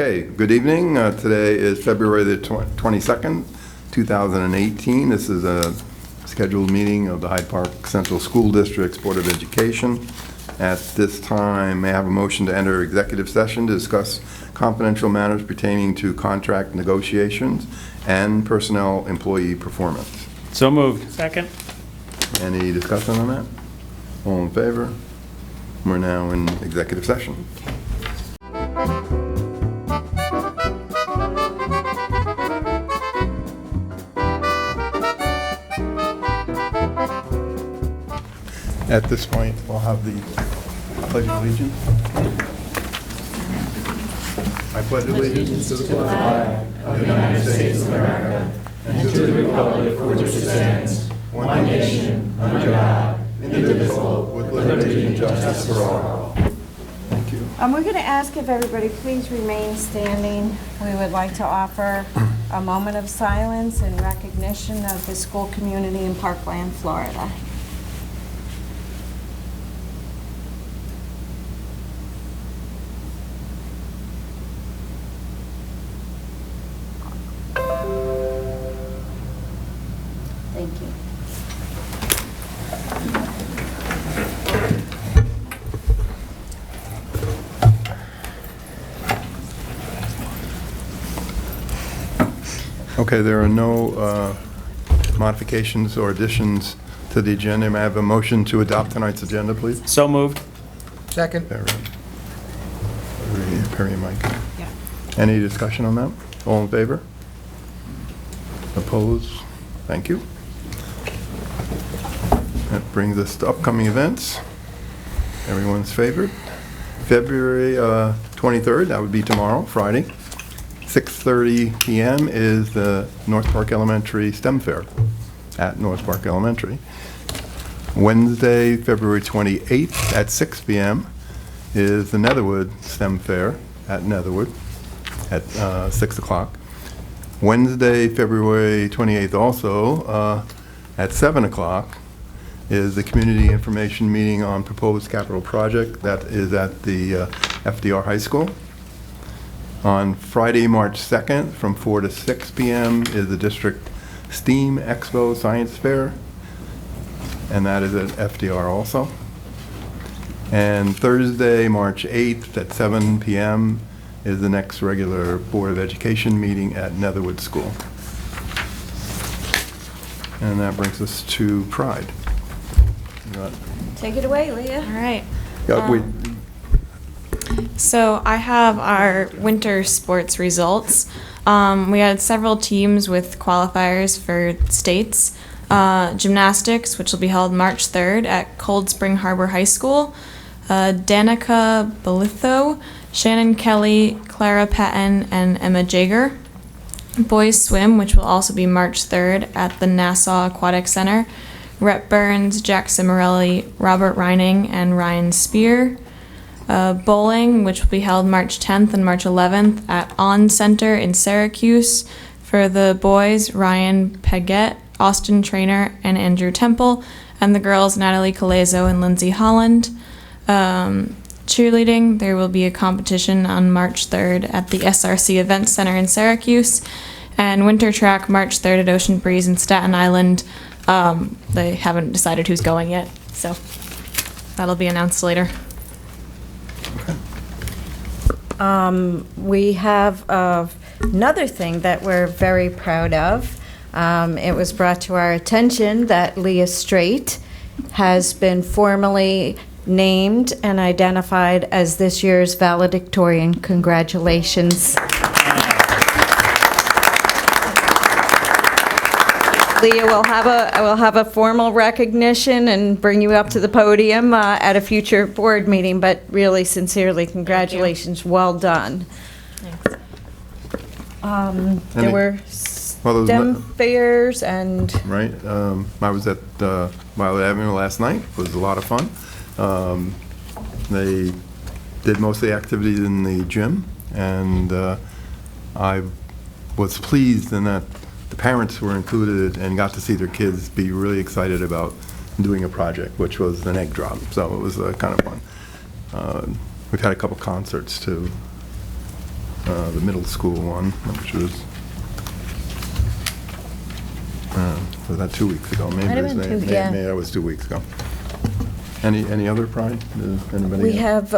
Okay, good evening. Today is February the 22nd, 2018. This is a scheduled meeting of the Hyde Park Central School District's Board of Education. At this time, may I have a motion to enter executive session to discuss confidential matters pertaining to contract negotiations and personnel employee performance. So moved. Second. Any discussion on that? All in favor? We're now in executive session. At this point, we'll have the Pledge of Allegiance. I pledge allegiance to the flag of the United States of America and to the republic for which it stands, one nation, under God, indivisible, with liberty and justice for all. Thank you. We're going to ask if everybody please remain standing. We would like to offer a moment of silence in recognition of the school community in Parkland, Florida. Thank you. Okay, there are no modifications or additions to the agenda. May I have a motion to adopt tonight's agenda, please? So moved. Second. Perry and Mike. Yeah. Any discussion on that? All in favor? Opposed? Thank you. That brings us to upcoming events. Everyone's favorite. February 23rd, that would be tomorrow, Friday. 6:30 p.m. is the North Park Elementary STEM Fair at North Park Elementary. Wednesday, February 28th at 6 p.m. is the Netherwood STEM Fair at Netherwood at 6 o'clock. Wednesday, February 28th also at 7 o'clock is the Community Information Meeting on Proposed Capital Project. That is at the FDR High School. On Friday, March 2nd, from 4 to 6 p.m. is the District STEAM Expo Science Fair, and that is at FDR also. And Thursday, March 8th at 7 p.m. is the next regular Board of Education meeting at Netherwood School. And that brings us to Pride. Take it away, Leah. All right. Wait, So I have our winter sports results. We had several teams with qualifiers for states. Gymnastics, which will be held March 3rd at Cold Spring Harbor High School. Danica Belitho, Shannon Kelly, Clara Patton, and Emma Jager. Boys swim, which will also be March 3rd at the Nassau Aquatic Center. Rhett Burns, Jack Cimarelli, Robert Reining, and Ryan Spear. Bowling, which will be held March 10th and March 11th at On Center in Syracuse. For the boys, Ryan Peguet, Austin Trainer, and Andrew Temple. And the girls, Natalie Colezo and Lindsay Holland. Cheerleading, there will be a competition on March 3rd at the SRC Event Center in Syracuse. And winter track, March 3rd at Ocean Breeze in Staten Island. They haven't decided who's going yet, so that'll be announced later. We have another thing that we're very proud of. It was brought to our attention that Leah Straight has been formally named and identified as this year's valedictorian. Congratulations. Leah, we'll have a formal recognition and bring you up to the podium at a future board meeting, but really sincerely, congratulations. Well done. Thanks. There were STEM fairs and... Right. I was at Violet Avenue last night. It was a lot of fun. They did most of the activities in the gym, and I was pleased in that the parents were included and got to see their kids be really excited about doing a project, which was an egg drop. So it was kind of fun. We've had a couple concerts too. the middle school one, which was, was that 2 weeks ago? Maybe Might have it was been two, yeah. Maybe that was 2 weeks ago. Any other pride? Does anybody? We have,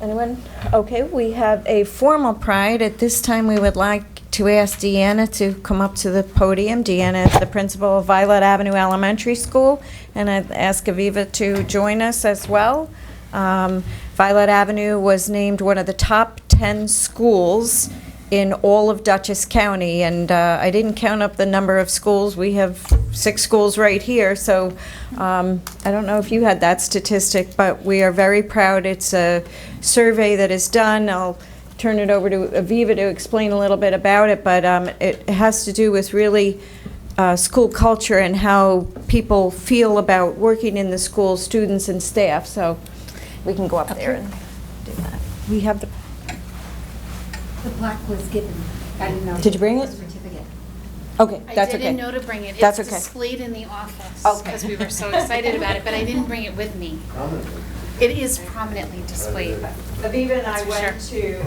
anyone? Okay, we have a formal pride. At this time, we would like to ask Deanna to come up to the podium. Deanna is the principal of Violet Avenue Elementary School, and I'd ask Aviva to join us as well. Violet Avenue was named one of the top 10 schools in all of Dutchess County, and I didn't count up the number of schools. We have 6 schools right here, so I don't know if you had that statistic, but we are very proud. It's a survey that is done. I'll turn it over to Aviva to explain a little bit about it, but it has to do with really school culture and how people feel about working in the school, students and staff. So we can go up there and do that. We have the plaque was given. I didn't know. Did you bring it? Certificate. Okay, I that's okay. didn't know to bring it. That's It's okay. displayed in the office. Okay. Because we were so excited about it, but I didn't bring it with me. It is prominently displayed. Aviva and I That's for went to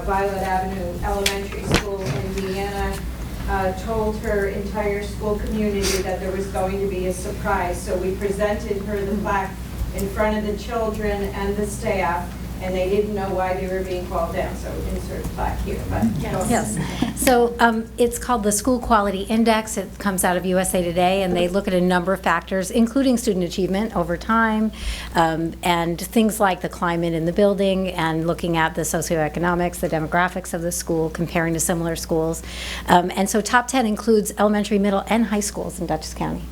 Violet Avenue Elementary School, and Deanna told her entire school community that there was going to be a surprise. So we presented her the plaque in front of the children and the staff, and they didn't know why they were being called down, so insert plaque here, but. Yes. So it's called the School Quality Index. It comes out of USA Today, and they look at a number of factors, including student achievement over time, and things like the climate in the building, and looking at the socioeconomics, the demographics of the school, comparing to similar schools. And so top 10 includes elementary, middle, and high schools in Dutchess County.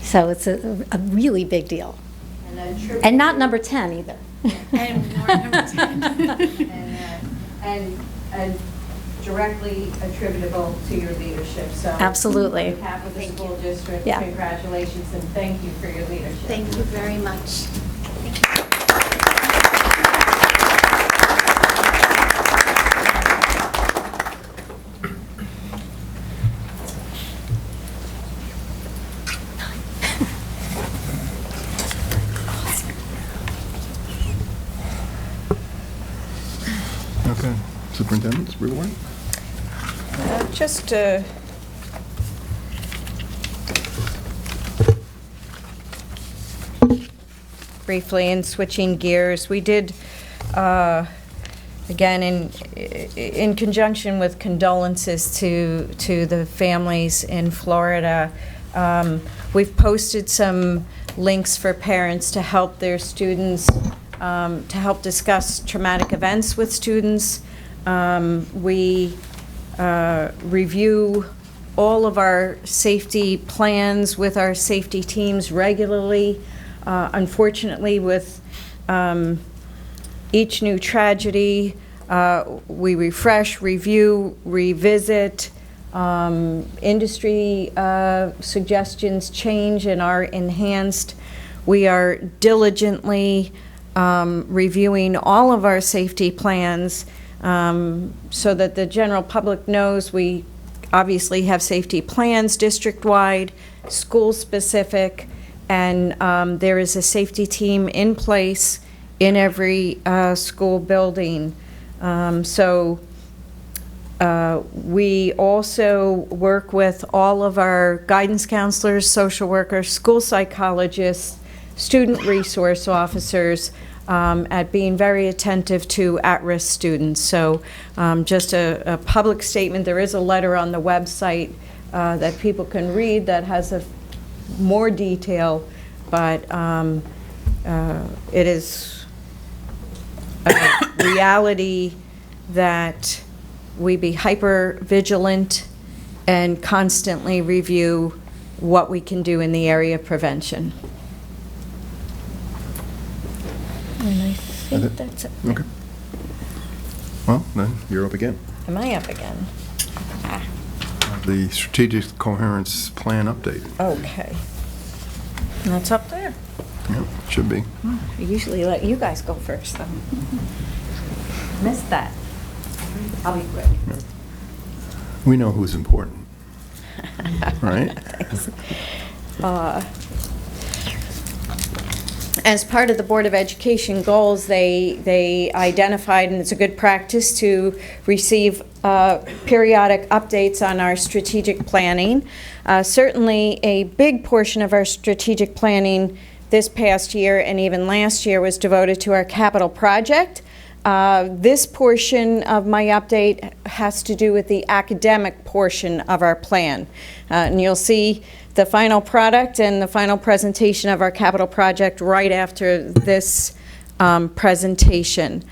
So it's a really big deal. And not number 10 either. And nor number 10. And directly attributable to your leadership, so. Absolutely. On behalf of the school district, Yeah. congratulations and thank you for your leadership. Thank you very much. Okay. Superintendent's report? Just briefly, in switching gears, we did, again, in conjunction with condolences to the families in Florida, we've posted some links for parents to help their students, to help discuss traumatic events with students. We review all of our safety plans with our safety teams regularly. Unfortunately, with each new tragedy, we refresh, review, revisit. Industry suggestions change and are enhanced. We are diligently reviewing all of our safety plans so that the general public knows we obviously have safety plans district-wide, school-specific, and there is a safety team in place in every school building. We also work with all of our guidance counselors, social workers, school psychologists, student resource officers at being very attentive to at-risk students. So just a public statement, there is a letter on the website that people can read that has more detail, but it is a reality that we be hyper vigilant and constantly review what we can do in the area of prevention. And I think that's it. Okay. Well, then, you're up again. Am I up again? The Strategic Coherence Plan update. Okay. That's up there. Yeah, should be. I usually let you guys go first, though. Missed that. I'll be quick. We know who's important, right? Thanks. as part of the Board of Education goals, they identified, and it's a good practice to receive periodic updates on our strategic planning. Certainly, a big portion of our strategic planning this past year and even last year was devoted to our capital project. This portion of my update has to do with the academic portion of our plan. And you'll see the final product and the final presentation of our capital project right after this presentation.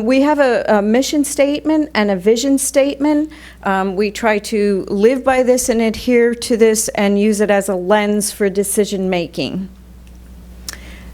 We have a mission statement and a vision statement. We try to live by this and adhere to this and use it as a lens for decision making.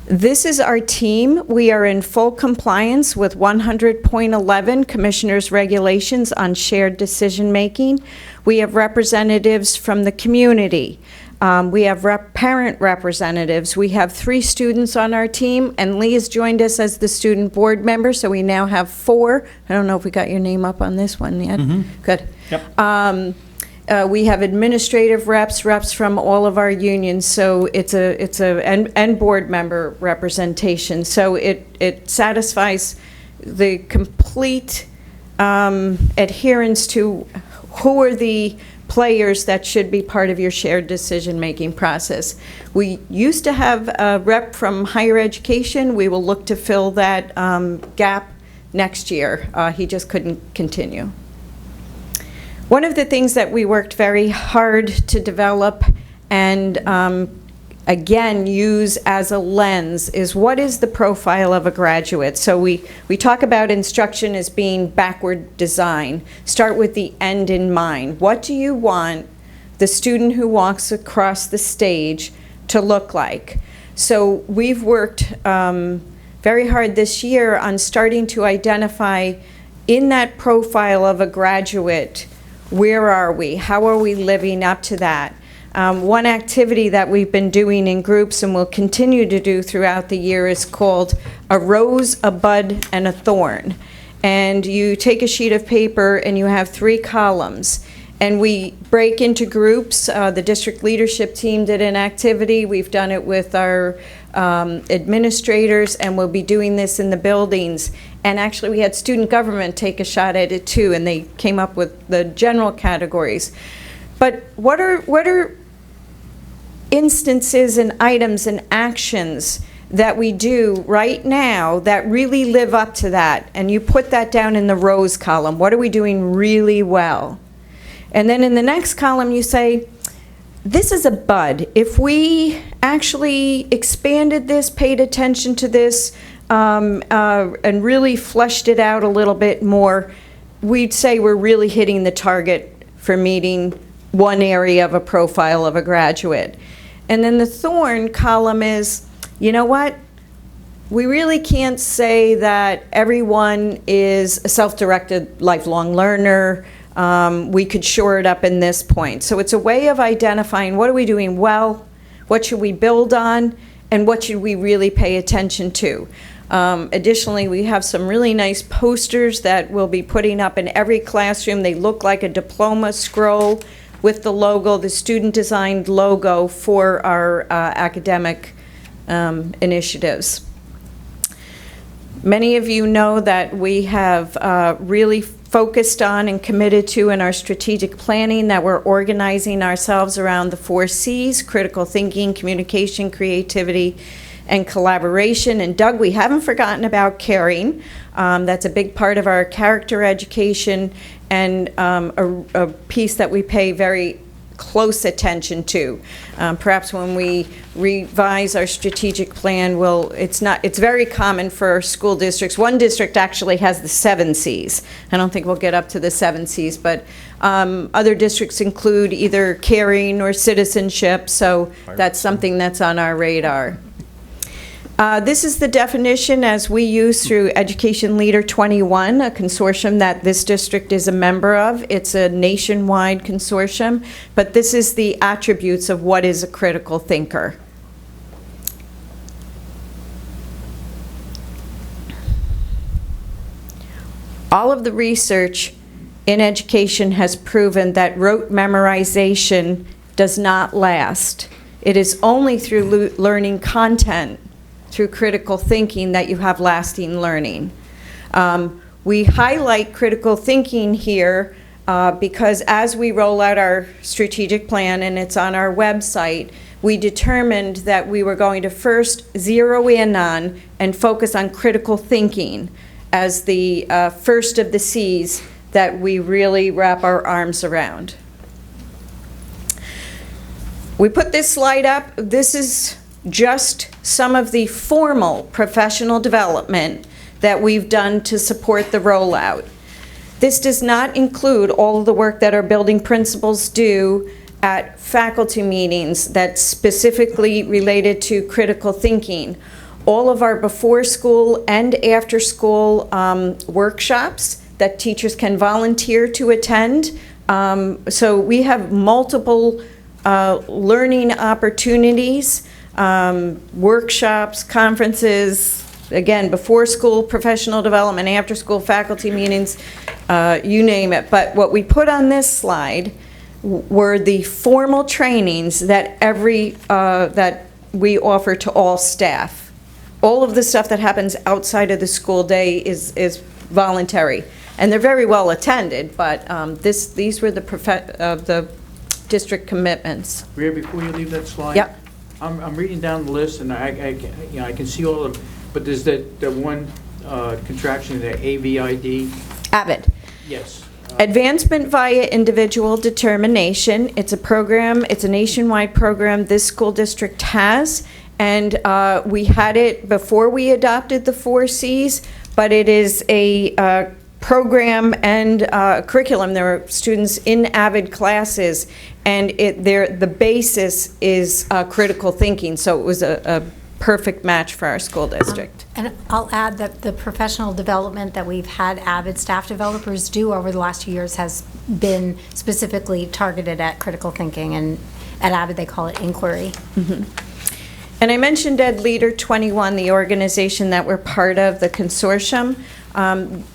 This is our team. We are in full compliance with 100.11 Commissioner's Regulations on shared decision making. We have representatives from the community. We have parent representatives. We have 3 students on our team, and Lee has joined us as the student board member, so we now have 4. I don't know if we got your name up on this one yet. Good. Yep. We have administrative reps from all of our unions, so and board member representation. So it satisfies the complete adherence to who are the players that should be part of your shared decision-making process. We used to have a rep from higher education. We will look to fill that gap next year. He just couldn't continue. One of the things that we worked very hard to develop and again use as a lens is what is the profile of a graduate. So we talk about instruction as being backward design. Start with the end in mind. What do you want the student who walks across the stage to look like? So we've worked very hard this year on starting to identify in that profile of a graduate, where are we? How are we living up to that? One activity that we've been doing in groups and will continue to do throughout the year is called a rose, a bud, and a thorn. And you take a sheet of paper and you have 3 columns. And we break into groups. The district leadership team did an activity. We've done it with our administrators, and we'll be doing this in the buildings. And actually, we had student government take a shot at it too, and they came up with the general categories. But what are instances and items and actions that we do right now that really live up to that? And you put that down in the rose column. What are we doing really well? And then in the next column, you say, this is a bud. If we actually expanded this, paid attention to this, and really fleshed it out a little bit more, we'd say we're really hitting the target for meeting one area of a profile of a graduate. And then the thorn column is, you know what? We really can't say that everyone is a self-directed lifelong learner. We could shore it up in this point. So it's a way of identifying what are we doing well, what should we build on, and what should we really pay attention to. Additionally, we have some really nice posters that we'll be putting up in every classroom. They look like a diploma scroll with the logo, the student-designed logo for our academic initiatives. Many of you know that we have really focused on and committed to in our strategic planning that we're organizing ourselves around the 4 C's: critical thinking, communication, creativity, and collaboration. And Doug, we haven't forgotten about caring. That's a big part of our character education and a piece that we pay very close attention to. Perhaps when we revise our strategic plan, it's very common for school districts. One district actually has the 7 C's. I don't think we'll get up to the 7 C's, but other districts include either caring or citizenship, so that's something that's on our radar. This is the definition as we use through Education Leader 21, a consortium that this district is a member of. It's a nationwide consortium, but this is the attributes of what is a critical thinker. All of the research in education has proven that rote memorization does not last. It is only through learning content, through critical thinking that you have lasting learning. We highlight critical thinking here because as we roll out our strategic plan, and it's on our website, we determined that we were going to first zero in on and focus on critical thinking as the first of the C's that we really wrap our arms around. We put this slide up. This is just some of the formal professional development that we've done to support the rollout. This does not include all of the work that our building principals do at faculty meetings that's specifically related to critical thinking. All of our before school and after school workshops that teachers can volunteer to attend. So we have multiple learning opportunities, workshops, conferences, again, before school professional development, after school faculty meetings, you name it. But what we put on this slide were the formal trainings that that we offer to all staff. All of the stuff that happens outside of the school day is voluntary, and they're very well attended. But these were the district commitments. Rhea, before you leave that slide. Yep. I'm reading down the list, and I can see all of them, but there's that one contraction, the AVID. AVID. Yes. Advancement via individual determination. It's a program, it's a nationwide program this school district has, and we had it before we adopted the 4 Cs, but it is a program and curriculum. There are students in AVID classes, and the basis is critical thinking, so it was a perfect match for our school district. And I'll add that the professional development that we've had AVID staff developers do over the last 2 years has been specifically targeted at critical thinking, and at AVID they call it inquiry. Mm-hmm. And I mentioned Ed Leader 21, the organization that we're part of, the consortium.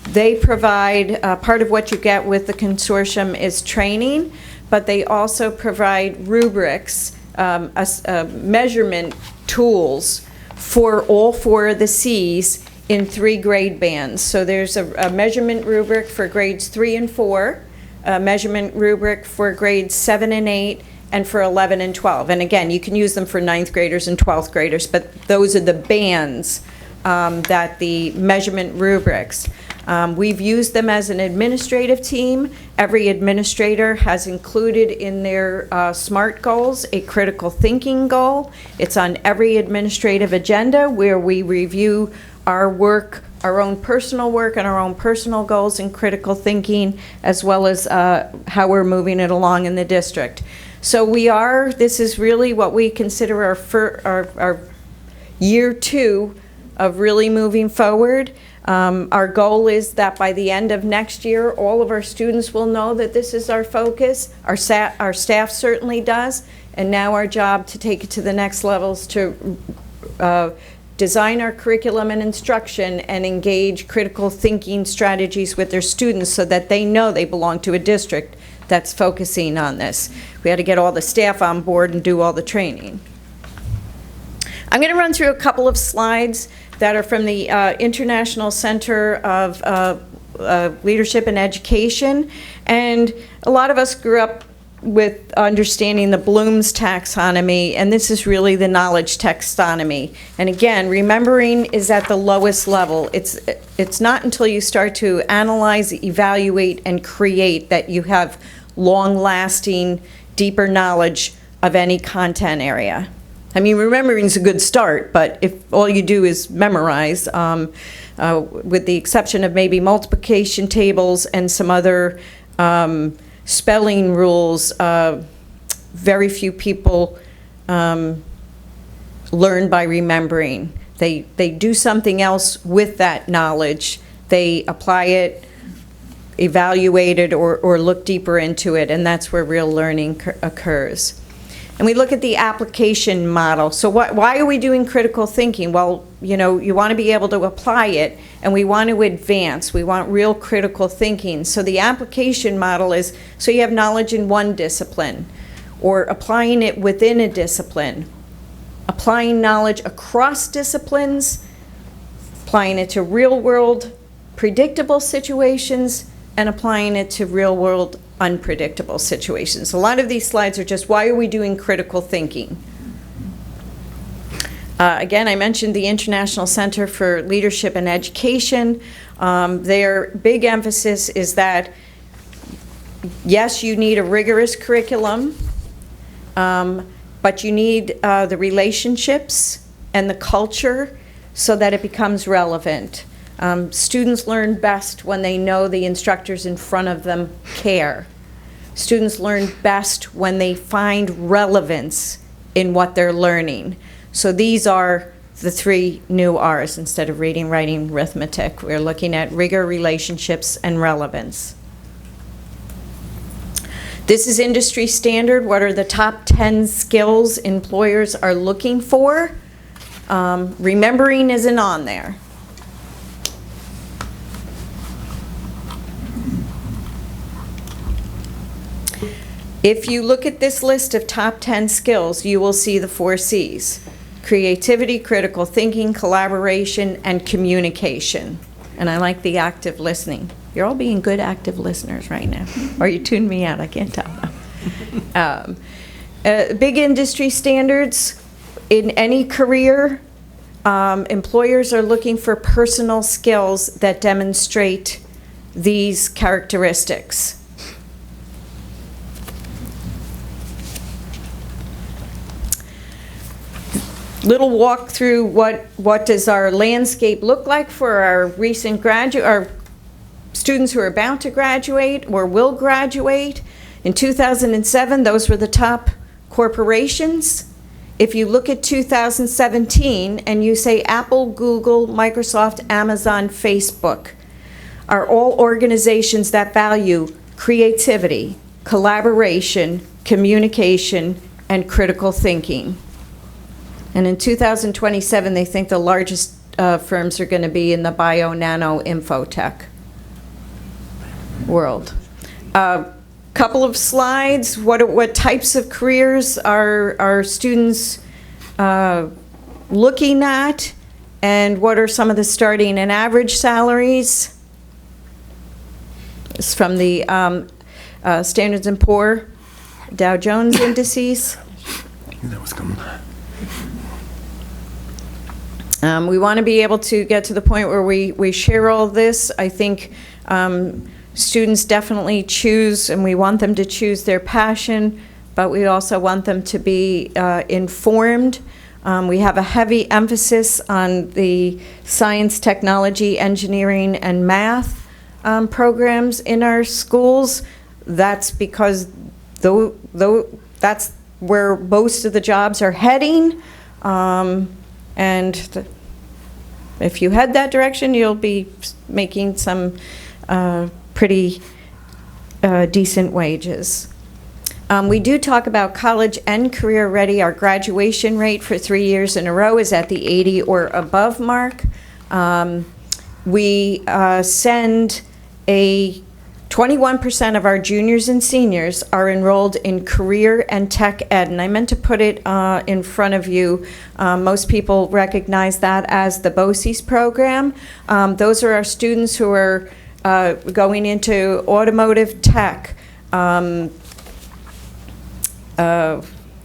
They provide, part of what you get with the consortium is training, but they also provide rubrics, measurement tools for all 4 of the C's in 3 grade bands. So there's a measurement rubric for grades 3 and 4, a measurement rubric for grades 7 and 8, and for 11 and 12. And again, you can use them for 9th graders and 12th graders, but those are the bands that the measurement rubrics. We've used them as an administrative team. Every administrator has included in their SMART goals a critical thinking goal. It's on every administrative agenda where we review our work, our own personal work and our own personal goals in critical thinking, as well as how we're moving it along in the district. So this is really what we consider our year 2 of really moving forward. Our goal is that by the end of next year, all of our students will know that this is our focus. Our staff certainly does. And now our job to take it to the next levels to design our curriculum and instruction and engage critical thinking strategies with their students so that they know they belong to a district that's focusing on this. We had to get all the staff on board and do all the training. I'm going to run through a couple of slides that are from the International Center of Leadership and Education. And a lot of us grew up with understanding the Bloom's taxonomy, and this is really the knowledge taxonomy. And again, remembering is at the lowest level. It's not until you start to analyze, evaluate, and create that you have long-lasting, deeper knowledge of any content area. I mean, remembering is a good start, but if all you do is memorize, with the exception of maybe multiplication tables and some other spelling rules, very few people learn by remembering. They do something else with that knowledge. They apply it, evaluate it, or look deeper into it, and that's where real learning occurs. And we look at the application model. So why are we doing critical thinking? Well, you know, you want to be able to apply it, and we want to advance. We want real critical thinking. So the application model is, so you have knowledge in one discipline, or applying it within a discipline, applying knowledge across disciplines, applying it to real-world predictable situations, and applying it to real-world unpredictable situations. A lot of these slides are just, why are we doing critical thinking? Again, I mentioned the International Center for Leadership and Education. Their big emphasis is that, yes, you need a rigorous curriculum, but you need the relationships and the culture so that it becomes relevant. Students learn best when they know the instructors in front of them care. Students learn best when they find relevance in what they're learning. So these are the 3 new R's instead of reading, writing, arithmetic. We're looking at rigor, relationships, and relevance. This is industry standard. What are the top 10 skills employers are looking for? Remembering isn't on there. If you look at this list of top 10 skills, you will see the 4 C's. Creativity, critical thinking, collaboration, and communication. And I like the active listening. You're all being good active listeners right now. Or you tuned me out, I can't tell. Big industry standards. In any career, employers are looking for personal skills that demonstrate these characteristics. Little walk through what does our landscape look like for our recent our students who are about to graduate or will graduate. In 2007, those were the top corporations. If you look at 2017 and you say Apple, Google, Microsoft, Amazon, Facebook, are all organizations that value creativity, collaboration, communication, and critical thinking. And in 2027, they think the largest firms are going to be in the bio, nano, infotech world. Couple of slides. What types of careers are students looking at, and what are some of the starting and average salaries? It's from the Standards & Poor Dow Jones indices. That was coming. We want to be able to get to the point where we share all this. I think students definitely choose, and we want them to choose their passion, but we also want them to be informed. We have a heavy emphasis on the science, technology, engineering, and math programs in our schools. That's because that's where most of the jobs are heading. And if you head that direction, you'll be making some pretty decent wages. We do talk about college and career ready. Our graduation rate for 3 years in a row is at the 80 or above mark. We send 21% of our juniors and seniors are enrolled in career and tech ed, and I meant to put it in front of you. Most people recognize that as the BOCES program. Those are our students who are going into automotive tech,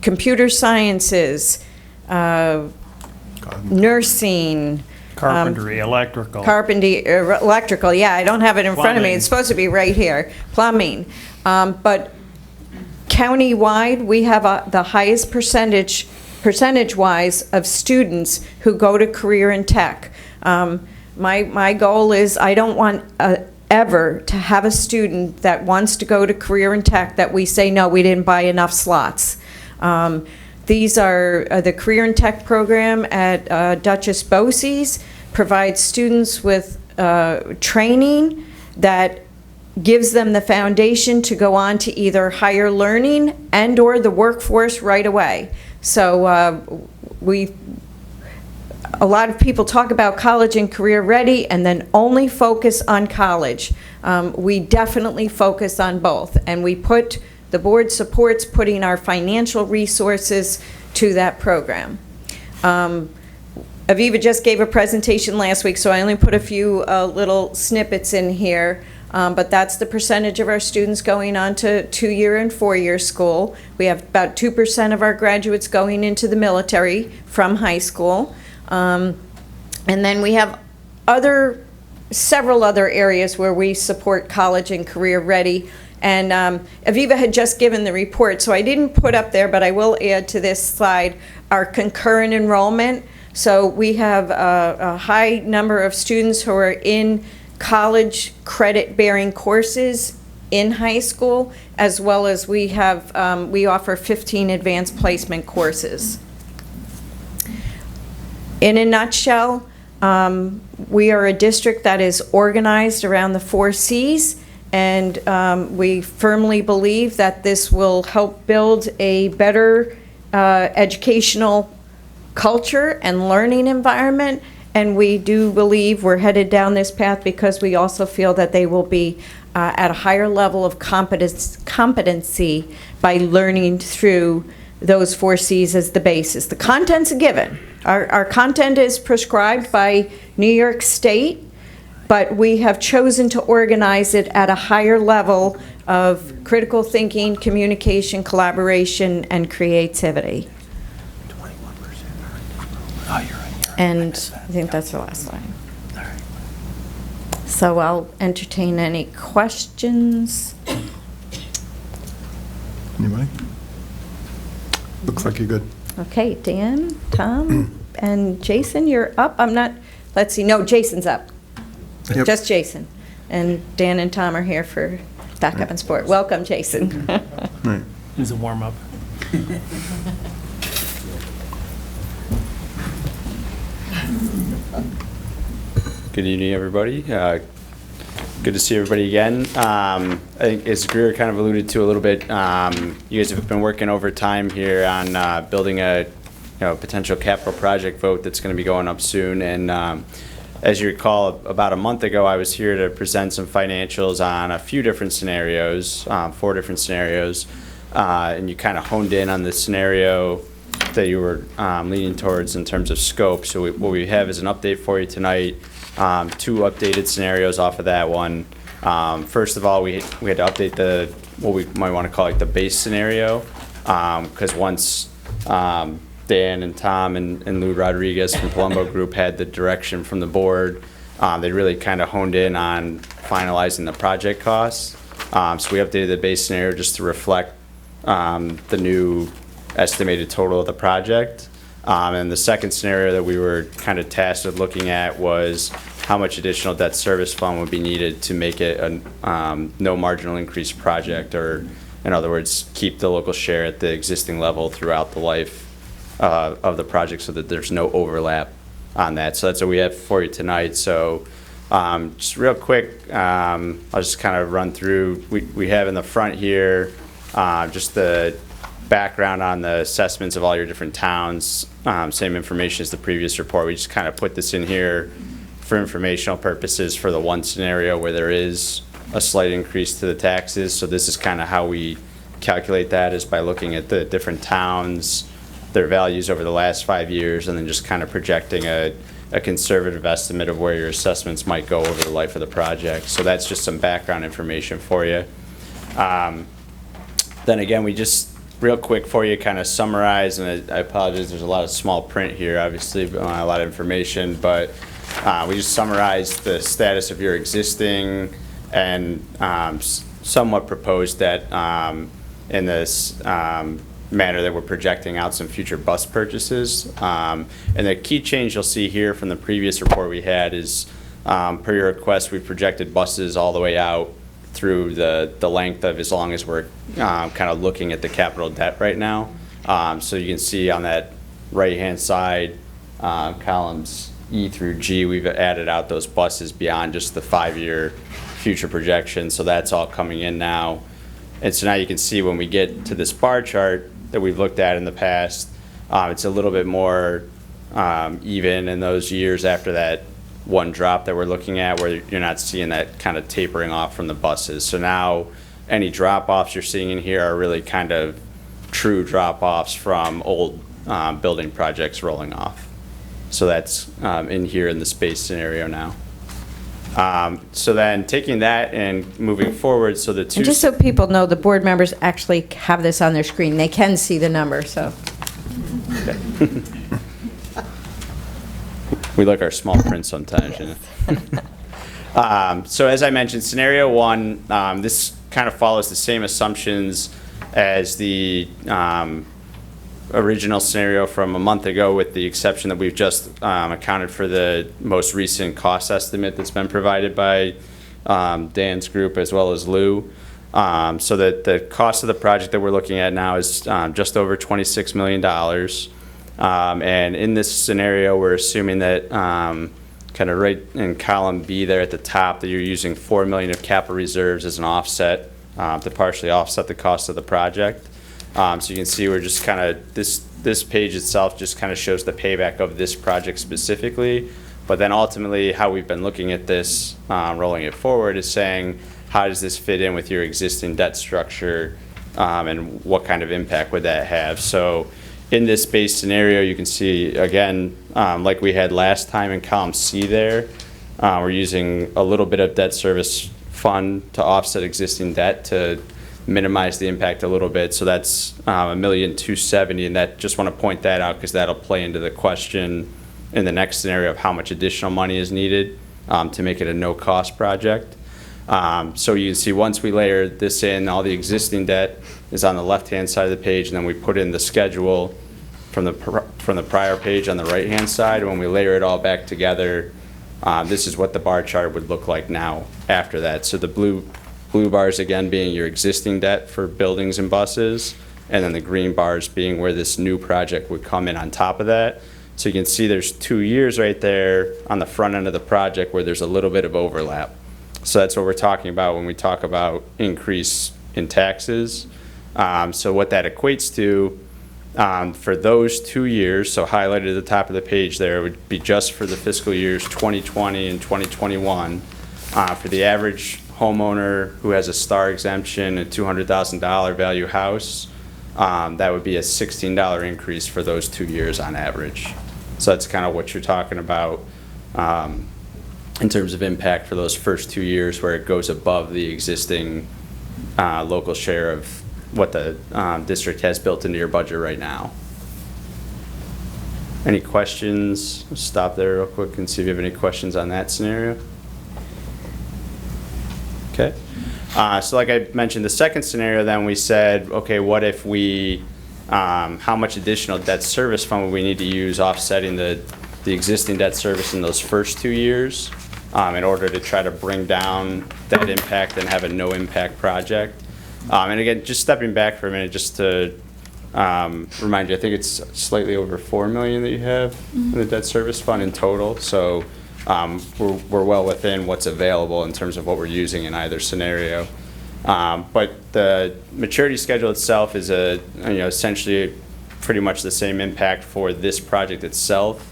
computer sciences, nursing, Carpentry, electrical. Electrical, yeah, I don't have it in front of me. Plumbing. It's supposed to be right here. Plumbing. But county-wide, we have the highest percentage-wise of students who go to career and tech. My goal is I don't want ever to have a student that wants to go to career and tech that we say, no, we didn't buy enough slots. These are the Career and Tech program at Duchess BOCES provides students with training that gives them the foundation to go on to either higher learning and or the workforce right away. So a lot of people talk about college and career ready and then only focus on college. We definitely focus on both, and the board supports putting our financial resources to that program. Aviva just gave a presentation last week, so I only put a few little snippets in here. But that's the percentage of our students going on to 2-year and 4-year school. We have about 2% of our graduates going into the military from high school. And then we have several other areas where we support college and career ready. And Aviva had just given the report, so I didn't put up there, but I will add to this slide our concurrent enrollment. So we have a high number of students who are in college credit-bearing courses in high school, as well as we offer 15 advanced placement courses. In a nutshell, we are a district that is organized around the 4 C's, and we firmly believe that this will help build a better educational culture and learning environment. And we do believe we're headed down this path because we also feel that they will be at a higher level of competency by learning through those 4 C's as the basis. The content's a given. Our content is prescribed by New York State, but we have chosen to organize it at a higher level of critical thinking, communication, collaboration, and creativity. And I think that's the last line. So I'll entertain any questions. Anybody? Looks like you're good. Okay, Dan, Tom, and Jason, you're up. Let's see, no, Jason's up. Yep. Just Jason. And Dan and Tom are here for backup and sport. Welcome, Jason. Right. It was a warm-up. Good evening, everybody. Good to see everybody again. I think as Greer kind of alluded to a little bit, you guys have been working overtime here on building a potential capital project vote that's going to be going up soon. And as you recall, about a month ago, I was here to present some financials on a few different scenarios, 4 different scenarios, and you kind of honed in on the scenario that you were leaning towards in terms of scope. So what we have is an update for you tonight. 2 updated scenarios off of that one. First of all, we had to update what we might want to call like the base scenario, because once Dan and Tom and Lou Rodriguez from Palumbo Group had the direction from the board, they really kind of honed in on finalizing the project costs. So we updated the base scenario just to reflect the new estimated total of the project. And the second scenario that we were kind of tasked with looking at was how much additional debt service fund would be needed to make it a no marginal increase project, or in other words, keep the local share at the existing level throughout the life of the project so that there's no overlap on that. So that's what we have for you tonight. So just real quick, I'll just kind of run through. We have in the front here just the background on the assessments of all your different towns. Same information as the previous report. We just kind of put this in here for informational purposes for the one scenario where there is a slight increase to the taxes. So this is kind of how we calculate that, is by looking at the different towns, their values over the last 5 years, and then just kind of projecting a conservative estimate of where your assessments might go over the life of the project. So that's just some background information for you. Then again, we just real quick for you kind of summarize, and I apologize, there's a lot of small print here, obviously, a lot of information, but we just summarized the status of your existing and somewhat proposed that in this manner that we're projecting out some future bus purchases. And the key change you'll see here from the previous report we had is, per your request, we projected buses all the way out through the length of as long as we're kind of looking at the capital debt right now. So you can see on that right-hand side, columns E through G, we've added out those buses beyond just the 5-year future projection. So that's all coming in now. And so now you can see when we get to this bar chart that we've looked at in the past, it's a little bit more even in those years after that one drop that we're looking at, where you're not seeing that kind of tapering off from the buses. So now any drop-offs you're seeing in here are really kind of true drop-offs from old building projects rolling off. So that's in here in the space scenario now. So then taking that and moving forward, so the two. And just so people know, the board members actually have this on their screen. They can see the number, so. We like our small print sometimes, you know. So as I mentioned, scenario one, this kind of follows the same assumptions as the original scenario from a month ago, with the exception that we've just accounted for the most recent cost estimate that's been provided by Dan's group as well as Lou. So that the cost of the project that we're looking at now is just over $26 million. And in this scenario, we're assuming that kind of right in column B there at the top, that you're using $4 million of capital reserves as an offset to partially offset the cost of the project. So you can see we're just kind of, this page itself just kind of shows the payback of this project specifically. But then ultimately, how we've been looking at this, rolling it forward, is saying, how does this fit in with your existing debt structure, and what kind of impact would that have? So in this base scenario, you can see, again, like we had last time in column C there, we're using a little bit of debt service fund to offset existing debt to minimize the impact a little bit. So that's $1,270,000, and that, just want to point that out because that'll play into the question in the next scenario of how much additional money is needed to make it a no-cost project. So you can see once we layer this in, all the existing debt is on the left-hand side of the page, and then we put in the schedule from the prior page on the right-hand side. And when we layer it all back together, this is what the bar chart would look like now after that. So the blue bars, again, being your existing debt for buildings and buses, and then the green bars being where this new project would come in on top of that. So you can see there's 2 years right there on the front end of the project where there's a little bit of overlap. So that's what we're talking about when we talk about increase in taxes. So what that equates to for those 2 years, so highlighted at the top of the page there, would be just for the fiscal years 2020 and 2021. For the average homeowner who has a STAR exemption, a $200,000 value house, that would be a $16 increase for those 2 years on average. So that's kind of what you're talking about in terms of impact for those first 2 years, where it goes above the existing local share of what the district has built into your budget right now. Any questions? Stop there real quick and see if you have any questions on that scenario. Okay. So like I mentioned, the second scenario, then we said, okay, what if we, how much additional debt service fund would we need to use offsetting the existing debt service in those first 2 years in order to try to bring down that impact and have a no impact project? And again, just stepping back for a minute, just to remind you, I think it's slightly over $4 million that you have in the debt service fund in total. So we're well within what's available in terms of what we're using in either scenario. But the maturity schedule itself is essentially pretty much the same impact for this project itself.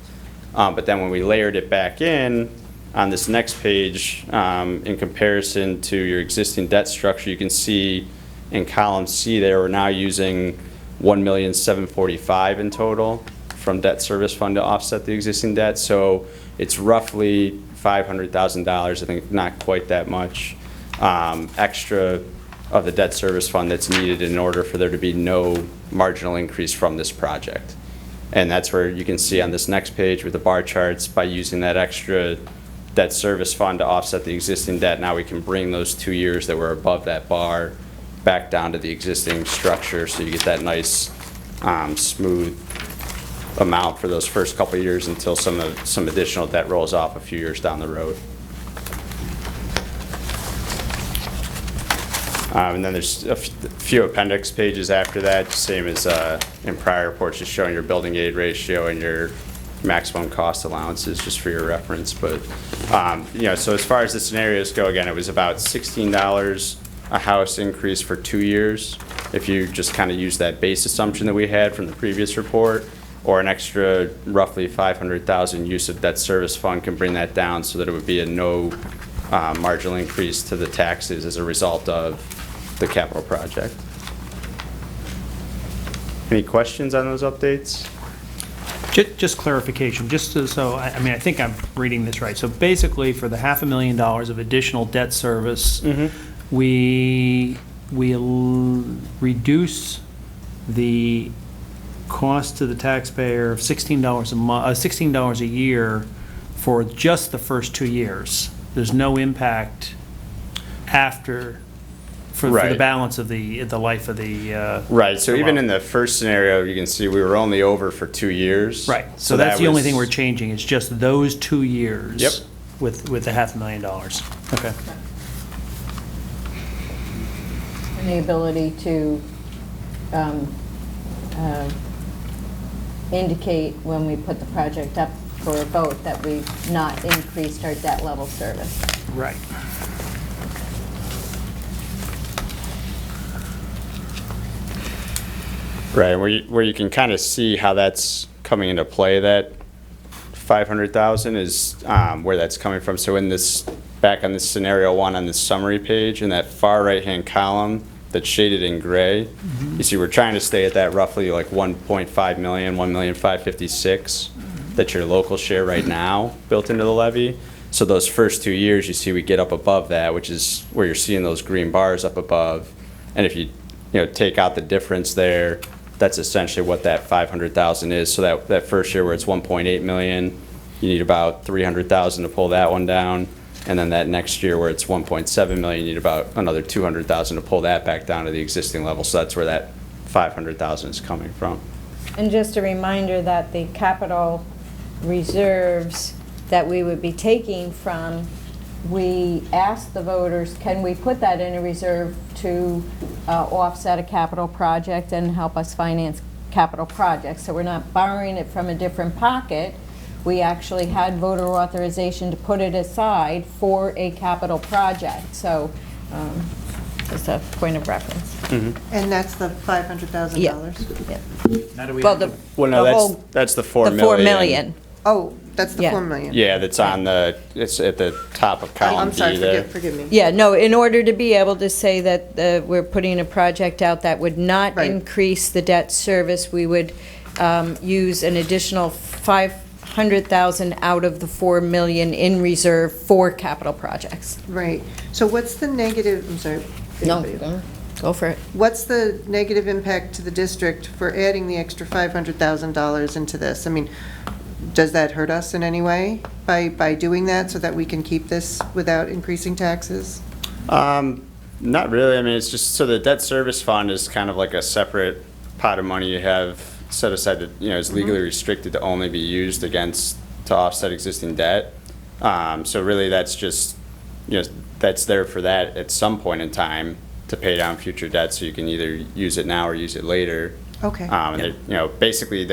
But then when we layered it back in on this next page, in comparison to your existing debt structure, you can see in column C there, we're now using $1,745,000 in total from debt service fund to offset the existing debt. So it's roughly $500,000, I think not quite that much, extra of the debt service fund that's needed in order for there to be no marginal increase from this project. And that's where you can see on this next page with the bar charts, by using that extra debt service fund to offset the existing debt, now we can bring those 2 years that were above that bar back down to the existing structure, so you get that nice smooth amount for those first couple of years until some additional debt rolls off a few years down the road. And then there's a few appendix pages after that, same as in prior reports, just showing your building aid ratio and your maximum cost allowances, just for your reference. But so as far as the scenarios go, again, it was about $16 a house increase for 2 years if you just kind of use that base assumption that we had from the previous report, or an extra roughly $500,000 use of debt service fund can bring that down so that it would be a no marginal increase to the taxes as a result of the capital project. Any questions on those updates? Just clarification, I mean, I think I'm reading this right. So basically, for the $500,000 of additional debt service, we reduce the cost to the taxpayer of $16 a year for just the first 2 years. There's no impact after, for the Right. balance of the life of the. Right, so the even loan. in the first scenario, you can see we were only over for 2 years. Right, so that's that the only was- thing we're changing, it's just those 2 years. Yep. With the $500,000. Okay. And the ability to indicate when we put the project up for a vote that we've not increased our debt level service. Right. Right, where you can kind of see how that's coming into play, that 500,000 is where that's coming from. So in this, back on this scenario one on this summary page, in that far right-hand column that's shaded in gray, you see we're trying to stay at that roughly like 1.5 million, 1,556,000, that's your local share right now built into the levy. So those first 2 years, you see we get up above that, which is where you're seeing those green bars up above. And if you take out the difference there, that's essentially what that 500,000 is. So that first year where it's 1.8 million, you need about 300,000 to pull that one down. And then that next year where it's 1.7 million, you need about another 200,000 to pull that back down to the existing level. So that's where that 500,000 is coming from. And just a reminder that the capital reserves that we would be taking from, we asked the voters, can we put that in a reserve to offset a capital project and help us finance capital projects? So we're not borrowing it from a different pocket. We actually had voter authorization to put it aside for a capital project. So just a point of reference. And that's the $500,000? Yeah. Now do we Well, have the, Well, no, the whole, that's the 4 the million. 4 million. Oh, that's the Yeah. 4 million? Yeah, that's on the, it's at the top of column I'm sorry, D there. forgive me. Yeah, no, in order to be able to say that we're putting a project out that would not Right. increase the debt service, we would use an additional 500,000 out of the 4 million in reserve for capital projects. Right. So what's the negative, I'm sorry. Go for it. What's the negative impact to the district for adding the extra $500,000 into this? I mean, does that hurt us in any way by doing that so that we can keep this without increasing taxes? Not really. I mean, it's just, so the debt service fund is kind of like a separate pot of money you have set aside that, is legally restricted to only be used to offset existing debt. So really that's just, that's there for that at some point in time to pay down future debt, so you can either use it now or use it later. Okay. And basically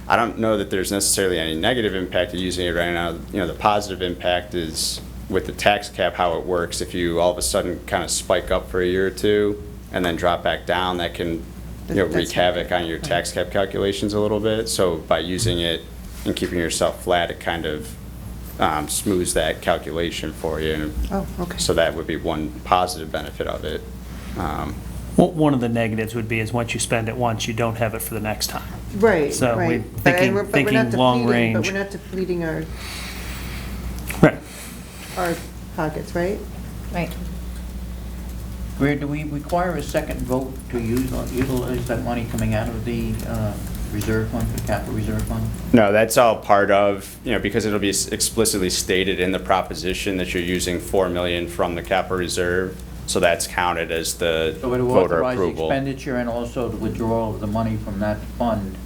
I don't know that there's necessarily any negative impact of using it right now. The positive impact is with the tax cap, how it works. If you all of a sudden kind of spike up for a year or two and then drop back down, that can That's wreak havoc on your tax cap calculations a little bit. So by using it and keeping yourself flat, it kind of smooths that calculation for you. Oh, okay. So that would be one positive benefit of it. Well, one of the negatives would be is once you spend it once, you don't have it for the next time. Right, So right. we're But thinking- we're not thinking long depleting- But range. we're not depleting Right. our pockets, right? Right. Greer, do we require a second vote to utilize that money coming out of the reserve fund, the capital reserve fund? No, that's all part of, because it'll be explicitly stated in the proposition that you're using 4 million from the capital reserve. So that's counted as the So it will voter authorize the approval. expenditure and also the withdrawal of the money from that fund.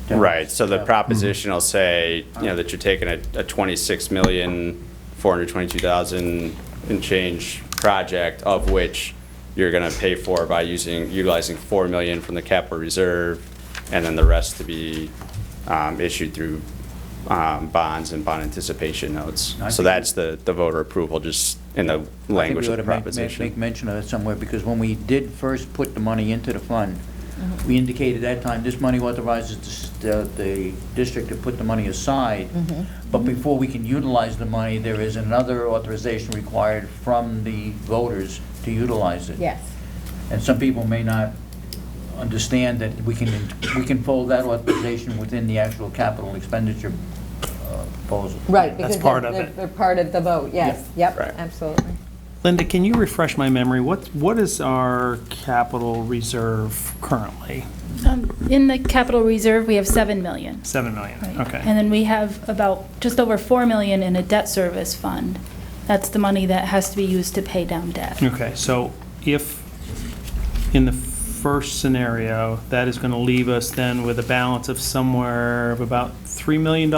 to help Right, so the us, proposition will say, that you're taking a 26,422,000 and change project, of which you're gonna pay for by utilizing 4 million from the capital reserve, and then the rest to be issued through bonds and bond anticipation notes. I So think that's the voter approval, just in the language of the I think we ought to make proposition. mention of it somewhere, because when we did first put the money into the fund, we indicated at that time, this money authorizes the district to put the money aside, but before we can utilize the money, there is another authorization required from the voters to utilize it. Yes. And some people may not understand that we can fold that authorization within the actual capital expenditure proposal. Right, That's because part of it. they're part of the vote, yes. Yep, Right. absolutely. Linda, can you refresh my memory? What is our capital reserve currently? In the capital reserve, we have 7 million. 7 million, Right. okay. And then we have about just over 4 million in a debt service fund. That's the money that has to be used to pay down debt. Okay, so if, in the first scenario, that is going to leave us then with a balance of somewhere of about $3 million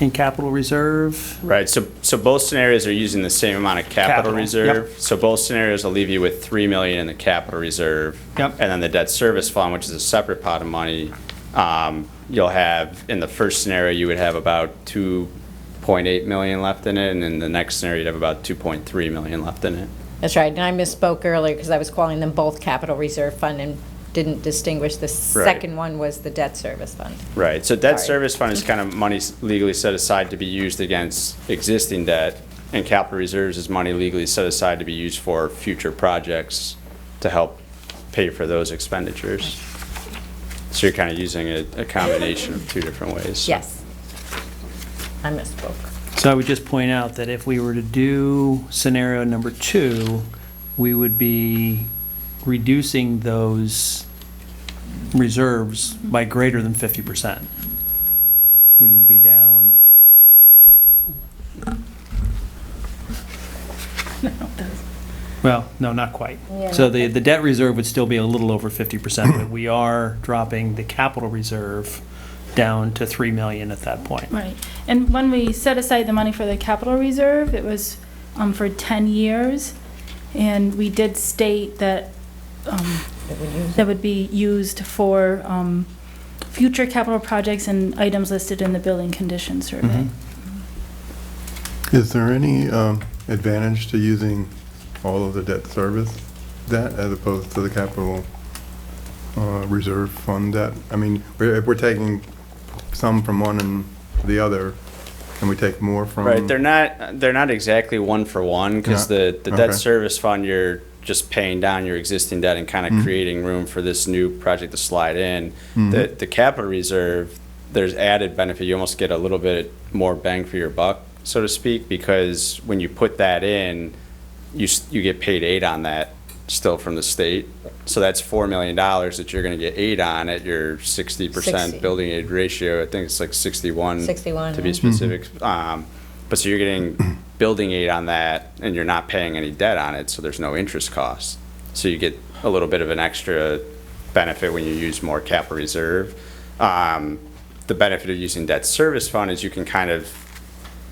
in capital reserve? Right, so both scenarios are using the same amount of capital Capital, reserve. yep. So both scenarios will leave you with 3 million in the capital reserve. Yep. And then the debt service fund, which is a separate pot of money, you'll have, in the first scenario, you would have about 2.8 million left in it, and in the next scenario, you'd have about 2.3 million left in it. That's right, and I misspoke earlier because I was calling them both capital reserve fund and didn't distinguish. The second one was the debt service fund. Right, so debt Sorry. service fund is kind of money legally set aside to be used against existing debt, and capital reserves is money legally set aside to be used for future projects to help pay for those expenditures. So you're kind of using a combination of two different ways. Yes. I misspoke. So I would just point out that if we were to do scenario number 2, we would be reducing those reserves by greater than 50%. We would be down, well, no, not quite. So the debt reserve would still be a little over 50%, but we are dropping the capital reserve down to 3 million at that point. Right. And when we set aside the money for the capital reserve, it was for 10 years. And we did state that that would be used for future capital projects and items listed in the building condition survey. Is there any advantage to using all of the debt service debt as opposed to the capital reserve fund debt? I mean, if we're taking some from one and the other, and we take more from... Right, they're not exactly one for one, because Yeah. the debt Okay. service fund, you're just paying down your existing debt and kind of creating room for this new project to slide in. The capital reserve, there's added benefit. You almost get a little bit more bang for your buck, so to speak, because when you put that in, you get paid 8 on that still from the state. So that's $4 million that you're going to get 8 on at your 60% 60. building aid ratio. I think it's like 61. 61, To be yeah. specific. But so you're getting building aid on that, and you're not paying any debt on it, so there's no interest cost. So you get a little bit of an extra benefit when you use more capital reserve. The benefit of using debt service fund is you can kind of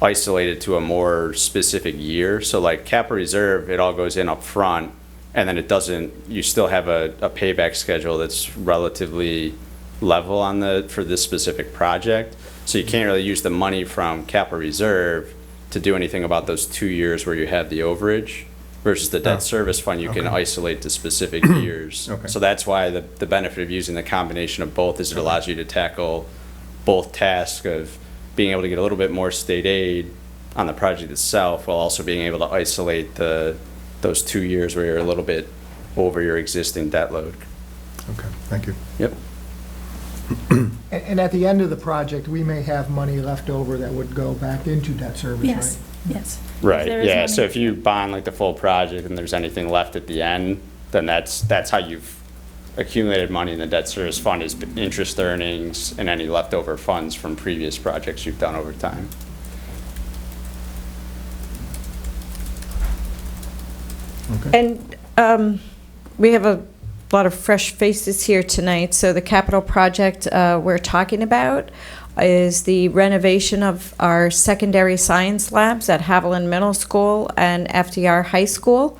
isolate it to a more specific year. So like capital reserve, it all goes in up front, and then it doesn't, you still have a payback schedule that's relatively level on for this specific project. So you can't really use the money from capital reserve to do anything about those 2 years where you have the overage, versus the debt service fund, you can isolate to specific years. Okay. So that's why the benefit of using the combination of both is it allows you to tackle both tasks of being able to get a little bit more state aid on the project itself, while also being able to isolate those 2 years where you're a little bit over your existing debt load. Okay, thank you. Yep. And at the end of the project, we may have money left over that would go back into debt service, right? Yes, yes. Right, If there is yeah, money- so if you bond like the full project and there's anything left at the end, then that's how you've accumulated money in the debt service fund, is interest earnings and any leftover funds from previous projects you've done over time. And we have a lot of fresh faces here tonight. So the capital project we're talking about is the renovation of our secondary science labs at Haviland Middle School and FDR High School.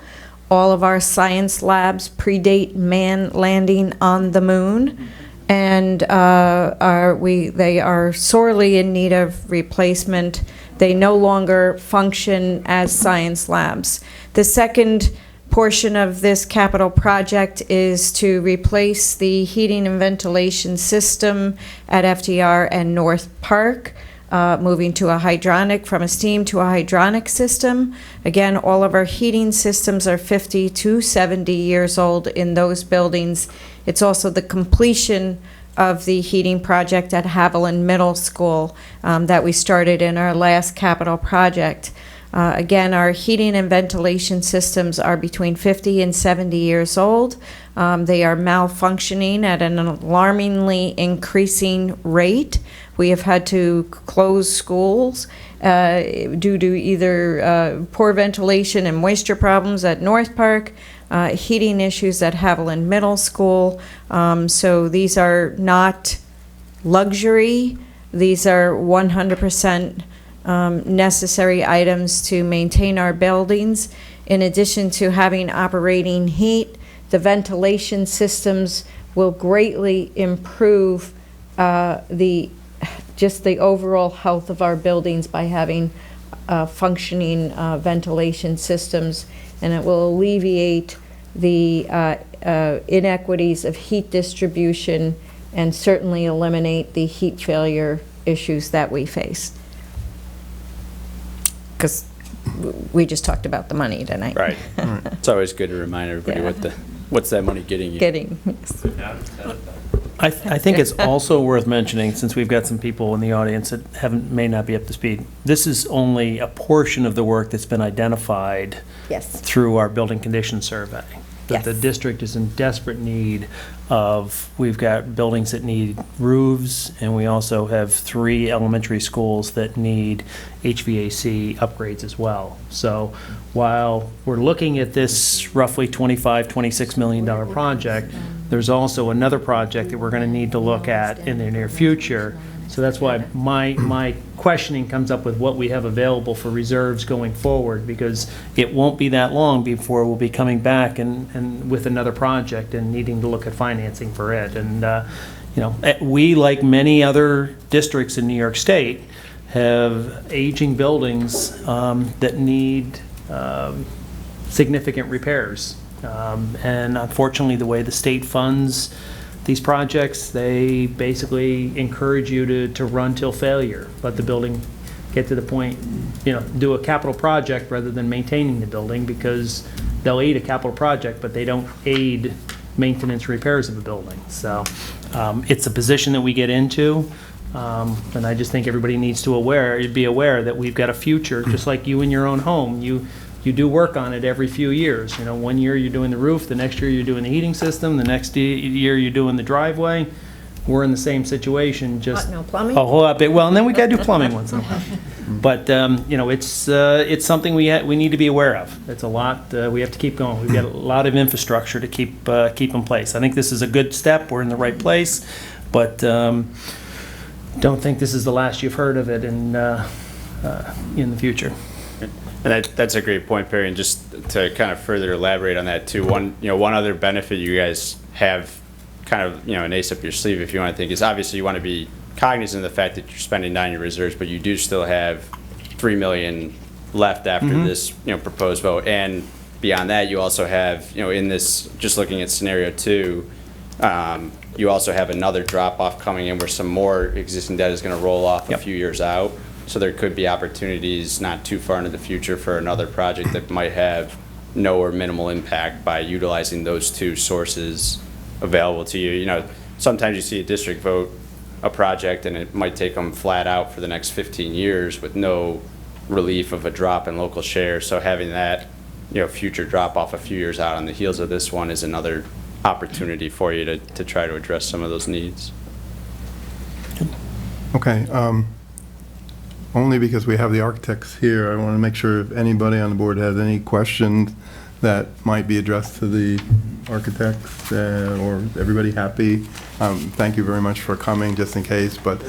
All of our science labs predate man landing on the moon, and they are sorely in need of replacement. They no longer function as science labs. The second portion of this capital project is to replace the heating and ventilation system at FDR and North Park. moving to a hydronic, from a steam to a hydronic system. Again, all of our heating systems are 50 to 70 years old in those buildings. It's also the completion of the heating project at Haviland Middle School that we started in our last capital project. Again, our heating and ventilation systems are between 50 and 70 years old. They are malfunctioning at an alarmingly increasing rate. We have had to close schools due to either poor ventilation and moisture problems at North Park, heating issues at Haviland Middle School. So these are not luxury. These are 100% necessary items to maintain our buildings. In addition to having operating heat, the ventilation systems will greatly improve just the overall health of our buildings by having functioning ventilation systems, and it will alleviate the inequities of heat distribution and certainly eliminate the heat failure issues that we face. Because we just talked about the money tonight. Right. It's always good to remind everybody what's that money getting you. Yes. I think it's also worth mentioning, since we've got some people in the audience that may not be up to speed, this is only a portion of the work that's been identified Yes. through our building condition survey. That the Yes. district is in desperate need of, we've got buildings that need roofs, and we also have 3 elementary schools that need HVAC upgrades as well. So while we're looking at this roughly $26 million project, there's also another project that we're going to need to look at in the near future. So that's why my questioning comes up with what we have available for reserves going forward, because it won't be that long before we'll be coming back and with another project and needing to look at financing for it. And, we, like many other districts in New York State, have aging buildings that need significant repairs. And unfortunately, the way the state funds these projects, they basically encourage you to run till failure. Let the building get to the point, do a capital project rather than maintaining the building, because they'll aid a capital project, but they don't aid maintenance repairs of a building. So it's a position that we get into. And I just think everybody needs to be aware that we've got a future, just like you in your own home. You do work on it every few years. 1 year you're doing the roof, the next year you're doing the heating system, the next year you're doing the driveway. We're in the same situation, just No plumbing? a whole lot big. Well, and then we got to do plumbing once in a while. But it's something we need to be aware of. It's a lot. We have to keep going. We've got a lot of infrastructure to keep in place. I think this is a good step. We're in the right place, but don't think this is the last you've heard of it in the future. And that's a great point, Perry. And just to kind of further elaborate on that too, one other benefit you guys have, kind of an ace up your sleeve, if you want to think, is obviously you want to be cognizant of the fact that you're spending down your reserves, but you do still have $3 million left after this proposed vote. And beyond that, you also have in this, just looking at scenario 2, you also have another drop off coming in where some more existing debt is going to roll off a few years out. So there could be opportunities not too far into the future for another project that might have no or minimal impact by utilizing those 2 sources available to you. Sometimes you see a district vote a project and it might take them flat out for the next 15 years with no relief of a drop in local share. So having that, future drop off a few years out on the heels of this one is another opportunity for you to try to address some of those needs. Okay. Only because we have the architects here, I want to make sure if anybody on the board has any questions that might be addressed to the architects, or everybody happy. Thank you very much for coming, just in case, but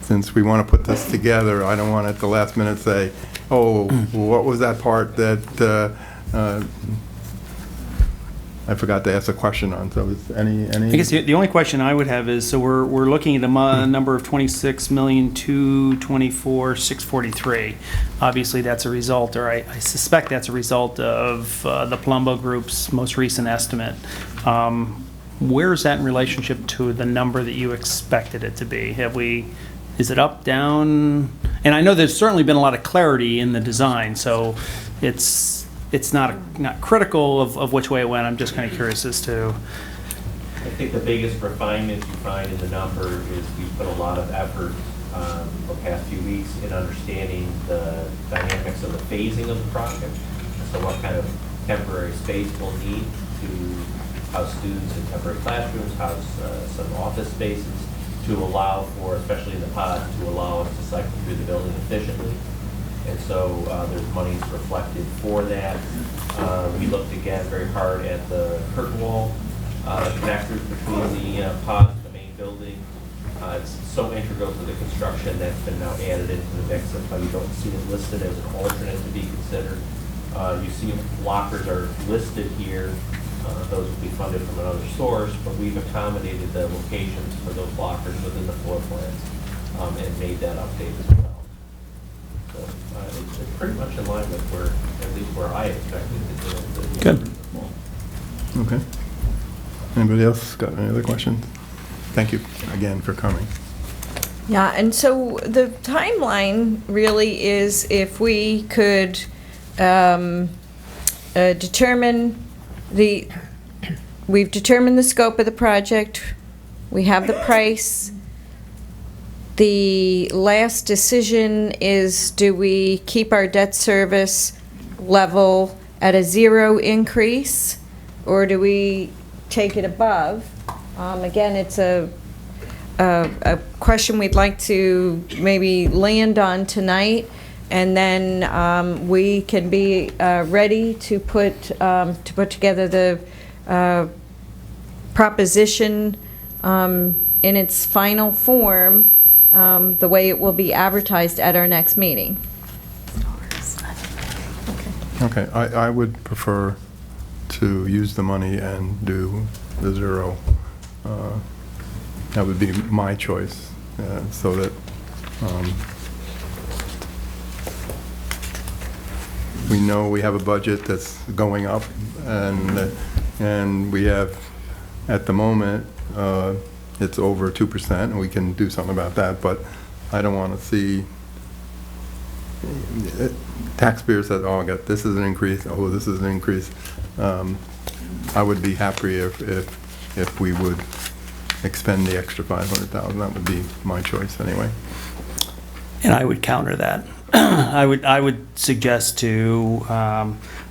since we want to put this together, I don't want at the last minute say, oh, what was that part that I forgot to ask a question on. So is any? I guess the only question I would have is, so we're looking at a number of $26,224,643. Obviously, that's a result, or I suspect that's a result of the Palumbo Group's most recent estimate. Where is that in relationship to the number that you expected it to be? Have we Is it up, down? And I know there's certainly been a lot of clarity in the design, so it's not critical of which way it went. I'm just kind of curious as to. I think the biggest refinement you find in the number is we put a lot of effort the past few weeks in understanding the dynamics of the phasing of the project. So what kind of temporary space we'll need to house students in temporary classrooms, house some office spaces to allow for, especially in the pods, to allow us to cycle through the building efficiently. And so there's monies reflected for that. We looked again very hard at the curtain wall connectors between the pods and the main building. It's so integral to the construction that's been now added into the mix. That's why you don't see it listed as an alternate to be considered. You see lockers are listed here. Those will be funded from another source, but we've accommodated the locations for those lockers within the floor plans and made that update as well. So it's pretty much in line with where, at least where I expected it to. Good. Okay. Anybody else got any other questions? Thank you again for coming. Yeah, and so the timeline really is if we could determine we've determined the scope of the project, we have the price. The last decision is, do we keep our debt service level at a 0 increase, or do we take it above? Again, it's a question we'd like to maybe land on tonight, and then we can be ready to put together the proposition in its final form, the way it will be advertised at our next meeting. Okay, I would prefer to use the money and do the 0. That would be my choice, so that we know we have a budget that's going up, and we have, at the moment, it's over 2%, and we can do something about that, but I don't want to see taxpayers that, oh, this is an increase, oh, this is an increase. I would be happy if we would expend the extra $500,000. That would be my choice anyway. And I would counter that. I would suggest to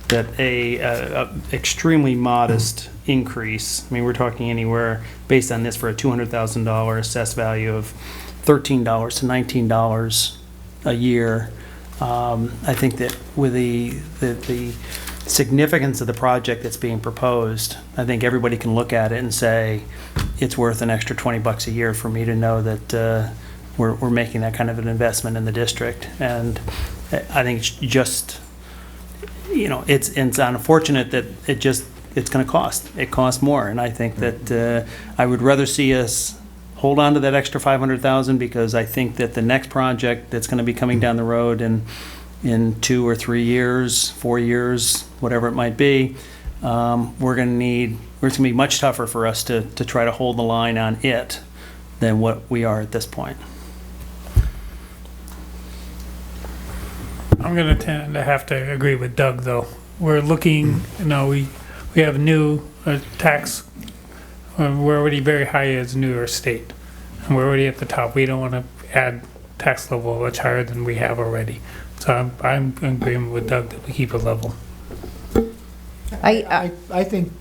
that a extremely modest increase. I mean, we're talking anywhere based on this for a $200,000 assessed value of $13 to $19 a year. I think that with the significance of the project that's being proposed, I think everybody can look at it and say it's worth an extra $20 a year for me to know that we're making that kind of an investment in the district. And I think it's just, it's unfortunate that it's going to cost. It costs more, and I think that I would rather see us hold on to that extra $500,000, because I think that the next project that's going to be coming down the road in 2 or 3 years, 4 years, whatever it might be, we're going to be much tougher for us to try to hold the line on it than what we are at this point. I'm going to tend to have to agree with Doug, though. We're looking, we have new tax, we're already very high as New York State, and we're already at the top. We don't want to add tax level much higher than we have already. So I'm in agreement with Doug that we keep it level. I think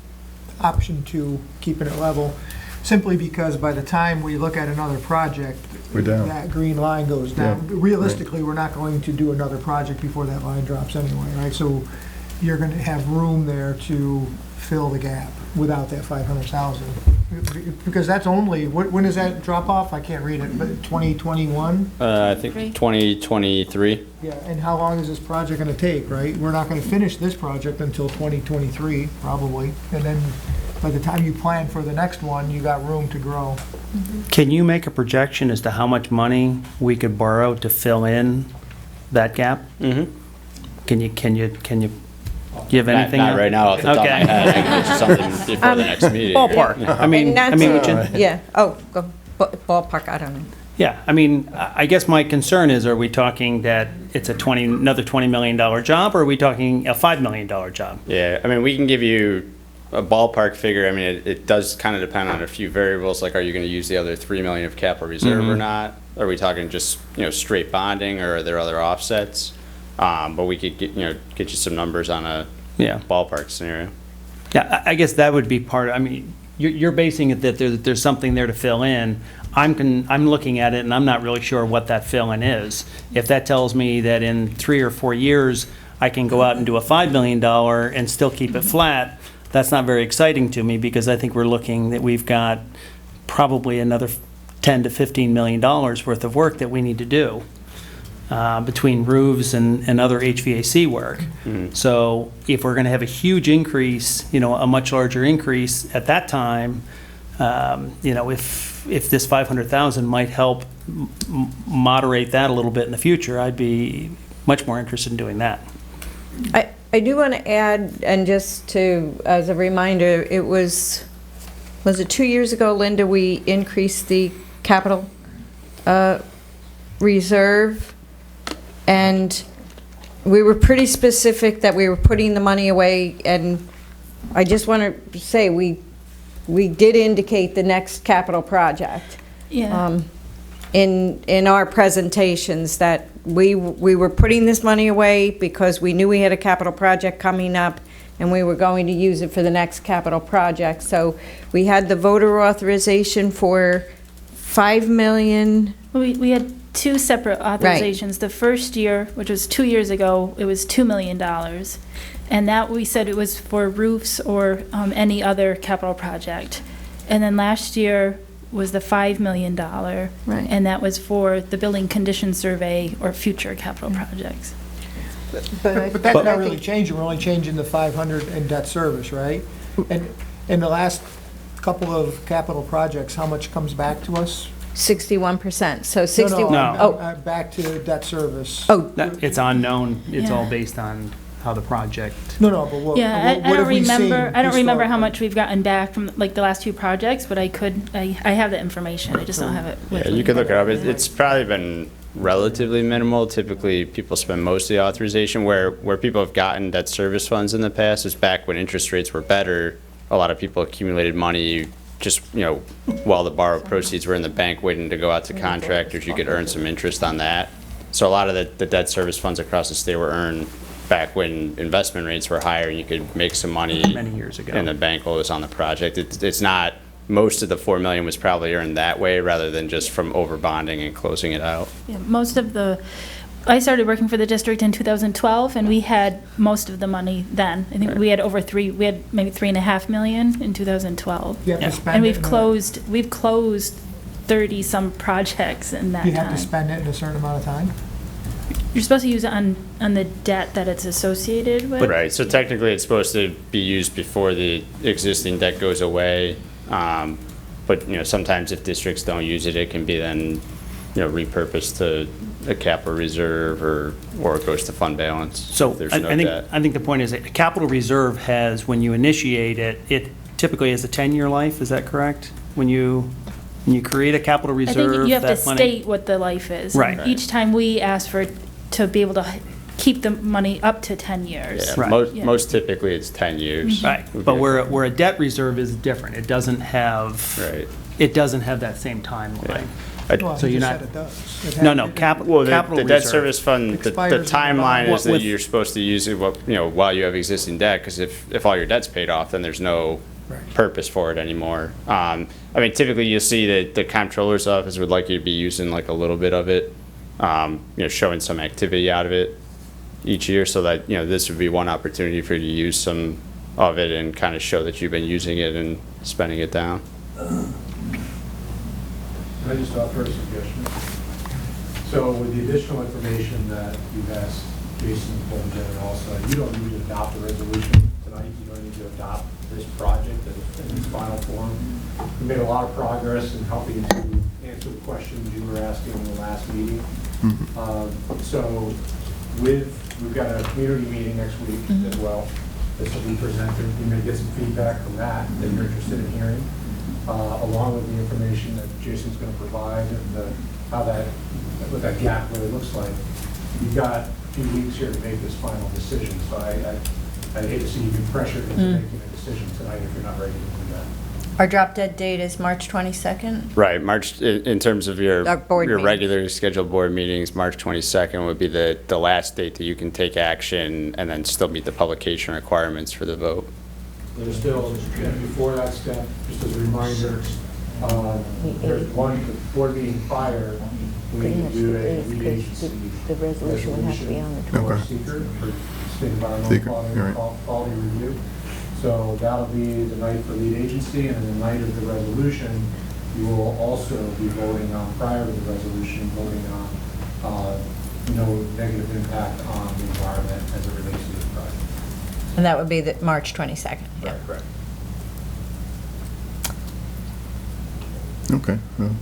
option 2, keeping it level, simply because by the time we look at another project, we're down. That green line goes down. Yeah. Realistically, we're not going to do another project before that line drops anyway, right? So you're going to have room there to fill the gap without that 500,000. Because that's only, when does that drop off? I can't read it, but 2021? I think 2023. Yeah, and how long is this project going to take, right? We're not going to finish this project until 2023, probably. And then by the time you plan for the next one, you got room to grow. Can you make a projection as to how much money we could borrow to fill in that gap? Mm-hmm. Can you give anything? Not right now off the top of my head. I can get you something before the next meeting. Ballpark. I mean, And would you? yeah. Oh, go ballpark. I don't know. Yeah, I mean, I guess my concern is, are we talking that it's another $20 million job, or are we talking a $5 million job? Yeah, I mean, we can give you a ballpark figure. I mean, it does kind of depend on a few variables, like are you going to use the other 3 million of capital reserve or not? Are we talking just, straight bonding, or are there other offsets? But we could get you some numbers on a ballpark scenario. Yeah, I guess that would be part, I mean, you're basing it that there's something there to fill in. I'm looking at it and I'm not really sure what that fill-in is. If that tells me that in 3 or 4 years, I can go out and do a $5 million and still keep it flat, that's not very exciting to me, because I think we're looking that we've got probably another $10 to $15 million worth of work that we need to do between roofs and other HVAC work. So if we're going to have a huge increase, a much larger increase at that time, if this 500,000 might help moderate that a little bit in the future, I'd be much more interested in doing that. I do want to add, and just as a reminder, was it 2 years ago, Linda, we increased the capital reserve, and we were pretty specific that we were putting the money away, and I just want to say we did indicate the next capital project. Yeah. In our presentations, that we were putting this money away because we knew we had a capital project coming up and we were going to use it for the next capital project. So we had the voter authorization for $5 million. We had 2 separate authorizations. Right. The first year, which was 2 years ago, it was $2 million. And that we said it was for roofs or any other capital project. And then last year was the $5 million. Right. And that was for the building condition survey or future capital projects. But that's not really changing, we're only changing the 500 in debt service, right? And in the last couple of capital projects, how much comes back to us? 61%, so 61. No. Back to debt service. Oh, It's unknown, it's all Yeah. based on how the project. No, but what Yeah, what I don't have we seen remember, I don't remember how historically? much we've gotten back from like the last 2 projects, but I have the information, I just don't have it with Yeah, me. you could look it up. It's probably been relatively minimal. Typically, people spend most of the authorization. Where people have gotten debt service funds in the past is back when interest rates were better. A lot of people accumulated money just, while the borrowed proceeds were in the bank waiting to go out to contractors. You could earn some interest on that. So a lot of the debt service funds across the state were earned back when investment rates were higher and you could make some money Many years ago. and the bank was on the project. It's not, most of the $4 million was probably earned that way rather than just from over bonding and closing it out. Yeah, I started working for the district in 2012, and we had most of the money then. I think we had we had maybe $3.5 million in 2012. You have to spend And it we've closed 30-some projects in that You time. have to spend it in a certain amount of time? You're supposed to use it on the debt that it's associated with. Right, so technically it's supposed to be used before the existing debt goes away. But, sometimes if districts don't use it, it can be then, repurposed to a capital reserve or it goes to fund balance. So if there's I no think, debt. I think the point is that capital reserve has, when you initiate it, it typically has a 10-year life, is that correct? When you create a capital I reserve, think you have to that money- state what the life is. Right. Each time we ask to be able to keep the money up to 10 years. Yeah, Right. most typically it's 10 years. Right, but where a debt reserve is different, it doesn't have, Right. it doesn't have that same timeline. Well, So you you're just not- said it does. No, capital Well, capital the debt reserve. service fund, the Expires in the timeline bond. is that With- you're supposed to use it, while you have existing debt, because if all your debt's paid off, then there's no Right. purpose for it anymore. Typically you'll see that the comptroller's office would like you to be using like a little bit of it, showing some activity out of it each year, so that, this would be one opportunity for you to use some of it and kind of show that you've been using it and spending it down. Can I just offer a suggestion? So with the additional information that you've asked Jason to pull together also, you don't need to adopt a resolution tonight. You don't need to adopt this project in its final form. We made a lot of progress in helping to answer the questions you were asking in the last meeting. So we've got a community meeting next week as well. This will be presented. You may get some feedback from that you're interested in hearing, along with the information that Jason's going to provide, and the what that gap really looks like. You've got a few weeks here to make this final decision, so I'd hate to see you be pressured into making a decision tonight if you're not ready to do that. Our drop dead date is March 22nd. Right, March, in terms of your Our board meetings. regularly scheduled board meetings, March 22nd would be the last date that you can take action and then still meet the publication requirements for the vote. There's still, before that step, just as a reminder, there's one board meeting prior, we can do a lead agency resolution for seeker, for state environmental quality review. So that'll be the night for lead agency, and the night of the resolution, you will also be voting on, prior to the resolution, voting on no negative impact on the environment as it relates to this project. And that would be the March 22nd. Yeah. Right, correct. Okay. Well,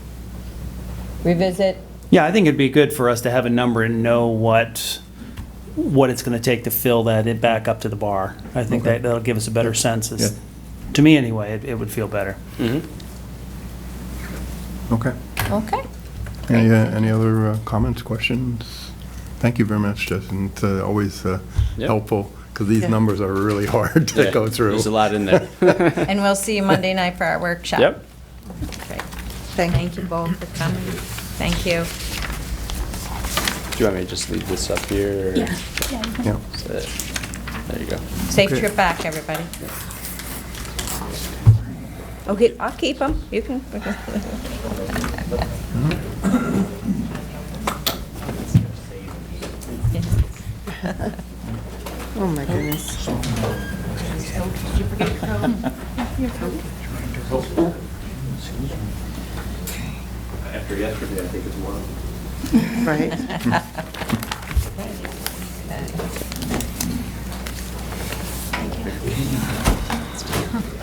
Revisit. Yeah, I think it'd be good for us to have a number and know what it's going to take to fill that it back up to the bar. I think Okay. that'll give us a better sense. Yeah. To me, anyway, it would feel better. Okay. Okay. Any other comments, questions? Thank you very much, Justin. It's always helpful, because these numbers are really hard to go through. There's a lot in there. And we'll see you Monday night for our workshop. Yep. Great. Thank you both for coming. Thank you. Do you want me to just leave this up here? or- Yeah. Yeah. There you go. Safe Okay. trip back, everybody. Okay, I'll keep them. You can. Oh, my goodness. After yesterday, I think it's one. Right?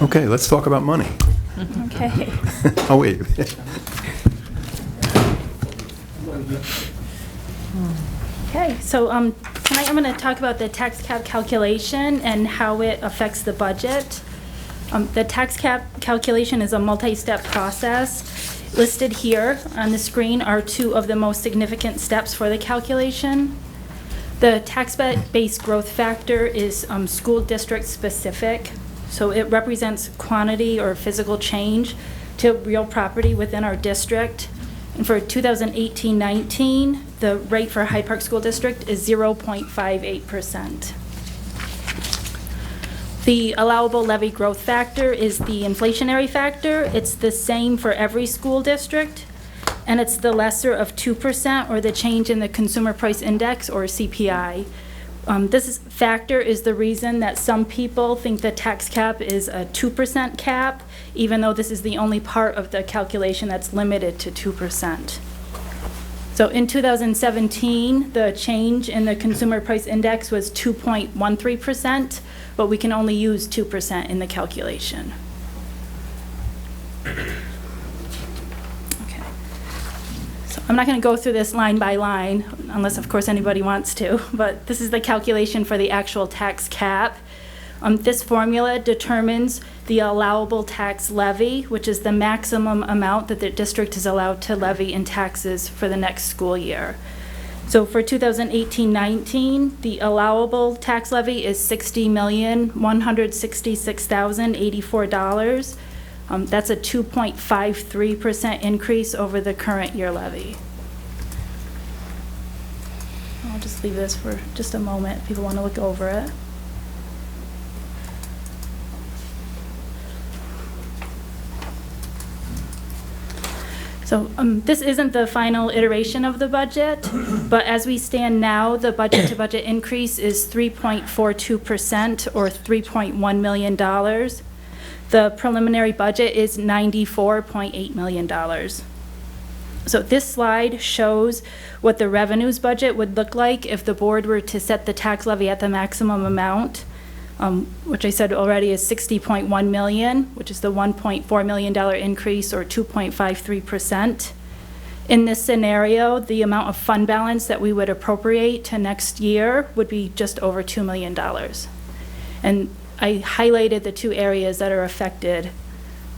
Okay, let's talk about money. Okay. Oh, wait. Okay, so tonight I'm going to talk about the tax cap calculation and how it affects the budget. The tax cap calculation is a multi-step process. Listed here on the screen are two of the most significant steps for the calculation. The tax-based growth factor is school district specific, so it represents quantity or physical change to real property within our district. And for 2018-19, the rate for Hyde Park School District is 0.58%. The allowable levy growth factor is the inflationary factor. It's the same for every school district, and it's the lesser of 2% or the change in the Consumer Price Index, or CPI. This factor is the reason that some people think the tax cap is a 2% cap, even though this is the only part of the calculation that's limited to 2%. So in 2017, the change in the Consumer Price Index was 2.13%, but we can only use 2% in the calculation. Okay. So I'm not going to go through this line by line, unless, of course, anybody wants to, but this is the calculation for the actual tax cap. This formula determines the allowable tax levy, which is the maximum amount that the district is allowed to levy in taxes for the next school year. So for 2018-19, the allowable tax levy is $60,166,084. That's a 2.53% increase over the current year levy. I'll just leave this for just a moment if people want to look over it. So this isn't the final iteration of the budget, but as we stand now, the budget-to-budget increase is 3.42%, or $3.1 million. The preliminary budget is $94.8 million. So this slide shows what the revenues budget would look like if the board were to set the tax levy at the maximum amount, which I said already is $60.1 million, which is the $1.4 million increase, or 2.53%. In this scenario, the amount of fund balance that we would appropriate to next year would be just over $2 million. And I highlighted the two areas that are affected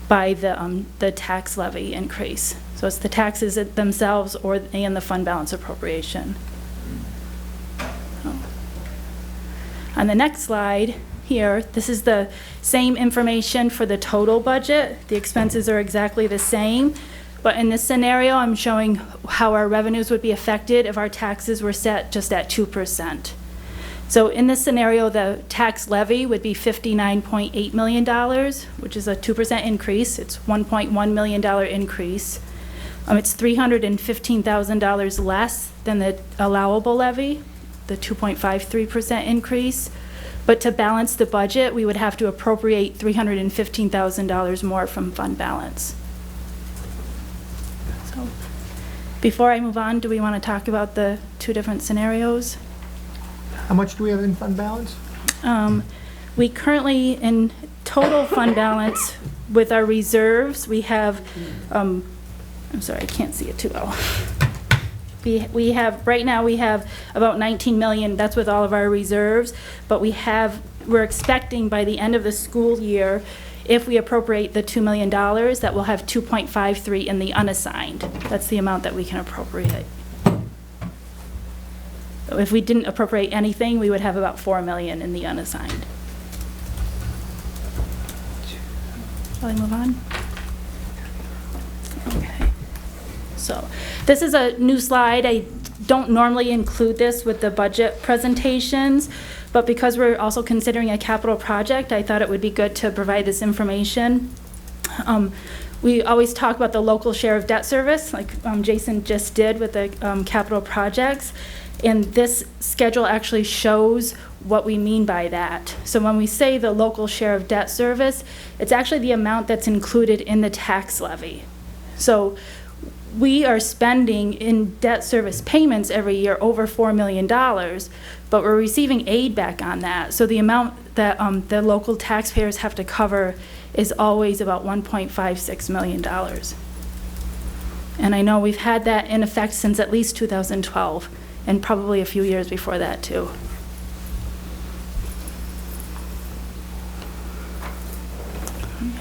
by the tax levy increase. So So it's the taxes themselves and the fund balance appropriation. On the next slide here, this is the same information for the total budget. The expenses are exactly the same, but in this scenario, I'm showing how our revenues would be affected if our taxes were set just at 2%. So in this scenario, the tax levy would be $59.8 million, which is a 2% increase. It's $1.1 million increase. It's $315,000 less than the allowable levy, the 2.53% increase. But to balance the budget, we would have to appropriate $315,000 more from fund balance. So before I move on, do we want to talk about the two different scenarios? How much do we have in fund balance? We currently, in total fund balance with our reserves, we have, I'm sorry, I can't see it too well. We have, right now we have about 19 million, that's with all of our reserves, but we're expecting by the end of the school year, if we appropriate the $2 million, that we'll have 2.53 in the unassigned. That's the amount that we can appropriate. So if we didn't appropriate anything, we would have about 4 million in the unassigned. Shall I move on? Okay. So this is a new slide. I don't normally include this with the budget presentations, but because we're also considering a capital project, I thought it would be good to provide this information. We always talk about the local share of debt service, like Jason just did with the capital projects. And this schedule actually shows what we mean by that. So when we say the local share of debt service, it's actually the amount that's included in the tax levy. So we are spending in debt service payments every year over $4 million, but we're receiving aid back on that. So the amount that the local taxpayers have to cover is always about $1.56 million. And I know we've had that in effect since at least 2012. And probably a few years before that, too.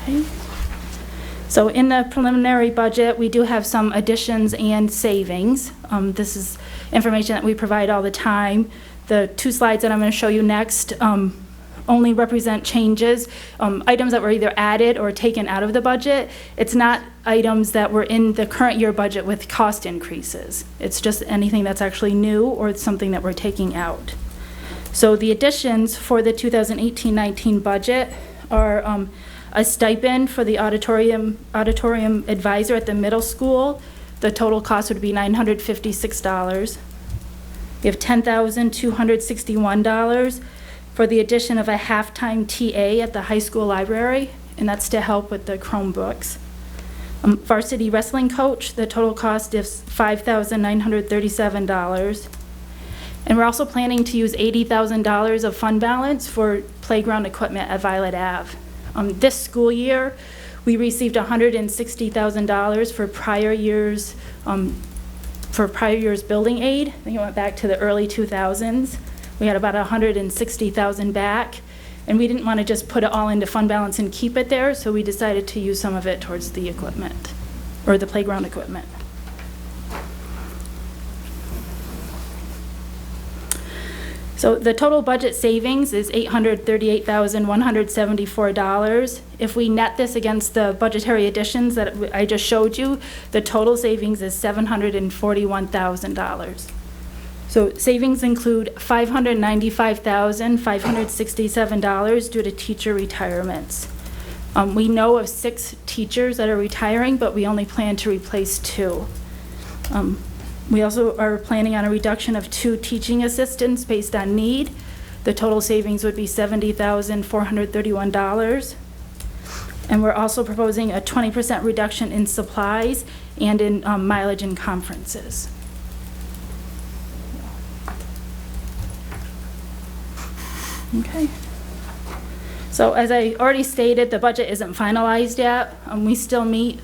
Okay. So in the preliminary budget, we do have some additions and savings. This is information that we provide all the time. The two slides that I'm going to show you next only represent changes, items that were either added or taken out of the budget. It's not items that were in the current year budget with cost increases. It's just anything that's actually new or it's something that we're taking out. So the additions for the 2018-19 budget are a stipend for the auditorium advisor at the middle school. The total cost would be $956. We have $10,261 for the addition of a halftime TA at the high school library, and that's to help with the Chromebooks. Varsity wrestling coach, the total cost is $5,937. And we're also planning to use $80,000 of fund balance for playground equipment at Violet Ave. This school year, we received $160,000 for prior years building aid. I think it went back to the early 2000s. We had about $160,000 back, and we didn't want to just put it all into fund balance and keep it there, so we decided to use some of it towards the equipment, or the playground equipment. So the total budget savings is $838,174. If we net this against the budgetary additions that I just showed you, the total savings is $741,000. So savings include $595,567 due to teacher retirements. We know of 6 teachers that are retiring, but we only plan to replace 2. We also are planning on a reduction of 2 teaching assistants based on need. The total savings would be $70,431. And we're also proposing a 20% reduction in supplies and in mileage and conferences. Okay. So as I already stated, the budget isn't finalized yet. We still meet.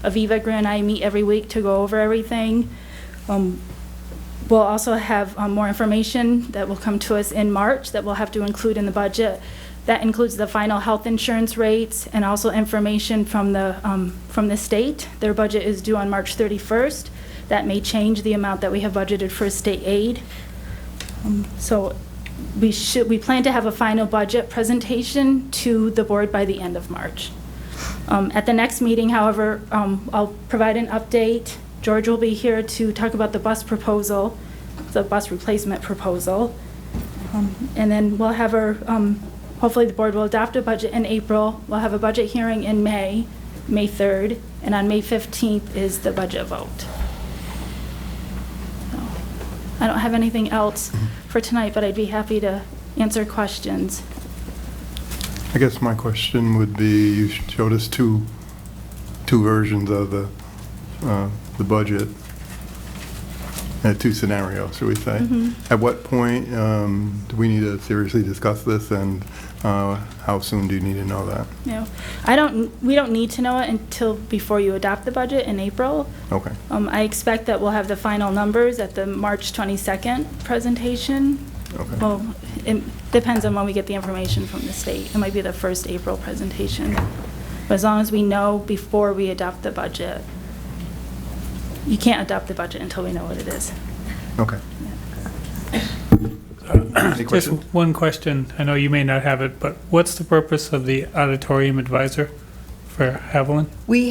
Aviva Greer and I meet every week to go over everything. We'll also have more information that will come to us in March that we'll have to include in the budget. That includes the final health insurance rates and also information from the state. Their budget is due on March 31st. That may change the amount that we have budgeted for state aid. So we plan to have a final budget presentation to the board by the end of March. At the next meeting, however, I'll provide an update. George will be here to talk about the bus proposal, the bus replacement proposal. And then we'll have hopefully the board will adopt a budget in April. We'll have a budget hearing in May 3rd, and on May 15th is the budget vote. So, I don't have anything else for tonight, but I'd be happy to answer questions. I guess my question would be, you showed us two versions of the budget, two scenarios, should we say? At what point do we need to seriously discuss this, and how soon do you need to know that? We don't need to know it until before you adopt the budget in April. Okay. I expect that we'll have the final numbers at the March 22nd presentation. Okay. Well, it depends on when we get the information from the state. It might be the first April presentation. But as long as we know before we adopt the budget, you can't adopt the budget until we know what it is. Okay. Any Just questions? one question. I know you may not have it, but what's the purpose of the auditorium advisor for Haviland? We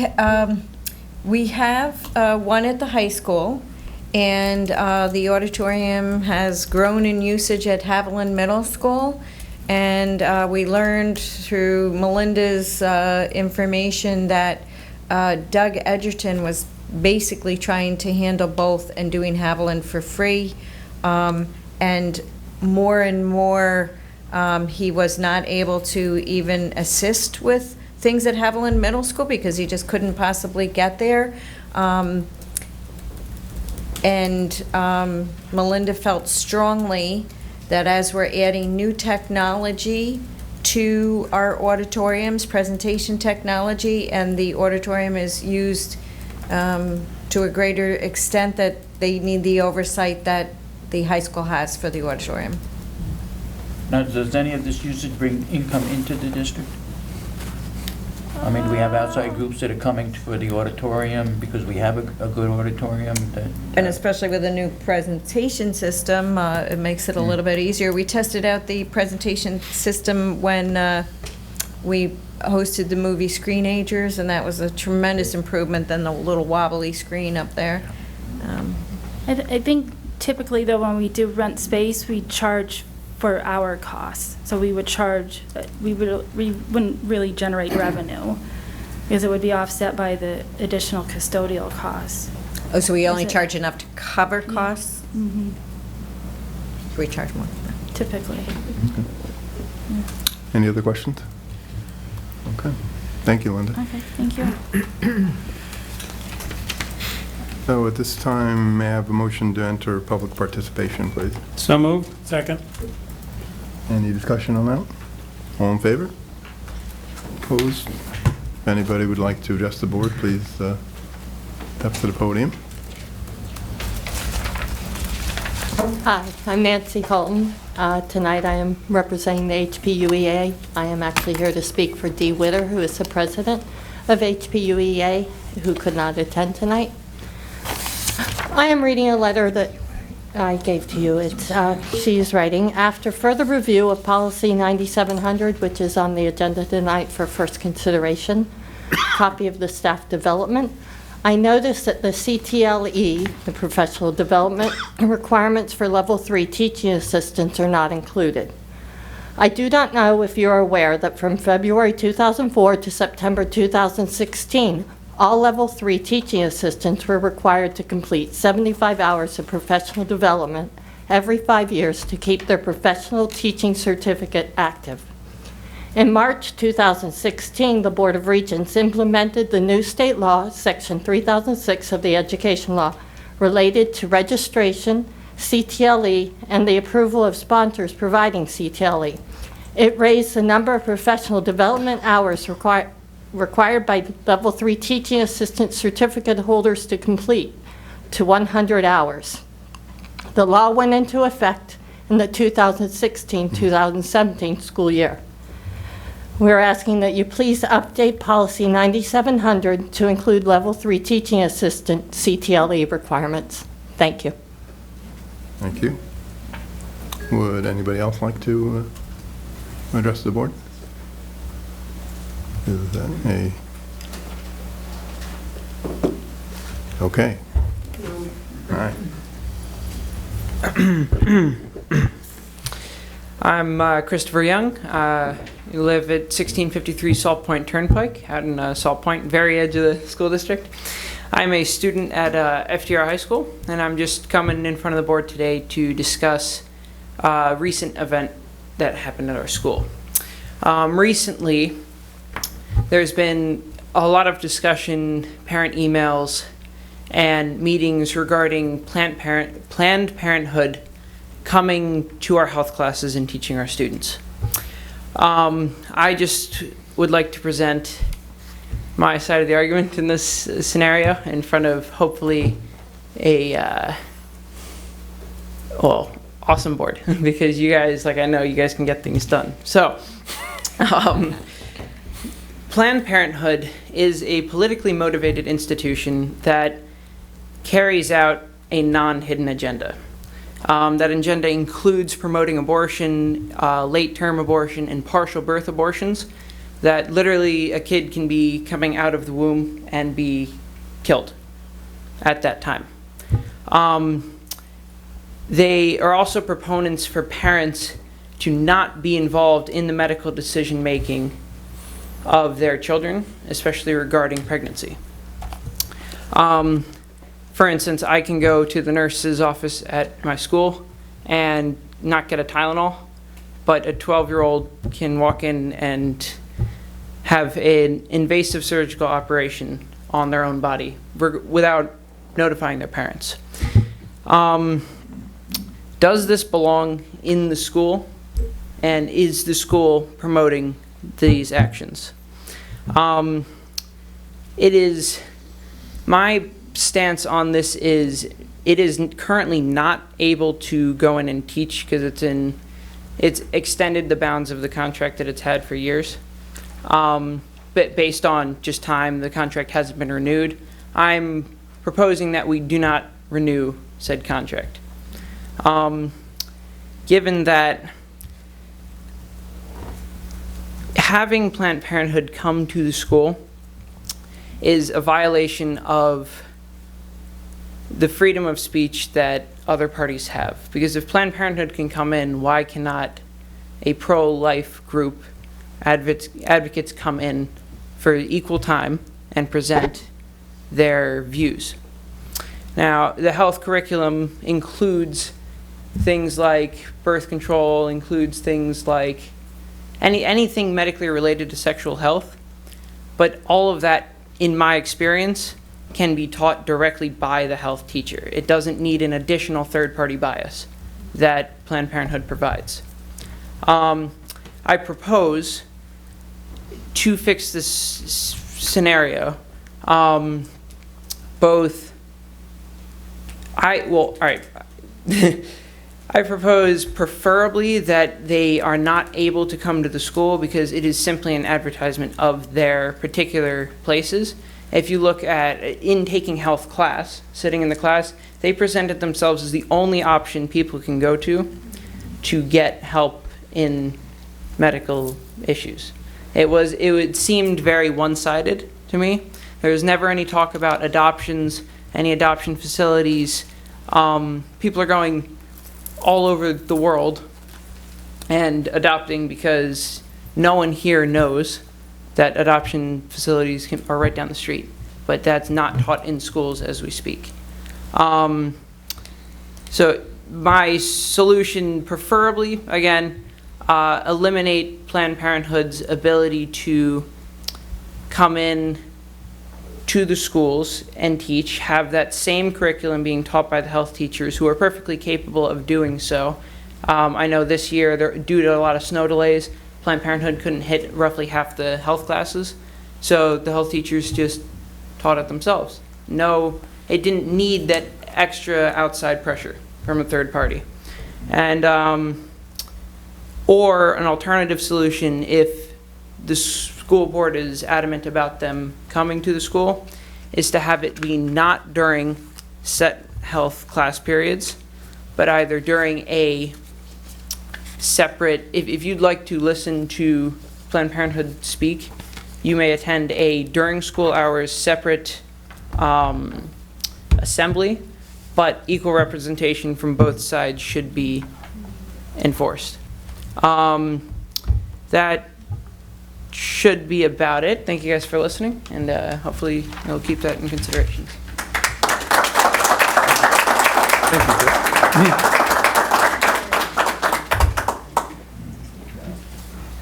have one at the high school, and the auditorium has grown in usage at Haviland Middle School. And we learned through Melinda's information that Doug Edgerton was basically trying to handle both and doing Haviland for free. And more, he was not able to even assist with things at Haviland Middle School because he just couldn't possibly get there. Melinda felt strongly that as we're adding new technology to our auditoriums, presentation technology, and the auditorium is used to a greater extent, that they need the oversight that the high school has for the auditorium. Now, does any of this usage bring income into the district? I mean, do we have outside groups that are coming for the auditorium because we have a good auditorium? And especially with a new presentation system, it makes it a little bit easier. We tested out the presentation system when we hosted the movie Screenagers, and that was a tremendous improvement than the little wobbly screen up there. I think typically, though, when we do rent space, we charge for our costs. So we would charge, we wouldn't really generate revenue because it would be offset by the additional custodial costs. Oh, so we only charge enough to cover costs? Mm-hmm. We charge more? Typically. Any other questions? Okay. Thank you, Linda. Okay, thank you. So at this time, may I have a motion to enter public participation, please? So moved. Second. Any discussion on that? All in favor? Opposed? If anybody would like to address the board, please step to the podium. Hi, I'm Nancy Holton. Tonight I am representing the HPUEA. I am actually here to speak for Dee Witter, who is the president of HPUEA, who could not attend tonight. I am reading a letter that I gave to you. She is writing, after further review of Policy 9700, which is on the agenda tonight for first consideration, copy of the staff development, I noticed that the CTLE, the professional development requirements for level 3 teaching assistants, are not included. I do not know if you are aware that from February 2004 to September 2016, all level 3 teaching assistants were required to complete 75 hours of professional development every 5 years to keep their professional teaching certificate active. In March 2016, the Board of Regents implemented the new state law, Section 3006 of the Education Law, related to registration, CTLE, and the approval of sponsors providing CTLE. It raised the number of professional development hours required by level 3 teaching assistant certificate holders to complete to 100 hours. The law went into effect in the 2016-2017 school year. We're asking that you please update policy 9700 to include level 3 teaching assistant CTLE requirements. Thank you. Thank you. Would anybody else like to address the board? Is that a... Okay. All right. I'm Christopher Young. I live at 1653 Salt Point Turnpike out in Salt Point, very edge of the school district. I'm a student at FDR High School, and I'm just coming in front of the board today to discuss a recent event that happened at our school. Recently, there's been a lot of discussion, parent emails, and meetings regarding Planned Parenthood coming to our health classes and teaching our students. I just would like to present my side of the argument in this scenario in front of hopefully a awesome board because you guys, I know you guys can get things done. So, Planned Parenthood is a politically motivated institution that carries out a non-hidden agenda. That agenda includes promoting abortion, late-term abortion, and partial birth abortions, that literally a kid can be coming out of the womb and be killed at that time. They are also proponents for parents to not be involved in the medical decision-making of their children, especially regarding pregnancy. For instance, I can go to the nurse's office at my school and not get a Tylenol, but a 12-year-old can walk in and have an invasive surgical operation on their own body without notifying their parents. Does this belong in the school? And is the school promoting these actions? It is my stance on this is it is currently not able to go in and teach because it's extended the bounds of the contract that it's had for years. But based on just time, the contract hasn't been renewed. I'm proposing that we do not renew said contract. Given that having Planned Parenthood come to the school is a violation of the freedom of speech that other parties have. Because if Planned Parenthood can come in, why cannot a pro-life group, advocates come in for equal time and present their views? Now, the health curriculum includes things like birth control, includes things like anything medically related to sexual health, but all of that, in my experience, can be taught directly by the health teacher. It doesn't need an additional third-party bias that Planned Parenthood provides. I propose to fix this scenario. I propose preferably that they are not able to come to the school because it is simply an advertisement of their particular places. If you look at in taking health class, sitting in the class, they presented themselves as the only option people can go to get help in medical issues. It seemed very one-sided to me. There was never any talk about adoptions, any adoption facilities. People are going all over the world and adopting because no one here knows that adoption facilities are right down the street, but that's not taught in schools as we speak. So my solution, preferably, again, eliminate Planned Parenthood's ability to come in to the schools and teach, have that same curriculum being taught by the health teachers who are perfectly capable of doing so. I know this year, due to a lot of snow delays, Planned Parenthood couldn't hit roughly half the health classes, so the health teachers just taught it themselves. No, it didn't need that extra outside pressure from a third party. And or an alternative solution, if the school board is adamant about them coming to the school, is to have it be not during set health class periods, but either during a separate, if you'd like to listen to Planned Parenthood speak, you may attend a during school hours separate assembly, but equal representation from both sides should be enforced. That should be about it. Thank you guys for listening, and hopefully you'll keep that in consideration. Thank you, Chris.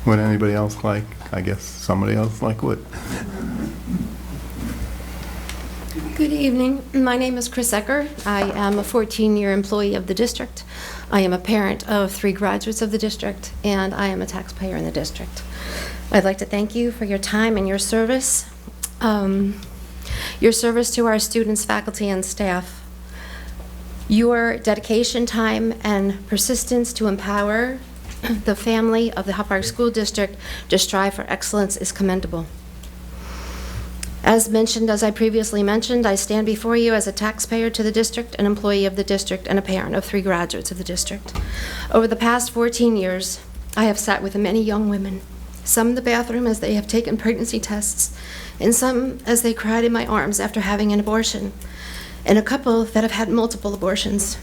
Would anybody else like, I guess somebody else like would? Good evening. My name is Chris Ecker. I am a 14-year employee of the district. I am a parent of 3 graduates of the district, and I am a taxpayer in the district. I'd like to thank you for your time and your service to our students, faculty, and staff. Your dedication, time, and persistence to empower the family of the Huff Park School District to strive for excellence is commendable. As I previously mentioned, I stand before you as a taxpayer to the district, an employee of the district, and a parent of 3 graduates of the district. Over the past 14 years, I have sat with many young women, some in the bathroom as they have taken pregnancy tests, and some as they cried in my arms after having an abortion, and a couple that have had multiple abortions.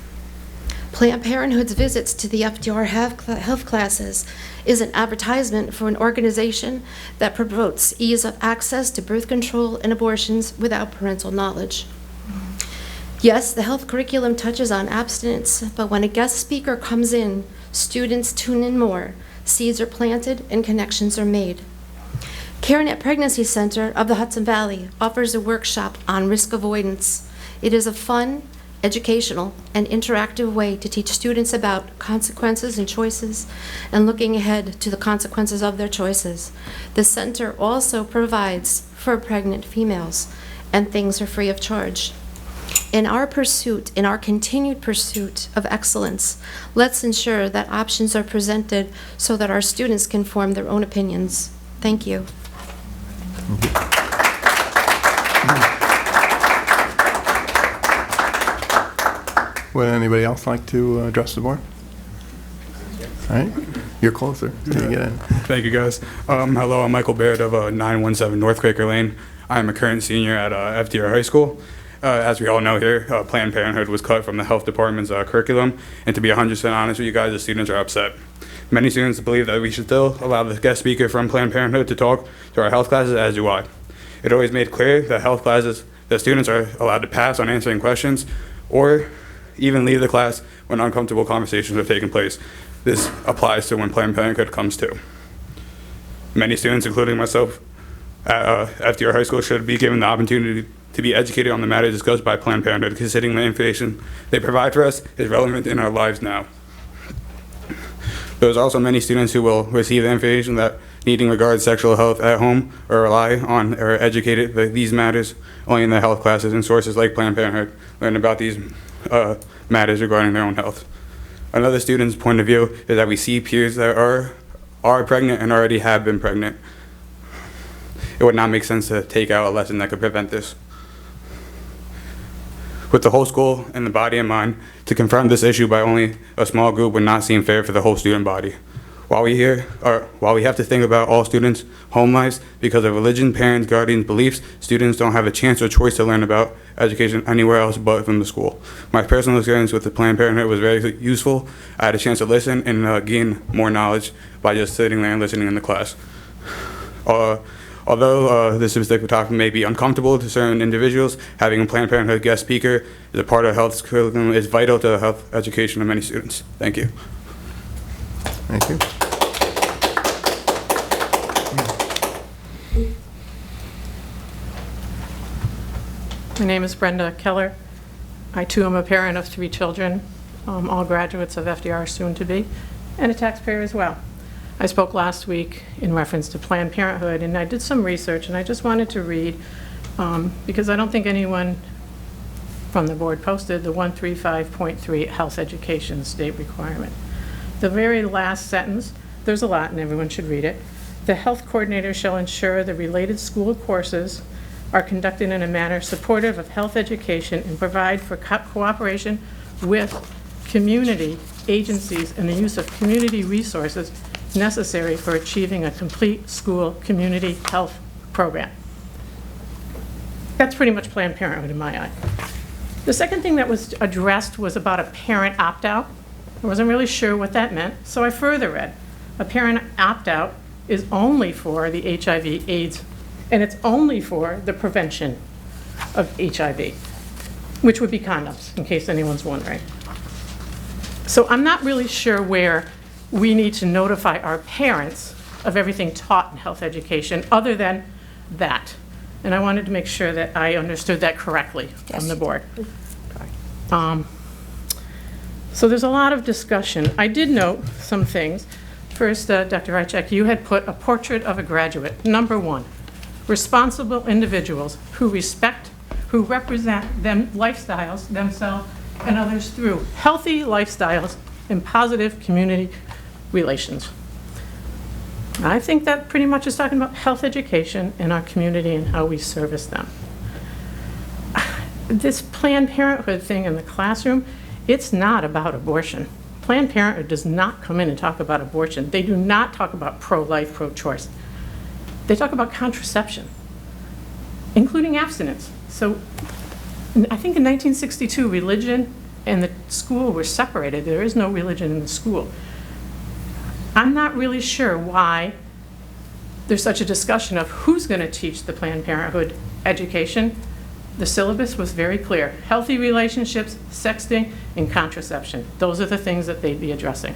Planned Parenthood's visits to the FDR health classes is an advertisement for an organization that promotes ease of access to birth control and abortions without parental knowledge. Yes, the health curriculum touches on abstinence, but when a guest speaker comes in, students tune in more, seeds are planted, and connections are made. CareNet Pregnancy Center of the Hudson Valley offers a workshop on risk avoidance. It is a fun, educational, and interactive way to teach students about consequences and choices and looking ahead to the consequences of their choices. The center also provides for pregnant females, and things are free of charge. In our continued pursuit of excellence, let's ensure that options are presented so that our students can form their own opinions. Thank you. Would anybody else like to address the board? All right, you're closer, so you get in. Thank you, guys. Hello, I'm Michael Baird of 917 North Quaker Lane. I'm a current senior at FDR High School. As we all know here, Planned Parenthood was cut from the health department's curriculum, and to be 100% honest with you guys, the students are upset. Many students believe that we should still allow the guest speaker from Planned Parenthood to talk to our health classes, as do I. It always made clear that health classes, that students are allowed to pass on answering questions, or even leave the class when uncomfortable conversations have taken place. This applies to when Planned Parenthood comes too. Many students, including myself, at FDR High School should be given the opportunity to be educated on the matters discussed by Planned Parenthood, considering the information they provide for us is relevant in our lives now. There's also many students who will receive the information that needing regards sexual health at home or rely on or are educated by these matters only in their health classes, and sources like Planned Parenthood learn about these matters regarding their own health. Another student's point of view is that we see peers that are pregnant and already have been pregnant. It would not make sense to take out a lesson that could prevent this. With the whole school and the body in mind, to confront this issue by only a small group would not seem fair for the whole student body. While we have to think about all students' home lives because of religion, parents, guardians, beliefs, students don't have a chance or choice to learn about education anywhere else but from the school. My personal experience with the Planned Parenthood was very useful. I had a chance to listen and gain more knowledge by just sitting there and listening in the class. Although this specific topic may be uncomfortable to certain individuals, having a Planned Parenthood guest speaker as a part of health curriculum is vital to the health education of many students. Thank you. Thank you. My name is Brenda Keller. I too am a parent of 3 children, all graduates of FDR soon to be, and a taxpayer as well. I spoke last week in reference to Planned Parenthood, and I did some research, and I just wanted to read, because I don't think anyone from the board posted the 135.3 health education state requirement. The very last sentence, there's a lot and everyone should read it. The health coordinator shall ensure the related school courses are conducted in a manner supportive of health education and provide for cooperation with community agencies and the use of community resources necessary for achieving a complete school community health program. That's pretty much Planned Parenthood in my eye. The second thing that was addressed was about a parent opt-out. I wasn't really sure what that meant, so I further read. A parent opt-out is only for the HIV/AIDS, and it's only for the prevention of HIV, which would be condoms, in case anyone's wondering. So I'm not really sure where we need to notify our parents of everything taught in health education other than that. And I wanted to make sure that I understood that correctly from the board. So there's a lot of discussion. I did note some things. First, Dr. Rychek, you had put a portrait of a graduate. Number one, responsible individuals who respect, who represent lifestyles, themselves and others through healthy lifestyles and positive community relations. I think that pretty much is talking about health education in our community and how we service them. This Planned Parenthood thing in the classroom, it's not about abortion. Planned Parenthood does not come in and talk about abortion. They do not talk about pro-life, pro-choice. They talk about contraception, including abstinence. So I think in 1962, religion and the school were separated. There is no religion in the school. I'm not really sure why there's such a discussion of who's going to teach the Planned Parenthood education. The syllabus was very clear. Healthy relationships, sexting, and contraception. Those are the things that they'd be addressing.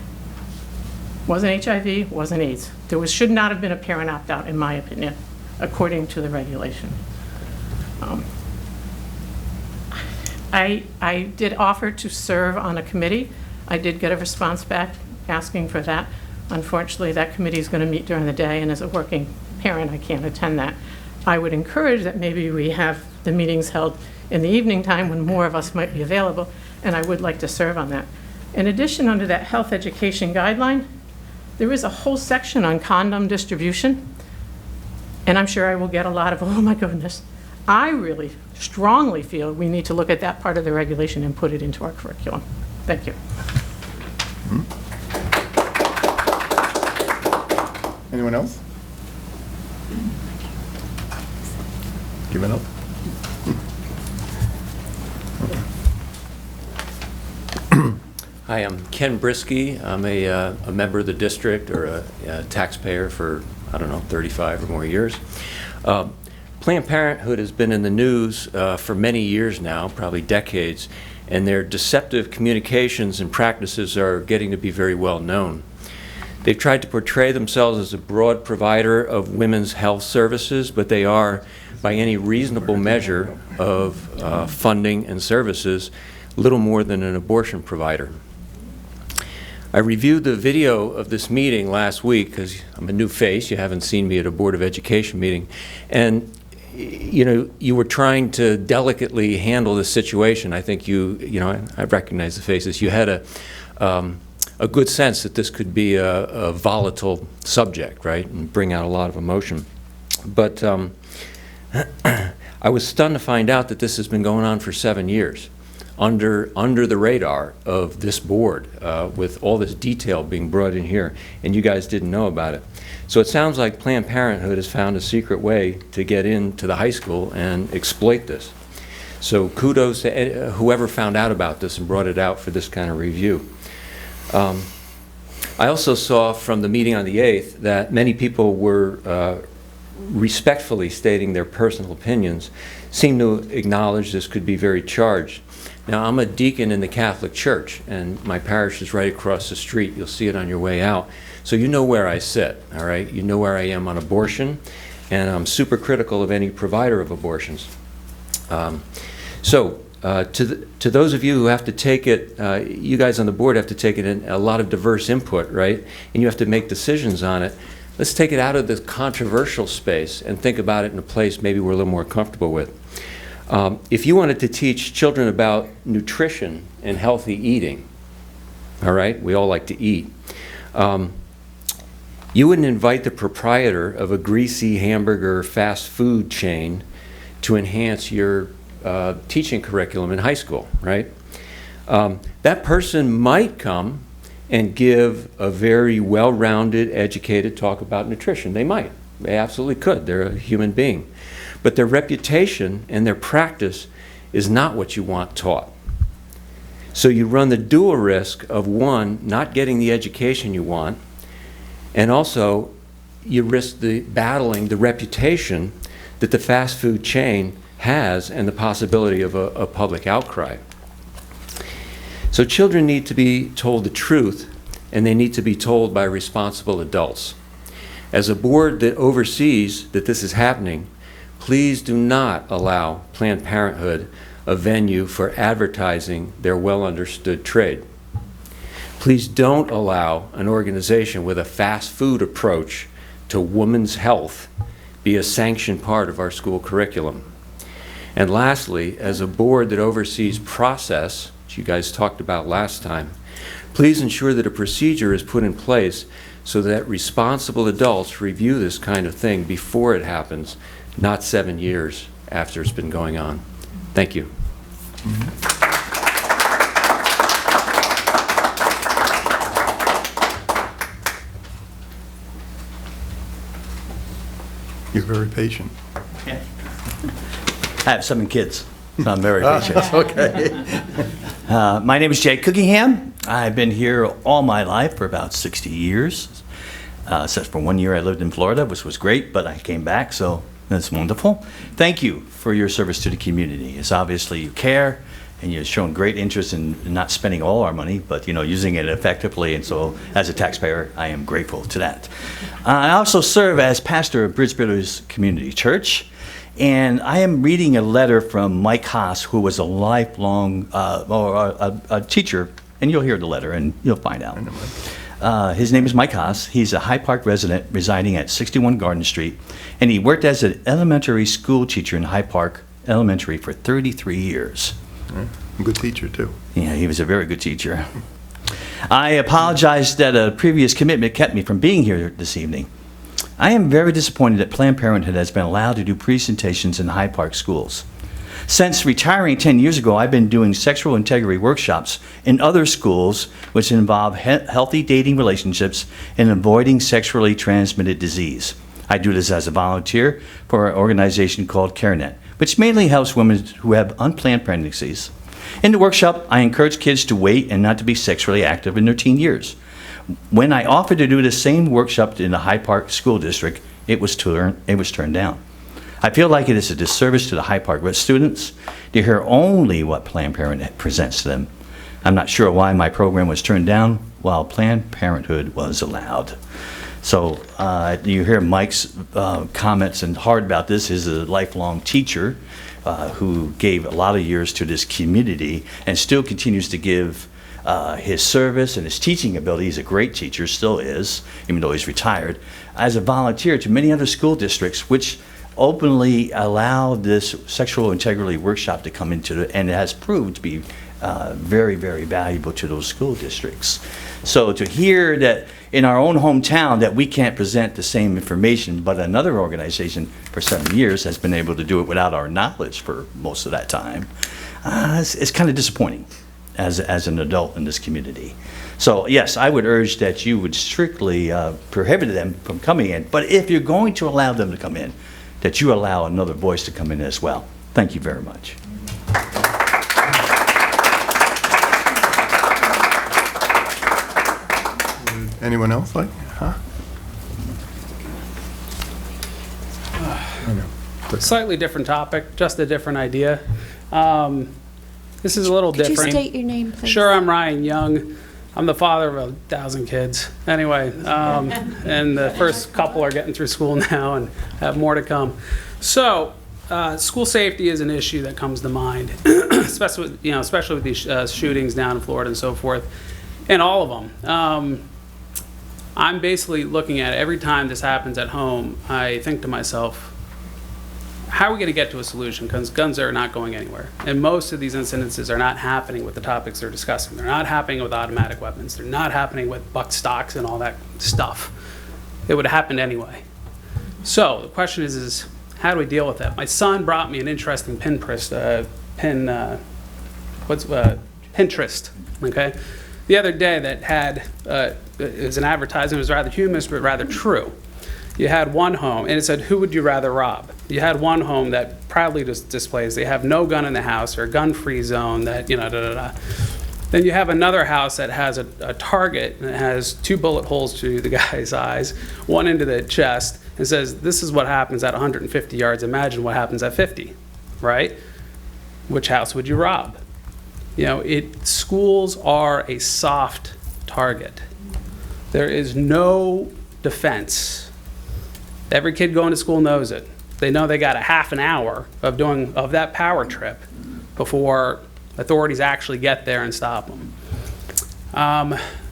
Wasn't HIV, wasn't AIDS. There should not have been a parent opt-out, in my opinion, according to the regulation. I did offer to serve on a committee. I did get a response back asking for that. Unfortunately, that committee is going to meet during the day, and as a working parent, I can't attend that. I would encourage that maybe we have the meetings held in the evening time when more of us might be available, and I would like to serve on that. In addition, under that health education guideline, there is a whole section on condom distribution, and I'm sure I will get a lot of, oh my goodness. I really strongly feel we need to look at that part of the regulation and put it into our curriculum. Thank you. Anyone else? Give it up. Hi, I'm Ken Brisky. I'm a member of the district, or a taxpayer for, I don't know, 35 or more years. Planned Parenthood has been in the news for many years now, probably decades, and their deceptive communications and practices are getting to be very well known. They've tried to portray themselves as a broad provider of women's health services, but they are, by any reasonable measure of funding and services, little more than an abortion provider. I reviewed the video of this meeting last week because I'm a new face. You haven't seen me at a Board of Education meeting. And you know, you were trying to delicately handle the situation. I think I recognize the faces. You had a good sense that this could be a volatile subject, right, and bring out a lot of emotion. But I was stunned to find out that this has been going on for 7 years, under the radar of this board, with all this detail being brought in here, and you guys didn't know about it. So it sounds like Planned Parenthood has found a secret way to get into the high school and exploit this. So kudos to whoever found out about this and brought it out for this kind of review. I also saw from the meeting on the 8th that many people were respectfully stating their personal opinions, seem to acknowledge this could be very charged. Now, I'm a deacon in the Catholic Church, and my parish is right across the street. You'll see it on your way out. So you know where I sit, all right? You know where I am on abortion, and I'm super critical of any provider of abortions. To those of you who have to take it, you guys on the board have to take it in a lot of diverse input, right? And you have to make decisions on it. Let's take it out of the controversial space and think about it in a place maybe we're a little more comfortable with. If you wanted to teach children about nutrition and healthy eating, all right, we all like to eat, You wouldn't invite the proprietor of a greasy hamburger fast food chain to enhance your teaching curriculum in high school, right? That person might come and give a very well-rounded, educated talk about nutrition. They might. They absolutely could. They're a human being. But their reputation and their practice is not what you want taught. So you run the dual risk of, one, not getting the education you want, and also you risk battling the reputation that the fast food chain has and the possibility of a public outcry. So children need to be told the truth, and they need to be told by responsible adults. As a board that oversees that this is happening, please do not allow Planned Parenthood a venue for advertising their well-understood trade. Please don't allow an organization with a fast food approach to women's health be a sanctioned part of our school curriculum. And lastly, as a board that oversees process, which you guys talked about last time, please ensure that a procedure is put in place so that responsible adults review this kind of thing before it happens, not 7 years after it's been going on. Thank you. You're very patient. Yeah. I have 7 kids, so I'm very patient. Okay. My name is Jay Cookingham. I've been here all my life for about 60 years. Except for 1 year I lived in Florida, which was great, but I came back, so that's wonderful. Thank you for your service to the community. It's obviously you care, and you've shown great interest in not spending all our money, but using it effectively. And so, as a taxpayer, I am grateful to that. I also serve as pastor of Bridge Builders Community Church, and I am reading a letter from Mike Haas, who was a lifelong a teacher, and you'll hear the letter and you'll find out. His name is Mike Haas. He's a Hyde Park resident residing at 61 Garden Street, and he worked as an elementary school teacher in Hyde Park Elementary for 33 years. A good teacher, too. Yeah, he was a very good teacher. I apologize that a previous commitment kept me from being here this evening. I am very disappointed that Planned Parenthood has been allowed to do presentations in Hyde Park schools. Since retiring 10 years ago, I've been doing sexual integrity workshops in other schools which involve healthy dating relationships and avoiding sexually transmitted disease. I do this as a volunteer for an organization called CareNet, which mainly helps women who have unplanned pregnancies. In the workshop, I encourage kids to wait and not to be sexually active in their teen years. When I offered to do the same workshop in the Hyde Park School District, it was turned down. I feel like it is a disservice to the Hyde Park students to hear only what Planned Parenthood presents to them. I'm not sure why my program was turned down while Planned Parenthood was allowed. So you hear Mike's comments and hard about this. He's a lifelong teacher who gave a lot of years to this community and still continues to give his service and his teaching ability. He's a great teacher, still is, even though he's retired, as a volunteer to many other school districts, which openly allow this sexual integrity workshop to come into it, and it has proved to be very, very valuable to those school districts. So to hear that in our own hometown that we can't present the same information, but another organization for 7 years has been able to do it without our knowledge for most of that time, it's kind of disappointing as an adult in this community. So yes, I would urge that you would strictly prohibit them from coming in, but if you're going to allow them to come in, that you allow another voice to come in as well. Thank you very much. Anyone else like? Slightly different topic, just a different idea. This is a little Could different. you state your name, please? Sure, I'm Ryan Young. I'm the father of 1,000 kids. Anyway, and the first couple are getting through school now and have more to come. So, school safety is an issue that comes to mind, especially with these shootings down in Florida and so forth, and all of them. I'm basically looking at every time this happens at home, I think to myself, how are we going to get to a solution? Because guns are not going anywhere. And most of these incidences are not happening with the topics they're discussing. They're not happening with automatic weapons. They're not happening with buck stocks and all that stuff. it would have happened anyway. So the question is how do we deal with that? My son brought me an interesting Pinterest, okay, the other day that had, it was an advertisement, it was rather humorous but rather true. You had one home, and it said, who would you rather rob? You had one home that proudly displays they have no gun in the house or a gun-free zone that, you know, da-da-da. Then you have another house that has a target and it has 2 bullet holes to the guy's eyes, one into the chest, and says, this is what happens at 150 yards. Imagine what happens at 50, right? Which house would you rob? You know, schools are a soft target. There is no defense. Every kid going to school knows it. They know they got a half an hour of that power trip before authorities actually get there and stop them.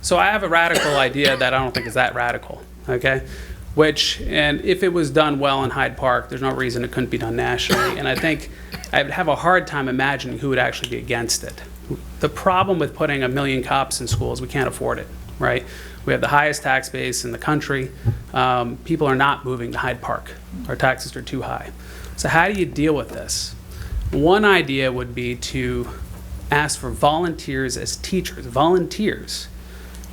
So I have a radical idea that I don't think is that radical, okay? And if it was done well in Hyde Park, there's no reason it couldn't be done nationally. And I think I would have a hard time imagining who would actually be against it. The problem with putting 1 million cops in schools, we can't afford it, right? We have the highest tax base in the country. People are not moving to Hyde Park. Our taxes are too high. So how do you deal with this? One idea would be to ask for volunteers as teachers, volunteers,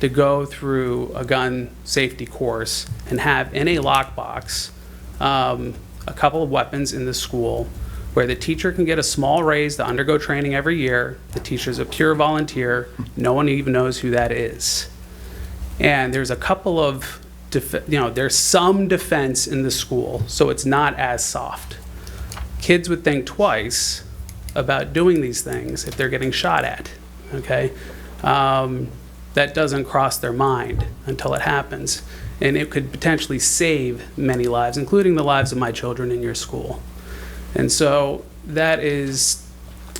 to go through a gun safety course and have in a lockbox a couple of weapons in the school where the teacher can get a small raise to undergo training every year. The teacher's a pure volunteer. No one even knows who that is. And there's a couple of, there's some defense in the school, so it's not as soft. Kids would think twice about doing these things if they're getting shot at, okay? That doesn't cross their mind until it happens. And it could potentially save many lives, including the lives of my children in your school. And so that is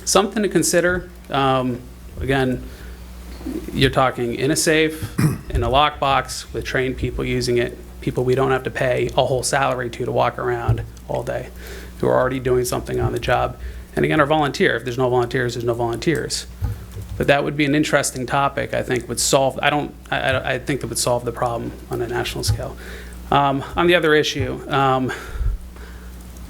something to consider. Again, you're talking in a safe, in a lockbox with trained people using it, people we don't have to pay a whole salary to walk around all day, who are already doing something on the job. And again, are volunteer. If there's no volunteers, there's no volunteers. But that would be an interesting topic. I think would solve. I think that would solve the problem on a national scale. On the other issue,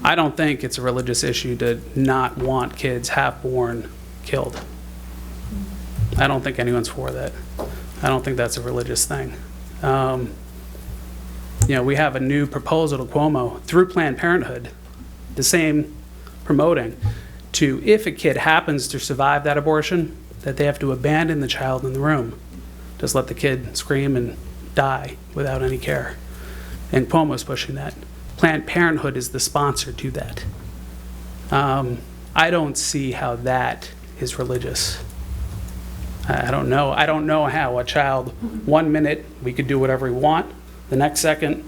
I don't think it's a religious issue to not want kids half-born killed. I don't think anyone's for that. I don't think that's a religious thing. We have a new proposal to Cuomo through Planned Parenthood, the same promoting, to if a kid happens to survive that abortion, that they have to abandon the child in the room. Just let the kid scream and die without any care. And Cuomo's pushing that. Planned Parenthood is the sponsor to that. I don't see how that is religious. I don't know. I don't know how a child, 1 minute, we could do whatever we want. The next second,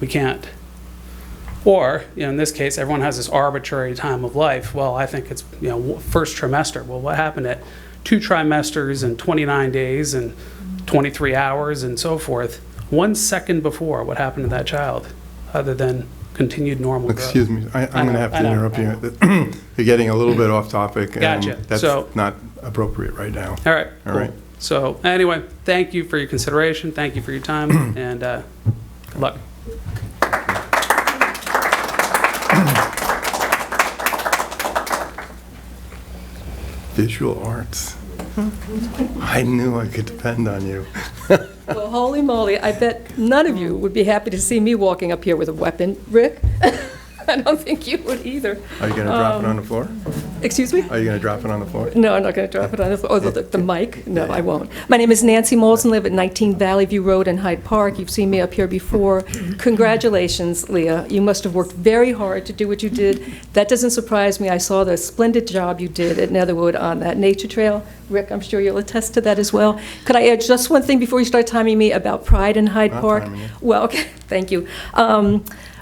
we can't. Or, in this case, everyone has this arbitrary time of life. Well, I think it's, first trimester. Well, what happened at 2 trimesters and 29 days and 23 hours and so forth? 1 second before, what happened to that child, other than continued normal growth? Excuse me, I'm going to have to interrupt you. You're getting a little bit off topic. Gotcha. And that's not appropriate right now. All right. All right. So anyway, thank you for your consideration. Thank you for your time, and good luck. Visual arts. I knew I could depend on you. Well, holy moly, I bet none of you would be happy to see me walking up here with a weapon. Rick? I don't think you would either. Are you going to drop it on the floor? Excuse me? Are you going to drop it on the floor? No, I'm not going to drop it on the floor. Oh, the mic? No, I won't. My name is Nancy Molson, live at 19 Valley View Road in Hyde Park. You've seen me up here before. Congratulations, Leah. You must have worked very hard to do what you did. That doesn't surprise me. I saw the splendid job you did at Netherwood on that nature trail. Rick, I'm sure you'll attest to that as well. Could I add just one thing before you start timing me about pride in Hyde Park? Well, okay, thank you.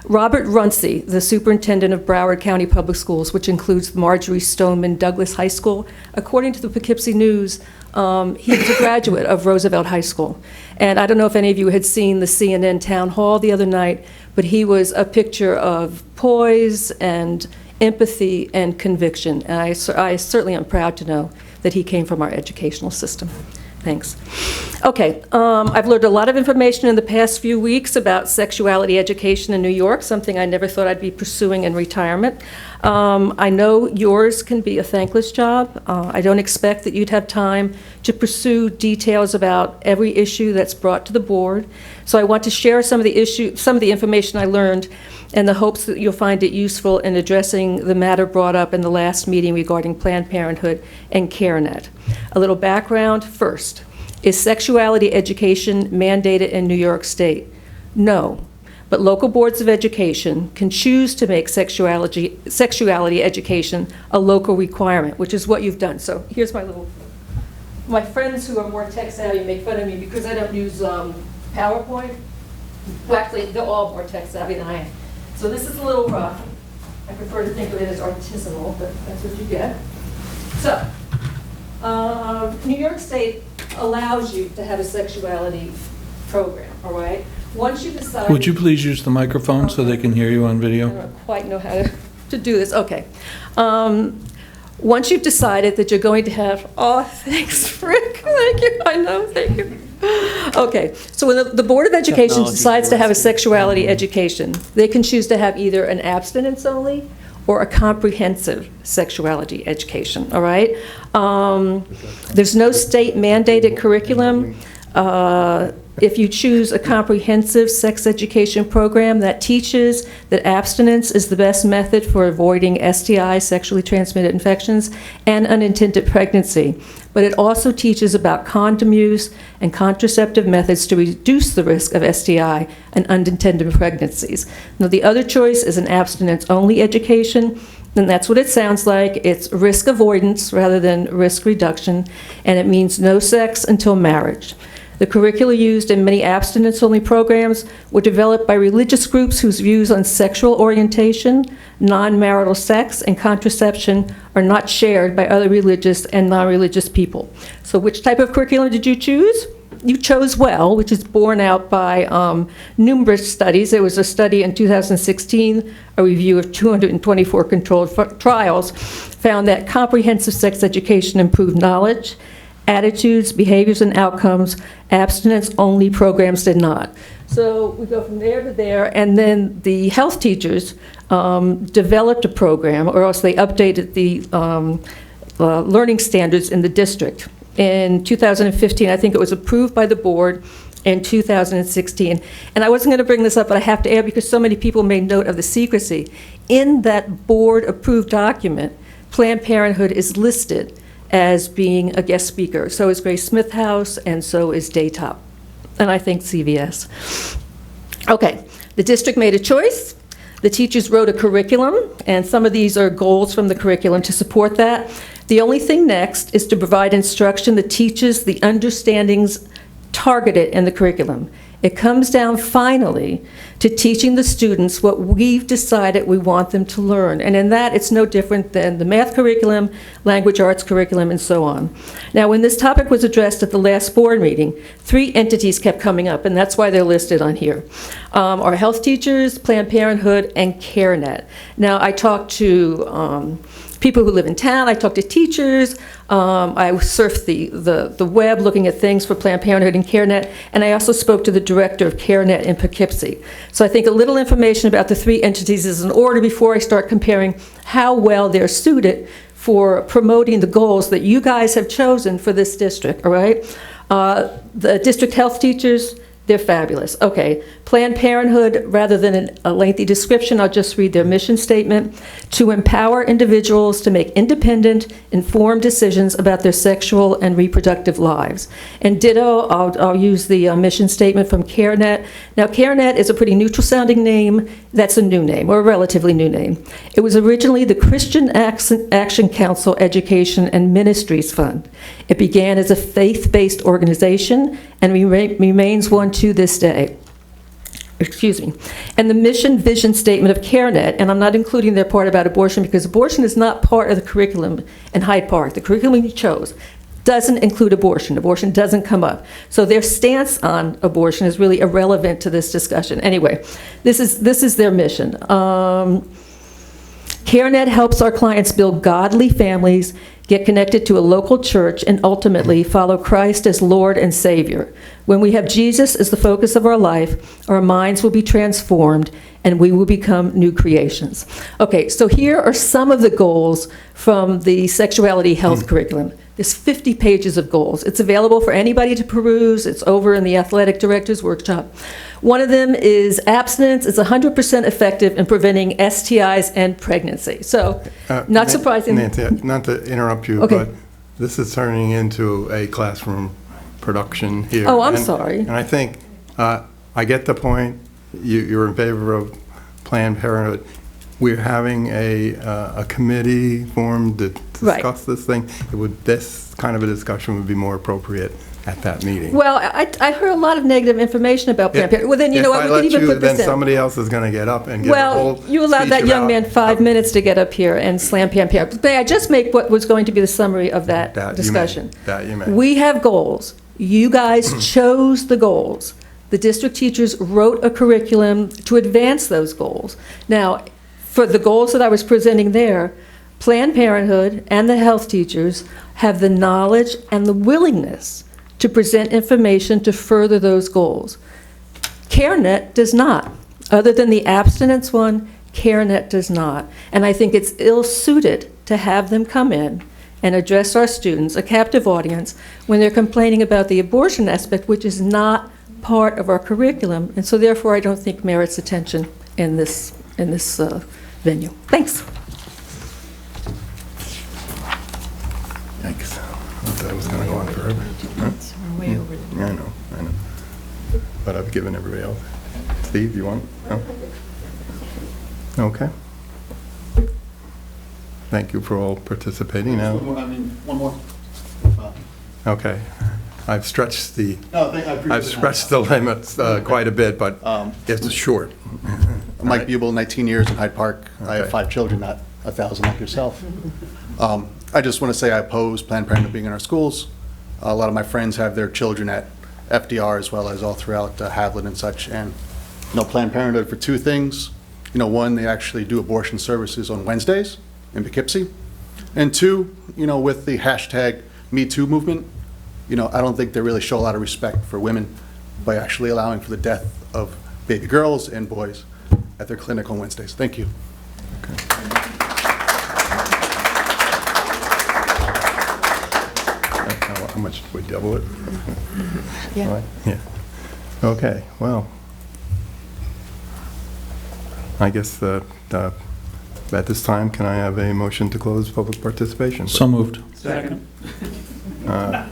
Robert Runcie, the superintendent of Broward County Public Schools, which includes Marjorie Stoneman Douglas High School, according to the Poughkeepsie News, he was a graduate of Roosevelt High School. And I don't know if any of you had seen the CNN town hall the other night, but he was a picture of poise and empathy and conviction. And I certainly am proud to know that he came from our educational system. Thanks. Okay, I've learned a lot of information in the past few weeks about sexuality education in New York, something I never thought I'd be pursuing in retirement. I know yours can be a thankless job. I don't expect that you'd have time to pursue details about every issue that's brought to the board. So I want to share some of the information I learned in the hopes that you'll find it useful in addressing the matter brought up in the last meeting regarding Planned Parenthood and CareNet. A little background first. Is sexuality education mandated in New York State? No. But local boards of education can choose to make sexuality education a local requirement, which is what you've done. So here's my friends who are more tech savvy make fun of me because I don't use PowerPoint. Well, actually, they're all more tech savvy than I am. So this is a little rough. I prefer to think of it as artisanal, but that's what you get. So, New York State allows you to have a sexuality program, all right? Once you decide... Would you please use the microphone so they can hear you on I video? don't quite know how to do this. Okay. Once you've decided that you're going to have... Oh, thanks, Rick. Thank you. I know. Thank you. Okay. So when the Board of Education decides to have a sexuality education, they can choose to have either an abstinence only or a comprehensive sexuality education, all right? There's no state mandated curriculum. If you choose a comprehensive sex education program that teaches that abstinence is the best method for avoiding STI, sexually transmitted infections, and unintended pregnancy, but it also teaches about condom use and contraceptive methods to reduce the risk of STI and unintended pregnancies. Now, the other choice is an abstinence-only education, and that's what it sounds like. It's risk avoidance rather than risk reduction, and it means no sex until marriage. The curricula used in many abstinence-only programs were developed by religious groups whose views on sexual orientation, non-marital sex, and contraception are not shared by other religious and non-religious people. So which type of curriculum did you choose? You chose well, which is borne out by numerous studies. There was a study in 2016, a review of 224 controlled trials, found that comprehensive sex education improved knowledge, attitudes, behaviors, and outcomes. Abstinence-only programs did not. So we go from there to there, and then the health teachers developed a program, or else they updated the learning standards in the district. In 2015, I think it was approved by the board in 2016. And I wasn't going to bring this up, but I have to add because so many people made note of the secrecy. In that board-approved document, Planned Parenthood is listed as being a guest speaker. So is Grace Smith House, and so is Daytop, and I think CVS. Okay, the district made a choice. The teachers wrote a curriculum, and some of these are goals from the curriculum to support that. The only thing next is to provide instruction that teaches the understandings targeted in the curriculum. It comes down finally to teaching the students what we've decided we want them to learn. And in that, it's no different than the math curriculum, language arts curriculum, and so on. Now, when this topic was addressed at the last board meeting, 3 entities kept coming up, and that's why they're listed on here. Our health teachers, Planned Parenthood, and CareNet. Now, I talked to people who live in town, I talked to teachers, I surfed the web looking at things for Planned Parenthood and CareNet, and I also spoke to the director of CareNet in Poughkeepsie. So I think a little information about the 3 entities is in order before I start comparing how well they're suited for promoting the goals that you guys have chosen for this district, all right? The district health teachers, they're fabulous. Okay, Planned Parenthood, rather than a lengthy description, I'll just read their mission statement: to empower individuals to make independent, informed decisions about their sexual and reproductive lives. And ditto, I'll use the mission statement from CareNet. Now, CareNet is a pretty neutral sounding name. That's a new name, or a relatively new name. It was originally the Christian Action Council Education and Ministries Fund. It began as a faith-based organization and remains one to this day. Excuse me. And the mission vision statement of CareNet, and I'm not including their part about abortion because abortion is not part of the curriculum in Hyde Park. The curriculum you chose doesn't include abortion. Abortion doesn't come up. So their stance on abortion is really irrelevant to this discussion. Anyway, this is their mission. CareNet helps our clients build godly families, get connected to a local church, and ultimately follow Christ as Lord and Savior. When we have Jesus as the focus of our life, our minds will be transformed and we will become new creations. Okay, so here are some of the goals from the sexuality health curriculum. There's 50 pages of goals. It's available for anybody to peruse. It's over in the athletic director's workshop. One of them is abstinence is 100% effective in preventing STIs and pregnancy. So, not surprising. Nancy, not to interrupt you, Okay. but this is turning into a classroom production here. Oh, I'm sorry. And I think, I get the point. You're in favor of Planned Parenthood. We're having a committee formed to Right. discuss this thing. This kind of a discussion would be more appropriate at that meeting. Well, I heard a lot of negative information about Planned Parenthood. Well, then, you know what, we could even put this in. Then somebody else is going to get up and give a whole Well, you allowed that speech young about- man 5 minutes to get up here and slam Planned Parenthood. May I just make what was going to be the summary of that That you may. discussion? That you may. We have goals. You guys chose the goals. The district teachers wrote a curriculum to advance those goals. Now, for the goals that I was presenting there, Planned Parenthood and the health teachers have the knowledge and the willingness to present information to further those goals. CareNet does not. Other than the abstinence one, CareNet does not. And I think it's ill-suited to have them come in and address our students, a captive audience, when they're complaining about the abortion aspect, which is not part of our curriculum, and so therefore I don't think merits attention in this venue. Thanks. Yikes. I thought it was going to go on forever. Huh? We're way over. I know. But I've given everybody else. Steve, you want? No? Okay. Thank you for all participating now. One more. Okay. I've stretched the, No, I appreciate I've that. stretched the limits quite a bit, but it's short. Mike Bubel, 19 years in Hyde Park. I have Okay. 5 children, not 1,000 like yourself. I just want to say I oppose Planned Parenthood being in our schools. A lot of my friends have their children at FDR as well as all throughout Haviland and such. And, Planned Parenthood for 2 things. One, they actually do abortion services on Wednesdays in Poughkeepsie. And 2, with the hashtag #MeToo movement, I don't think they really show a lot of respect for women by actually allowing for the death of baby girls and boys at their clinic on Wednesdays. Thank you. How much did we double it? Yeah. Right? Yeah. Okay, well, I guess that at this time, can I have a motion to close public participation? So moved. Second. Uh,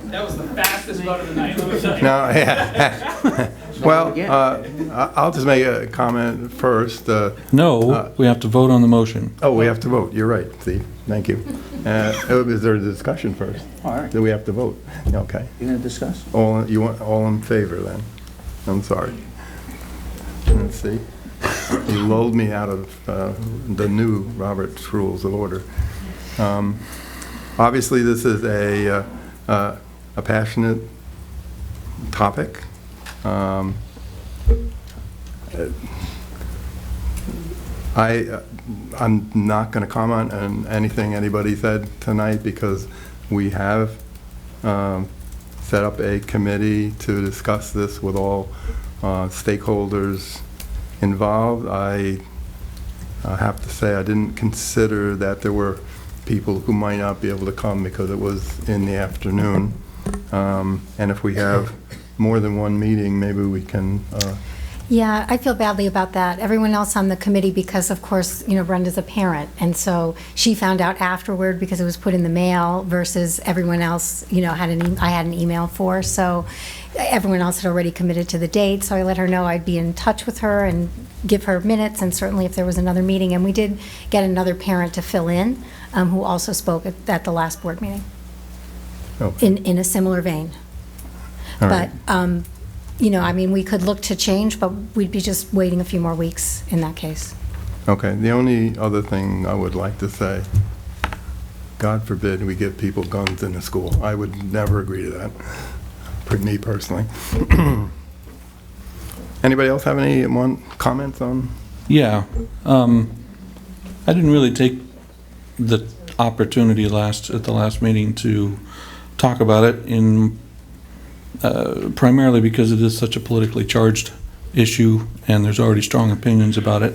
That was the fastest vote of the night, let me tell you. No, yeah. Well, I'll just make a comment first. No, we have to vote on the motion. Oh, we have to vote. You're right, Steve. Thank you. Is there a discussion first? All right. Do we have to vote? Okay. You gonna discuss? All in favor then? I'm sorry. Let's see. You lulled me out of the new Robert's Rules of Order. Obviously, this is a passionate topic. I'm not going to comment on anything anybody said tonight because we have set up a committee to discuss this with all stakeholders involved. I have to say I didn't consider that there were people who might not be able to come because it was in the afternoon. And if we have more than one meeting, maybe we can Yeah, I feel badly about that. Everyone else on the committee, because of course, Brenda's a parent, and so she found out afterward because it was put in the mail versus everyone else, I had an email for, so everyone else had already committed to the date, so I let her know I'd be in touch with her and give her minutes, and certainly if there was another meeting, and we did get another parent to fill in, who also spoke at the last board meeting. Okay. In a similar vein. All But, right. we could look to change, but we'd be just waiting a few more weeks in that case. Okay, the only other thing I would like to say, God forbid we give people guns in the school. I would never agree to that, for me personally. Anybody else have any comments on? Yeah. I didn't really take the opportunity at the last meeting to talk about it primarily because it is such a politically charged issue and there's already strong opinions about it.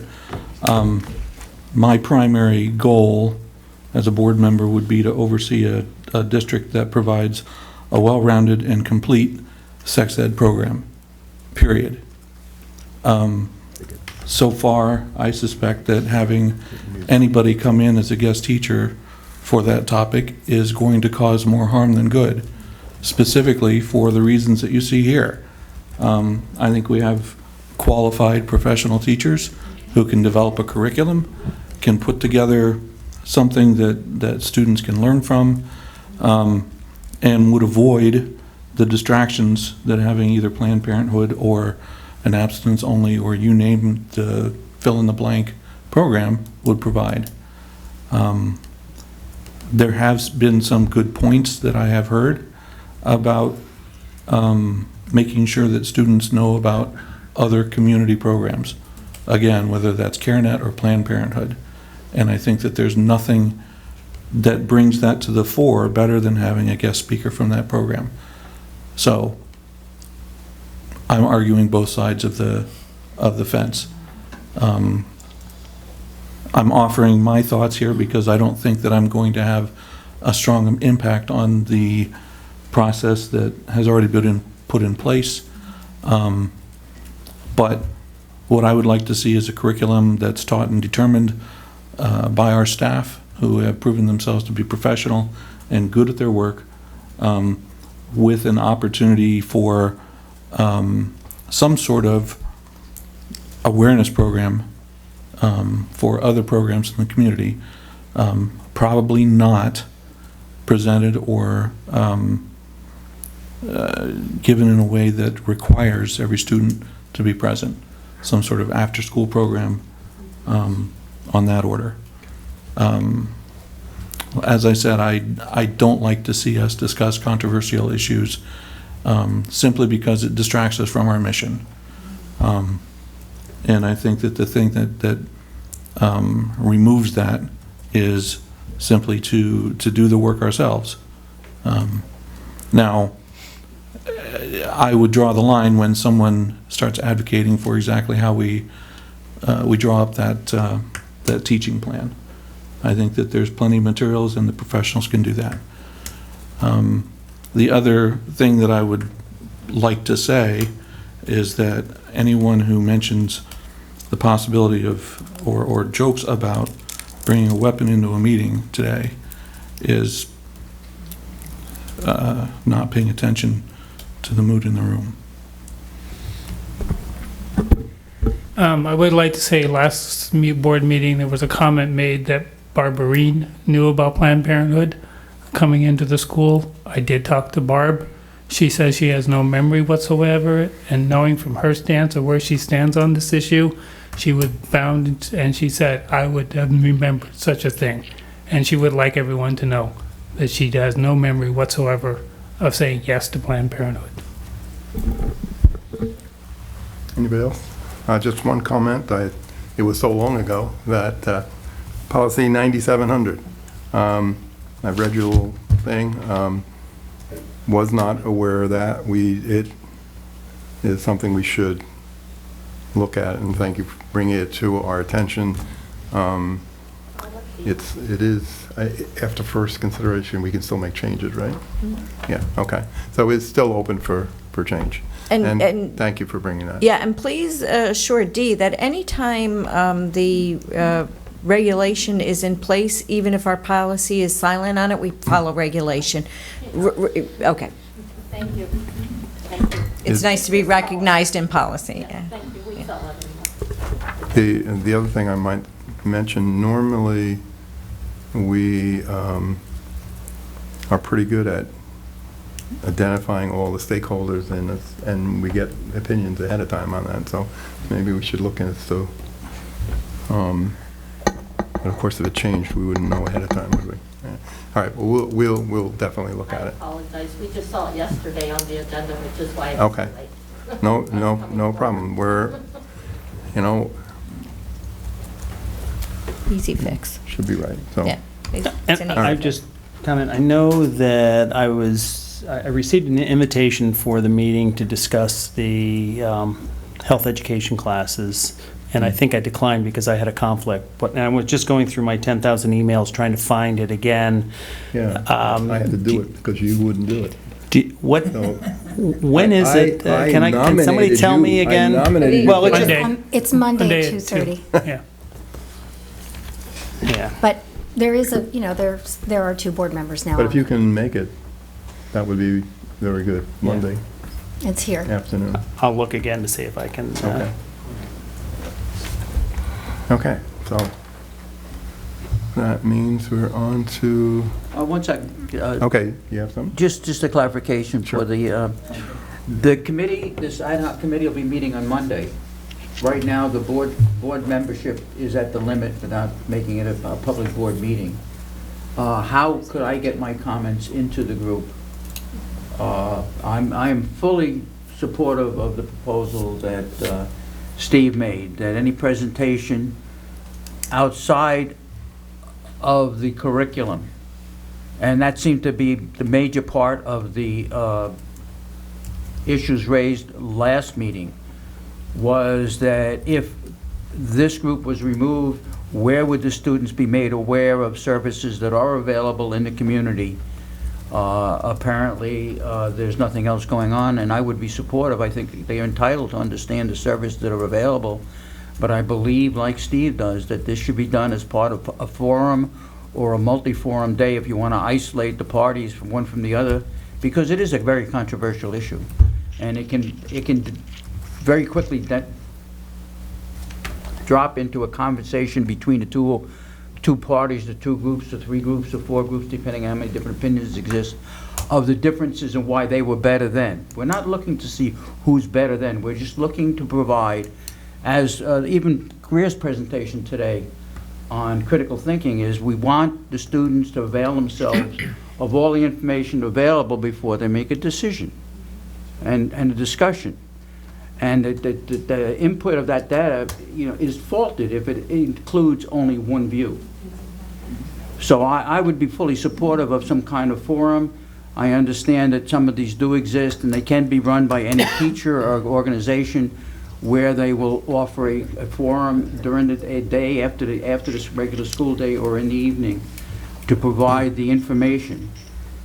My primary goal as a board member would be to oversee a district that provides a well-rounded and complete sex ed program, period. So far, I suspect that having anybody come in as a guest teacher for that topic is going to cause more harm than good, specifically for the reasons that you see here. I think we have qualified professional teachers who can develop a curriculum, can put together something that students can learn from, and would avoid the distractions that having either Planned Parenthood or an abstinence-only or you name the fill-in-the-blank program would provide. There have been some good points that I have heard about making sure that students know about other community programs. Again, whether that's CareNet or Planned Parenthood. And I think that there's nothing that brings that to the fore better than having a guest speaker from that program. So I'm arguing both sides of the fence. I'm offering my thoughts here because I don't think that I'm going to have a strong impact on the process that has already been put in place. But what I would like to see is a curriculum that's taught and determined by our staff who have proven themselves to be professional and good at their work, with an opportunity for some sort of awareness program for other programs in the community, probably not presented or given in a way that requires every student to be present. Some sort of after-school program on that order. As I said, I don't like to see us discuss controversial issues simply because it distracts us from our mission. And I think that the thing that removes that is simply to do the work ourselves. Now, I would draw the line when someone starts advocating for exactly how we draw up that teaching plan. I think that there's plenty of materials and the professionals can do that. The other thing that I would like to say is that anyone who mentions the possibility of or jokes about bringing a weapon into a meeting today is not paying attention to the mood in the room. I would like to say last board meeting, there was a comment made that Barbarine knew about Planned Parenthood coming into the school. I did talk to Barb. She says she has no memory whatsoever, and knowing from her stance or where she stands on this issue, she would bound, and she said, I would have remembered such a thing. And she would like everyone to know that she has no memory whatsoever of saying yes to Planned Parenthood. Anybody else? Just one comment. It was so long ago that policy 9700. I've read your little thing. Was not aware of that. It is something we should look at, and thank you for bringing it to our attention. It is after first consideration, we can still make changes, right? Mm-hmm. Yeah. Okay. So it's still open for change. And thank you for bringing that. Yeah, and please assure Dee that anytime the regulation is in place, even if our policy is silent on it, we follow regulation. Okay. Thank you. Thank you. It's nice to be recognized in policy. Yeah. Thank you. We felt that. The other thing I might mention, normally we are pretty good at identifying all the stakeholders and we get opinions ahead of time on that. So maybe we should look into. But of course, if it changed, we wouldn't know ahead of time, would we? Yeah. All right. Well, we'll definitely look at it. I apologize. We just saw it yesterday on the agenda, which is why. Okay. No problem. We're, Easy fix. should be right, so. Yeah. It's an And easy I fix. just comment, I know that I received an invitation for the meeting to discuss the health education classes, and I think I declined because I had a conflict. But I was just going through my 10,000 emails trying to find it again. Yeah, I had to do it because you wouldn't do it. What? So, When is it? I Can somebody nominated tell you. me I again? nominated you. Well, it's Monday. It's Monday Monday at at 2:30. 2. Yeah. Yeah. But there is there are 2 board members now. But if you can make it, that would be very good, Monday It's here. afternoon. I'll look again to see if I can. Okay. Okay, so that means we're on to, One second. okay, you have something? Just a clarification Sure. for the committee, this ad hoc committee will be meeting on Monday. Right now, the board membership is at the limit without making it a public board meeting. How could I get my comments into the group? I am fully supportive of the proposal that Steve made, that any presentation outside of the curriculum, and that seemed to be the major part of the issues raised last meeting, was that if this group was removed, where would the students be made aware of services that are available in the community? Apparently, there's nothing else going on, and I would be supportive. I think they are entitled to understand the services that are available, but I believe, like Steve does, that this should be done as part of a forum or a multi-forum day if you want to isolate the parties from one from the other, because it is a very controversial issue, and it can very quickly drop into a conversation between the two parties, the 2 groups, the 3 groups, the 4 groups, depending on how many different opinions exist, of the differences and why they were better then. We're not looking to see who's better then. We're just looking to provide, as even Greer's presentation today on critical thinking is, we want the students to avail themselves of all the information available before they make a decision and a discussion. And the input of that data, is faulted if it includes only one view. So I would be fully supportive of some kind of forum. I understand that some of these do exist, and they can be run by any teacher or organization where they will offer a forum during the day after the regular school day or in the evening to provide the information.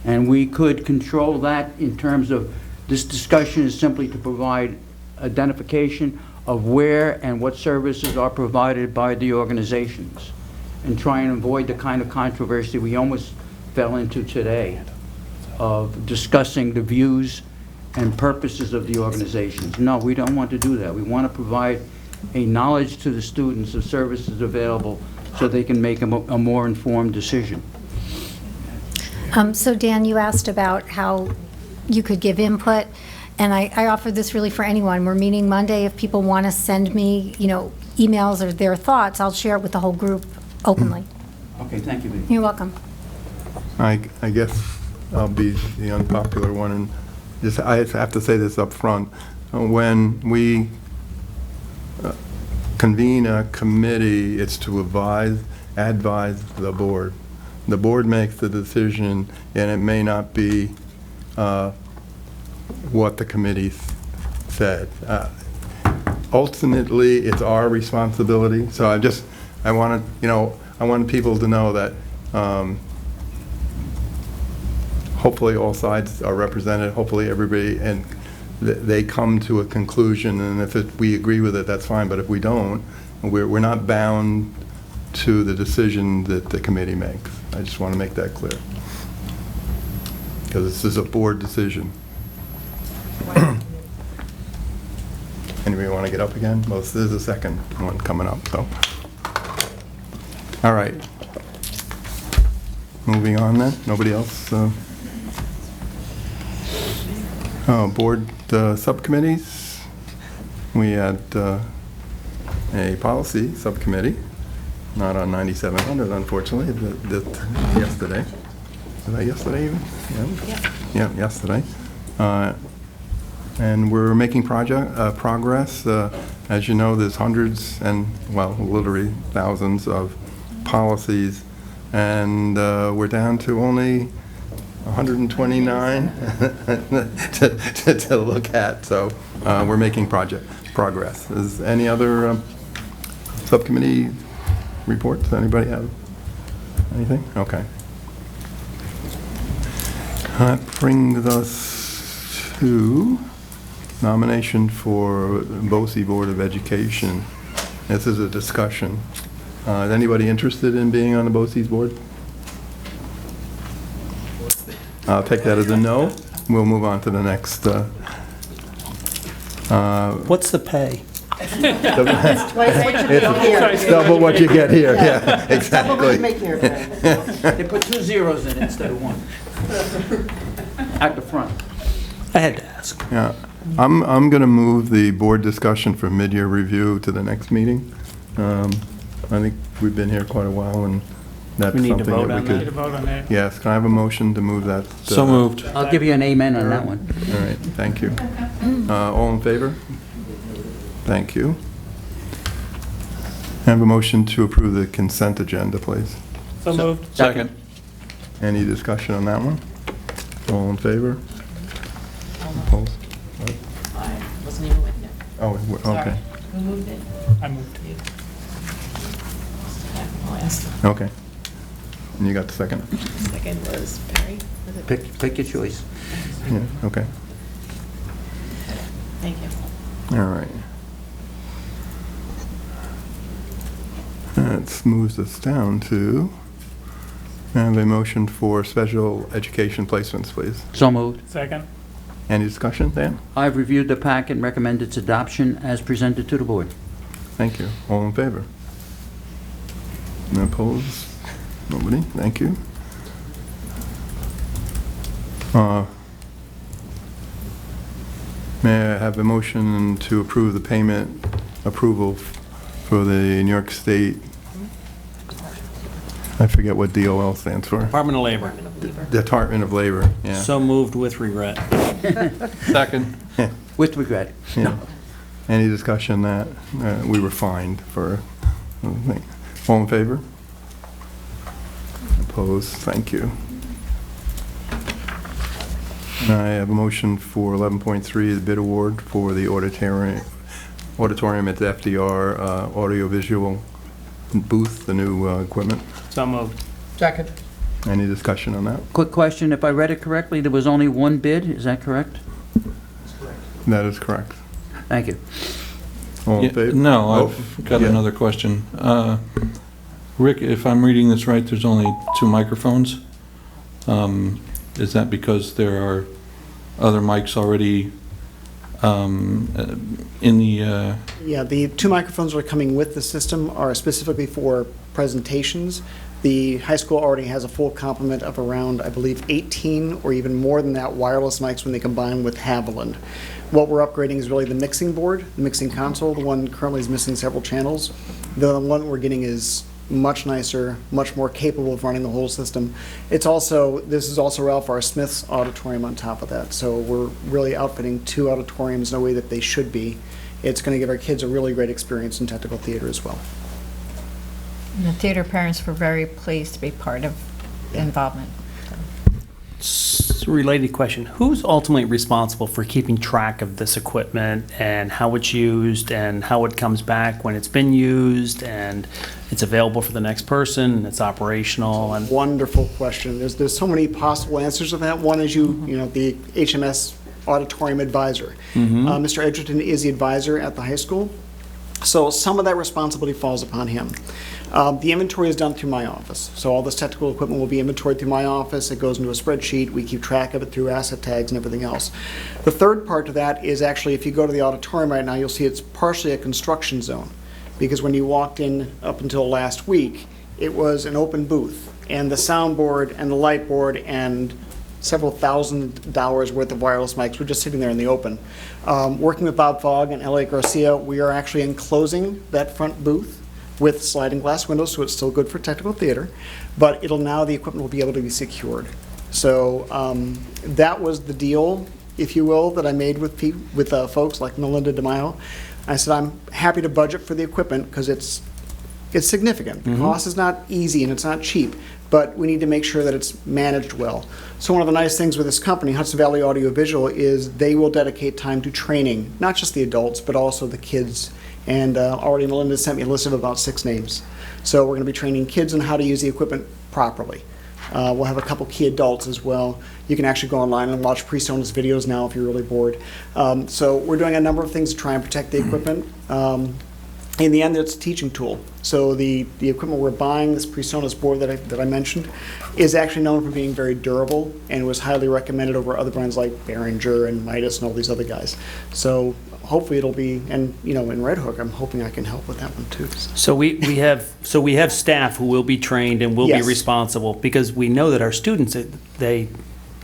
And we could control that in terms of, this discussion is simply to provide identification of where and what services are provided by the organizations, and try and avoid the kind of controversy we almost fell into today of discussing the views and purposes of the organizations. No, we don't want to do that. We want to provide a knowledge to the students of services available so they can make a more informed decision. So Dan, you asked about how you could give input, and I offer this really for anyone. We're meeting Monday. If people want to send me, emails or their thoughts, I'll share it with the whole group openly. Okay, thank you. You're welcome. I guess I'll be the unpopular one, and I have to say this up front. When we convene a committee, it's to advise the board. The board makes the decision, and it may not be what the committee said. Ultimately, it's our responsibility. So I want people to know that hopefully all sides are represented, hopefully everybody, and they come to a conclusion, and if we agree with it, that's fine, but if we don't, we're not bound to the decision that the committee makes. I just want to make that clear. Because this is a board decision. Anybody want to get up again? Well, there's a second one coming up, so. All right. Moving on then. Nobody else? Board subcommittees. We had a policy subcommittee, not on 9700, unfortunately, yesterday. Was that yesterday even? Yeah, yesterday. And we're making progress. As you know, there's hundreds and, well, literally thousands of policies, and we're down to only 129 to look at, so we're making progress. Is any other subcommittee reports? Anybody have anything? Okay. That brings us to nomination for BOCES Board of Education. This is a discussion. Is anybody interested in being on the BOCES board? I'll take that as a no. We'll move on to the next. What's the pay? It's double what you get here, yeah, exactly. Double what you make here, Brad. They put 2 zeros in it instead of 1. At the front. I had to ask. Yeah, I'm going to move the board discussion for mid-year review to the next meeting. I think we've been here quite a while, and that's We need to something vote that we on could. that. Need to vote on that. Yes, can I have a motion to move that? So moved. I'll give you an amen on that one. All right, thank you. All in favor? Thank you. I have a motion to approve the consent agenda, please. So moved. Second. Any discussion on that one? All in favor? Opposed? I wasn't even with you. Oh, okay, Who moved it? I moved. You. I'll ask. okay. And you got the second? Second was Perry. Was it? Pick your choice. Yeah, okay. Thank you. All right. That moves us down to, I have a motion for special education placements, please. So moved. Second. Any discussion, Dan? I've reviewed the packet and recommend its adoption as presented to the board. Thank you. All in favor? No opposed? Nobody? Thank you. May I have a motion to approve the payment approval for the New York State, I forget what DOL stands for. Department of Labor. Department of Labor, yeah. So moved with regret. Second. With regret. Yeah. Any discussion that we were fined for? All in favor? Opposed? Thank you. I have a motion for 11.3, the bid award for the auditorium at the FDR audiovisual booth, the new equipment. So moved. Second. Any discussion on that? Quick question, if I read it correctly, there was only one bid, is that correct? That is correct. Thank you. All in Yeah, favor? No, Oh, I've got yeah. another question. Rick, if I'm reading this right, there's only 2 microphones. Is that because there are other mics already in the... Yeah, the 2 microphones that are coming with the system are specifically for presentations. The high school already has a full complement of around, I believe, 18 or even more than that wireless mics when they combine with Haviland. What we're upgrading is really the mixing board, the mixing console. The one currently is missing several channels. The one we're getting is much nicer, much more capable of running the whole system. This is also Ralph R. Smith's auditorium on top of that. So we're really outfitting 2 auditoriums in a way that they should be. It's going to give our kids a really great experience in technical theater as well. And the theater parents were very pleased to be part of the involvement. Related question, who's ultimately responsible for keeping track of this equipment and how it's used and how it comes back when it's been used and it's available for the next person and it's operational? And Wonderful question. There's so many possible answers to that. One is the HMS auditorium advisor. Mr. Edgerton is the advisor at the high school, so some of that responsibility falls upon him. The inventory is done through my office, so all this technical equipment will be inventoried through my office. It goes into a spreadsheet. We keep track of it through asset tags and everything else. The third part to that is actually, if you go to the auditorium right now, you'll see it's partially a construction zone, because when you walked in up until last week, it was an open booth, and the soundboard and the light board and several $1,000s worth of wireless mics were just sitting there in the open. Working with Bob Fogg and Elliot Garcia, we are actually enclosing that front booth with sliding glass windows, so it's still good for technical theater, but the equipment will be able to be secured. So that was the deal, if you will, that I made with folks like Melinda DeMaio. I said, I'm happy to budget for the equipment because it's It's significant. The cost is not easy and it's not cheap, but we need to make sure that it's managed well. So one of the nice things with this company, Hudson Valley Audiovisual, is they will dedicate time to training, not just the adults, but also the kids. And already Melinda sent me a list of about 6 names. So we're going to be training kids on how to use the equipment properly. We'll have a couple key adults as well. You can actually go online and watch PreSonus videos now if you're really bored. So we're doing a number of things to try and protect the equipment. In the end, it's a teaching tool. So the equipment we're buying, this PreSonus board that I mentioned, is actually known for being very durable and was highly recommended over other brands like Behringer and Midas and all these other guys. So hopefully it'll be, and in Red Hook, I'm hoping I can help with that one too. So we have staff who will be trained and will Yes. be responsible, because we know that our students, they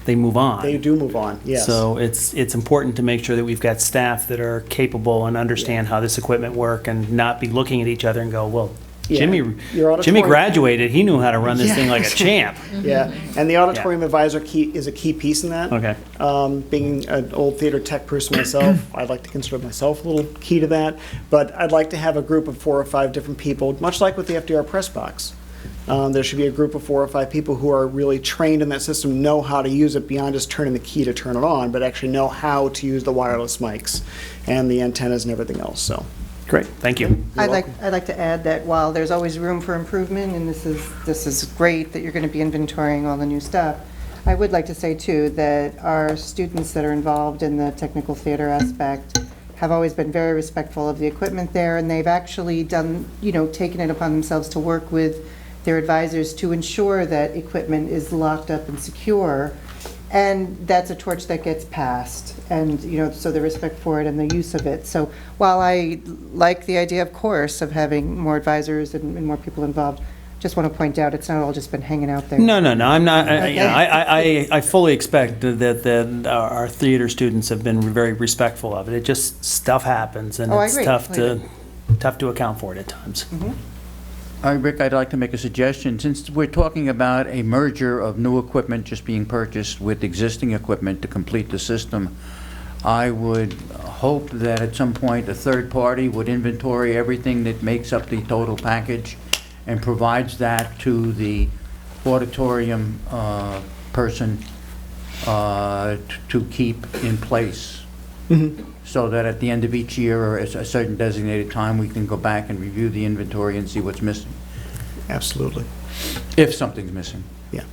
move on. They do move on, yes. So it's important to make sure that we've got staff that are capable and understand how this equipment work, and not be looking at each other and go, well, Yeah. Jimmy Your Jimmy auditorium- graduated, he knew how to run this thing like a champ. Yeah, and the auditorium advisor is a key piece in that. Okay. Being an old theater tech person myself, I'd like to consider myself a little key to that. But I'd like to have a group of 4 or 5 different people, much like with the FDR Press Box. There should be a group of 4 or 5 people who are really trained in that system, know how to use it beyond just turning the key to turn it on, but actually know how to use the wireless mics and the antennas and everything else. So. Great, thank you. I'd like to add that while there's always room for improvement, and this is great that you're going to be inventorying all the new stuff, I would like to say too that our students that are involved in the technical theater aspect have always been very respectful of the equipment there, and they've actually done, taken it upon themselves to work with their advisors to ensure that equipment is locked up and secure. And that's a torch that gets passed, and, so the respect for it and the use of it. So while I like the idea, of course, of having more advisors and more people involved, just want to point out, it's not all just been hanging out there. No, I'm not, I fully expect that our theater students have been very respectful of it. It just, stuff happens, and Oh, I it's agree. tough to account for it at times. All right, Rick, I'd like to make a suggestion. Since we're talking about a merger of new equipment just being purchased with existing equipment to complete the system, I would hope that at some point a third party would inventory everything that makes up the total package and provides that to the auditorium person to keep in place. So that at the end of each year or at a certain designated time, we can go back and review the inventory and see what's missing. Absolutely. If something's missing. Yeah.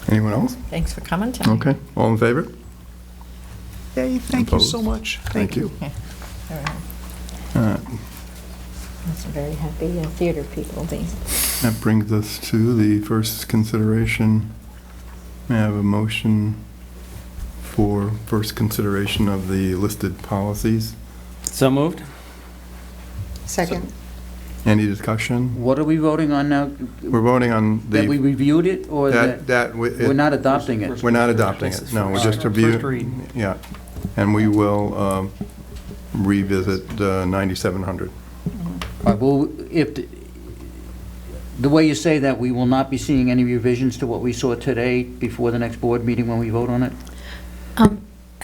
Anyone else? Thanks for coming tonight. Okay, all in favor? Hey, thank you so Opposed? much. Thank you. Okay. All right. Uh, That's very happy theater people. That brings us to the first consideration. May I have a motion for first consideration of the listed policies? So moved? Second. Any discussion? What are we voting on now? We're voting on That we the, reviewed it, or we're not adopting it? we're not adopting it. No, we're just First reviewing. read. Yeah, and we will revisit 9700. All right, well, if, the way you say that, we will not be seeing any revisions to what we saw today before the next board meeting when we vote on it?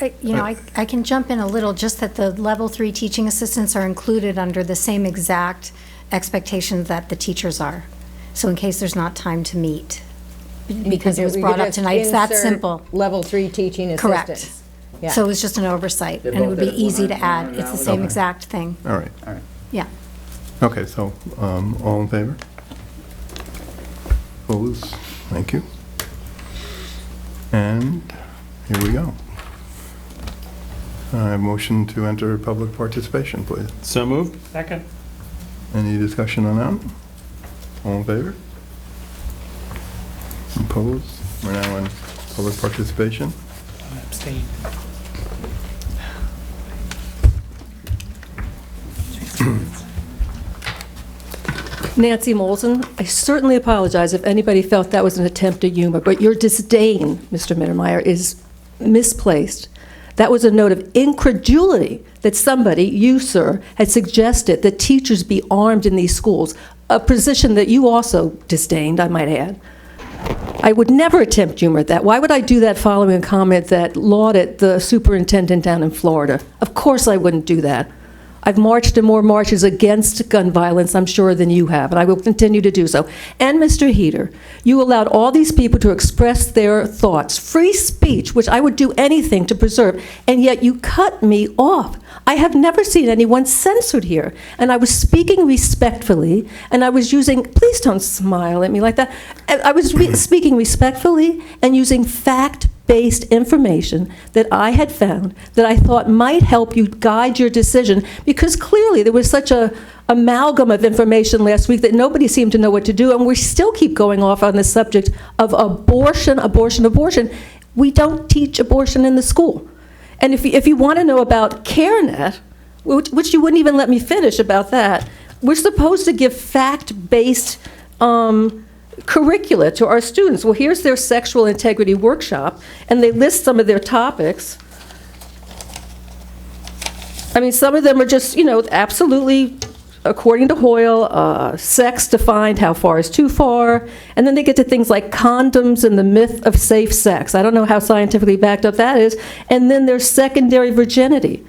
I can jump in a little, just that the level 3 teaching assistants are included under the same exact expectations that the teachers are. So in case there's not time to meet, because it was brought up tonight, it's that simple. Level 3 teaching Correct. assistants. Yeah. So it was just an oversight, and it would be easy to add. It's the same exact thing. All right. Yeah. Okay, so all in favor? Opposed? Thank you. And here we go. Motion to enter public participation, please. So moved? Second. Any discussion on that? All in favor? Opposed? We're now in public participation. Abstain. Nancy Molson, I certainly apologize if anybody felt that was an attempt at humor, but your disdain, Mr. Mittermeier, is misplaced. That was a note of incredulity that somebody, you, sir, had suggested that teachers be armed in these schools, a position that you also disdained, I might add. I would never attempt humor at that. Why would I do that following a comment that lauded the superintendent down in Florida? Of course I wouldn't do that. I've marched in more marches against gun violence, I'm sure, than you have, and I will continue to do so. And Mr. Heater, you allowed all these people to express their thoughts, free speech, which I would do anything to preserve, and yet you cut me off. I have never seen anyone censored here, and I was speaking respectfully, and I was using, please don't smile at me like that, I was speaking respectfully and using fact-based information that I had found that I thought might help you guide your decision, because clearly there was such a amalgam of information last week that nobody seemed to know what to do, and we still keep going off on the subject of abortion, abortion, abortion. We don't teach abortion in the school. And if you want to know about CareNet, which you wouldn't even let me finish about that, we're supposed to give fact-based curricula to our students. Well, here's their sexual integrity workshop, and they list some of their topics. I mean, some of them are just, absolutely, according to Hoyle, sex defined, how far is too far, and then they get to things like condoms and the myth of safe sex. I don't know how scientifically backed up that is. And then there's secondary virginity.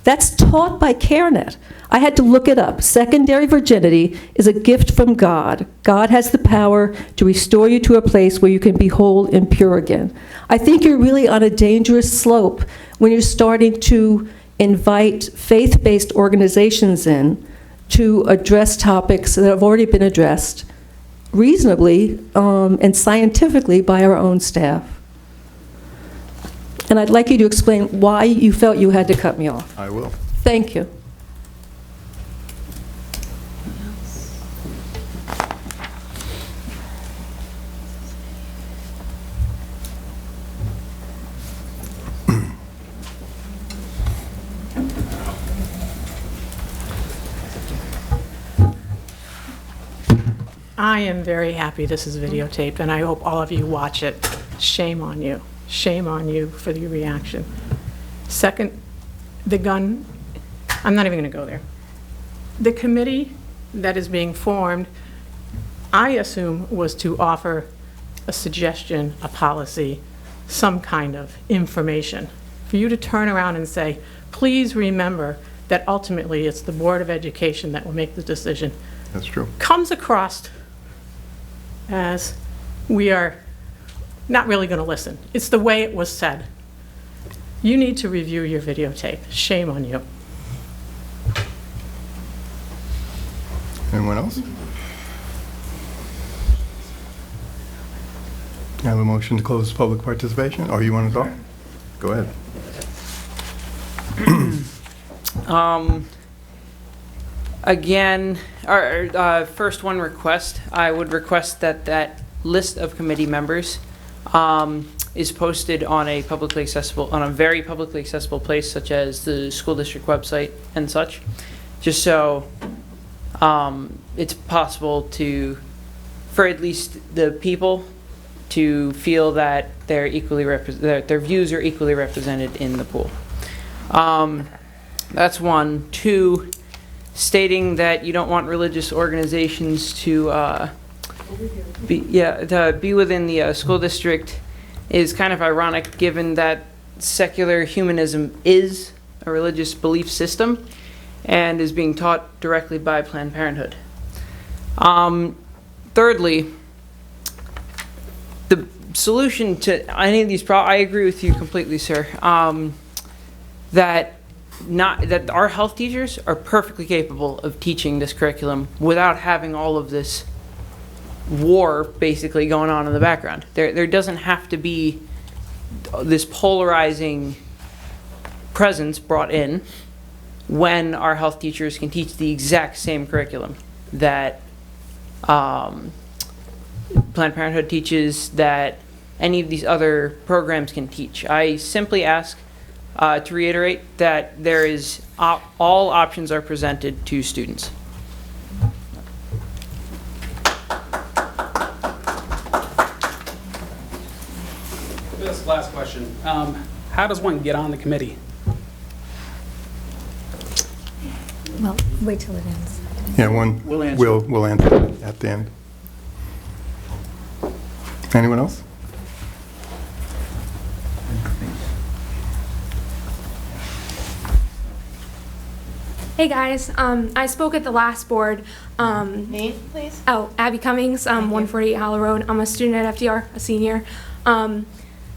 That's taught by CareNet. I had to look it up. Secondary virginity is a gift from God. God has the power to restore you to a place where you can be whole and pure again. I think you're really on a dangerous slope when you're starting to invite faith-based organizations in to address topics that have already been addressed reasonably and scientifically by our own staff. And I'd like you to explain why you felt you had to cut me off. I will. Thank you. I am very happy this is videotaped, and I hope all of you watch it. Shame on you. Shame on you for your reaction. Second, the gun, I'm not even going to go there. The committee that is being formed, I assume, was to offer a suggestion, a policy, some kind of information. For you to turn around and say, please remember that ultimately it's the Board of Education that will make the decision. That's true. Comes across as we are not really going to listen. It's the way it was said. You need to review your videotape. Shame on you. Anyone else? I have a motion to close public participation, or you want to talk? Go ahead. Again, our first one request, I would request that that list of committee members is posted on a very publicly accessible place, such as the school district website and such, just so it's possible for at least the people to feel that they're that their views are equally represented in the pool. That's one. Two, stating that you don't want religious organizations to be within the school district is kind of ironic, given that secular humanism is a religious belief system and is being taught directly by Planned Parenthood. Thirdly, the solution to any of these problems, I agree with you completely, sir, that our health teachers are perfectly capable of teaching this curriculum without having all of this war basically going on in the background. There doesn't have to be this polarizing presence brought in when our health teachers can teach the exact same curriculum that Planned Parenthood teaches, that any of these other programs can teach. I simply ask to reiterate that there is all options are presented to students. This last question. How does one get on the committee? Well, wait till it ends. Yeah, We'll answer. we'll answer at the end. Anyone else? Hey guys, I spoke at the last board. Name, please? Oh, Abby Cummings, 148 Hollow Road. I'm a student at FDR, a senior.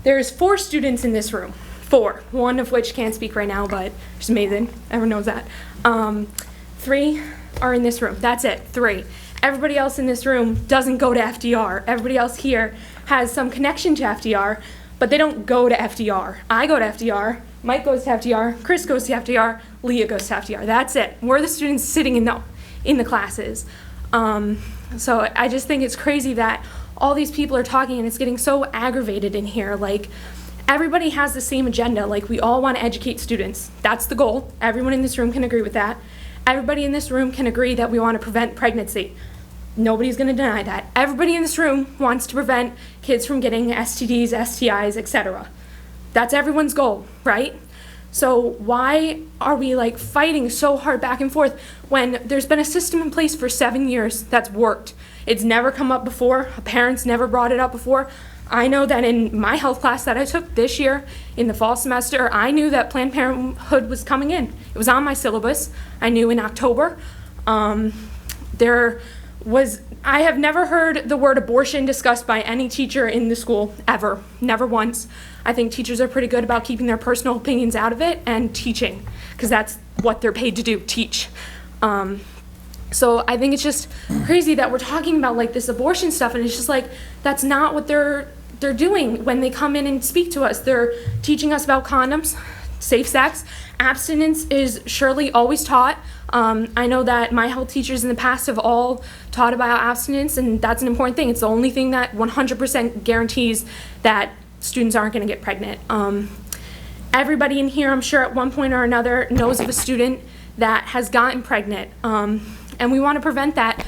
There's 4 students in this room. 4. One of which can't speak right now, but she's amazing. Everyone knows that. 3 are in this room. That's it. 3. Everybody else in this room doesn't go to FDR. Everybody else here has some connection to FDR, but they don't go to FDR. I go to FDR. Mike goes to FDR, Chris goes to FDR, Leah goes to FDR. That's it. We're the students sitting in the classes. So I just think it's crazy that all these people are talking and it's getting so aggravated in here. Like, everybody has the same agenda. Like, we all want to educate students. That's the goal. Everyone in this room can agree with that. Everybody in this room can agree that we want to prevent pregnancy. Nobody's going to deny that. Everybody in this room wants to prevent kids from getting STDs, STIs, etc. That's everyone's goal, right? So why are we like fighting so hard back and forth when there's been a system in place for 7 years that's worked? It's never come up before. Parents never brought it up before. I know that in my health class that I took this year in the fall semester, I knew that Planned Parenthood was coming in. It was on my syllabus. I knew in October. I have never heard the word abortion discussed by any teacher in the school, ever. Never once. I think teachers are pretty good about keeping their personal opinions out of it and teaching, because that's what they're paid to do, teach. So I think it's just crazy that we're talking about like this abortion stuff, and it's just like, that's not what they're doing when they come in and speak to us. They're teaching us about condoms, safe sex. Abstinence is surely always taught. I know that my health teachers in the past have all taught about abstinence, and that's an important thing. It's the only thing that 100% guarantees that students aren't going to get pregnant. Everybody in here, I'm sure at one point or another, knows of a student that has gotten pregnant, and we want to prevent that.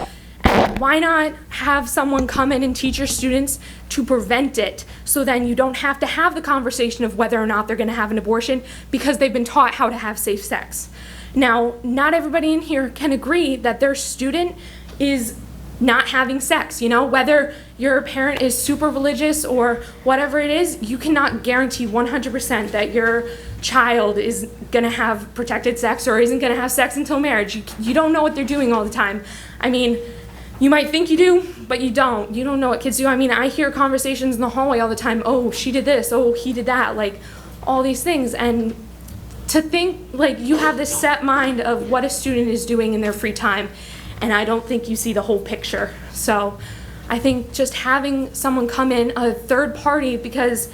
Why not have someone come in and teach your students to prevent it, so then you don't have to have the conversation of whether or not they're going to have an abortion because they've been taught how to have safe sex. Now, not everybody in here can agree that their student is not having sex, you know? Whether your parent is super religious or whatever it is, you cannot guarantee 100% that your child is gonna have protected sex or isn't gonna have sex until marriage. You don't know what they're doing all the time. I mean, you might think you do, but you don't. You don't know what kids do. I mean, I hear conversations in the hallway all the time, oh, she did this, oh, he did that, like all these things. And to think, like, you have this set mind of what a student is doing in their free time, and I don't think you see the whole picture. So I think just having someone come in, a third party, because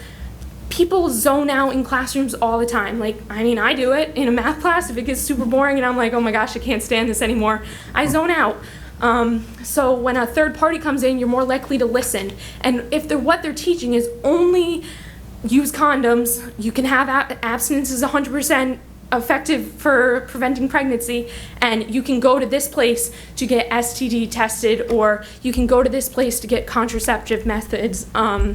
people zone out in classrooms all the time. Like, I mean, I do it in a math class. If it gets super boring and I'm like, oh my gosh, I can't stand this anymore, I zone out. So when a third party comes in, you're more likely to listen. And if what they're teaching is only use condoms, you can have abstinence is 100% effective for preventing pregnancy, and you can go to this place to get STD tested, or you can go to this place to get contraceptive methods. I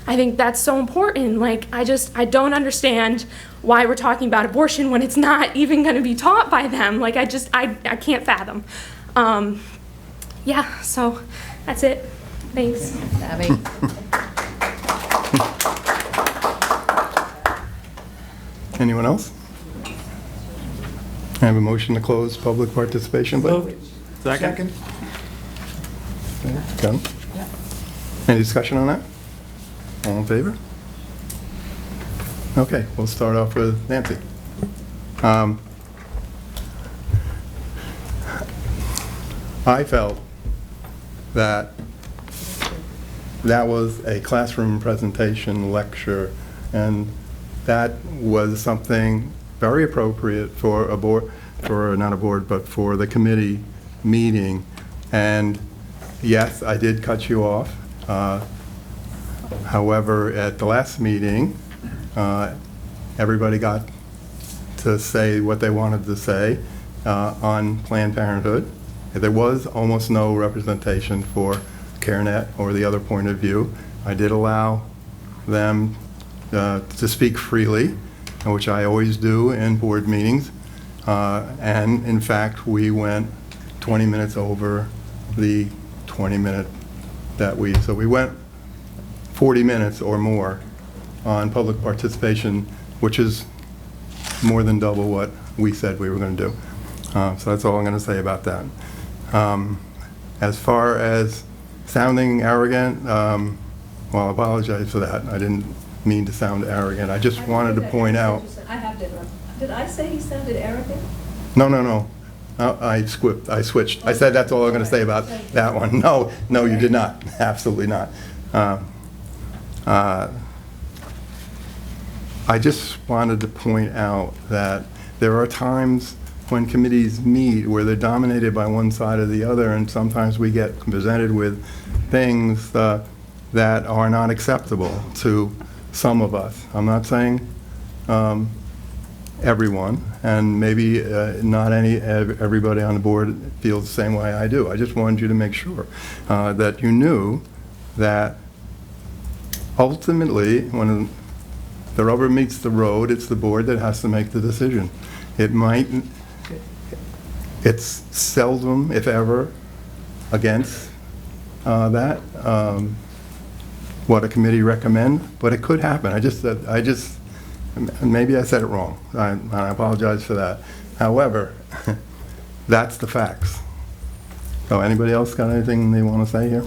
think that's so important. Like, I don't understand why we're talking about abortion when it's not even going to be taught by them. Like, I can't fathom. Yeah, so that's it. Thanks. Abby. Anyone else? I have a motion to close public participation. Second. Okay, done. Any discussion on that? All in favor? Okay, we'll start off with Nancy. I felt that was a classroom presentation lecture, and that was something very appropriate for a board, not a board, but for the committee meeting. And yes, I did cut you off. However, at the last meeting, everybody got to say what they wanted to say on Planned Parenthood. There was almost no representation for CareNet or the other point of view. I did allow them to speak freely, which I always do in board meetings. And in fact, we went 20 minutes over the 20-minute so we went 40 minutes or more on public participation, which is more than double what we said we were going to do. So that's all I'm going to say about that. As far as sounding arrogant, well, I apologize for that. I didn't mean to sound arrogant. I just wanted to point out. I have to. Did I say he sounded arrogant? No. I switched. I said that's all I'm going to say about that one. No, you did not. Absolutely not. I just wanted to point out that there are times when committees meet where they're dominated by one side or the other, and sometimes we get presented with things that are not acceptable to some of us. I'm not saying everyone, and maybe not everybody on the board feels the same way I do. I just wanted you to make sure that you knew that ultimately, when the rubber meets the road, it's the board that has to make the decision. It's seldom, if ever, against that, what a committee recommends, but it could happen. Maybe I said it wrong. I apologize for that. However, that's the facts. So anybody else got anything they want to say here?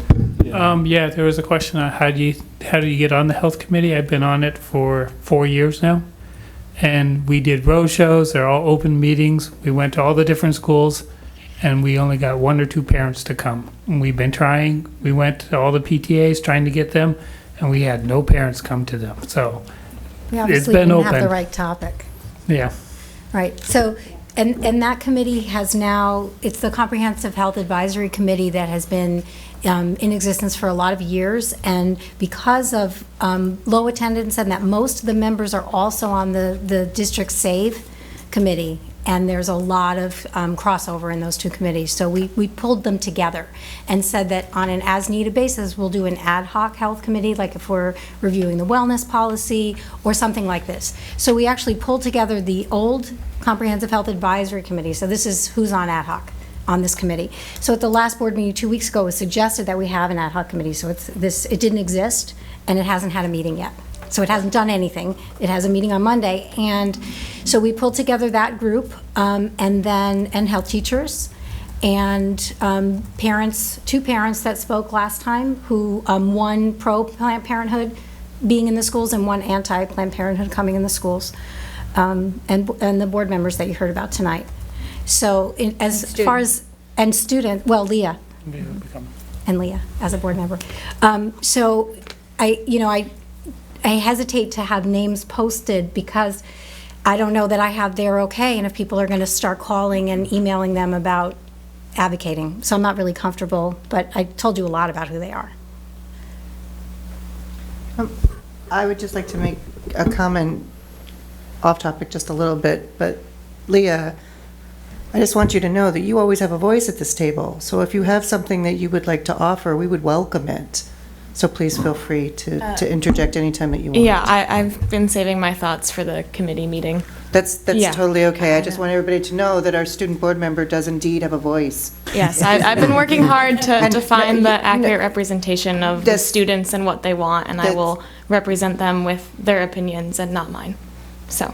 Yeah, there was a question on how do you get on the health committee? I've been on it for 4 years now, and we did road shows. They're all open meetings. We went to all the different schools, and we only got 1 or 2 parents to come. And we've been trying. We went to all the PTAs trying to get them, and we had no parents come to them. So We it's obviously been didn't open. have the right topic. Yeah. Right, so, and that committee has now, it's the Comprehensive Health Advisory Committee that has been in existence for a lot of years, and because of low attendance and that most of the members are also on the District Save Committee, and there's a lot of crossover in those two committees. So we pulled them together and said that on an as-needed basis, we'll do an ad hoc health committee, like if we're reviewing the wellness policy or something like this. So we actually pulled together the old Comprehensive Health Advisory Committee. So this is who's on ad hoc on this committee. So at the last board meeting 2 weeks ago, it was suggested that we have an ad hoc committee. So it didn't exist, and it hasn't had a meeting yet. So it hasn't done anything. It has a meeting on Monday. And so we pulled together that group and health teachers and parents, 2 parents that spoke last time, who one pro-Planned Parenthood being in the schools and one anti-Planned Parenthood coming in the schools, and the board members that you heard about tonight. So far as, and student, well, Leah. And Leah as a board member. So I hesitate to have names posted because I don't know that I have their okay, and if people are going to start calling and emailing them about advocating. So I'm not really comfortable, but I told you a lot about who they are. I would just like to make a comment off topic just a little bit, but Leah, I just want you to know that you always have a voice at this table. So if you have something that you would like to offer, we would welcome it. So please feel free to interject anytime that you want. Yeah, I've been saving my thoughts for the committee meeting. That's Yeah. totally okay. I just want everybody to know that our student board member does indeed have a voice. Yes, I've been working hard to And- find no, the accurate representation of the That's- students and what they want, and I will represent them with their opinions and not mine. So,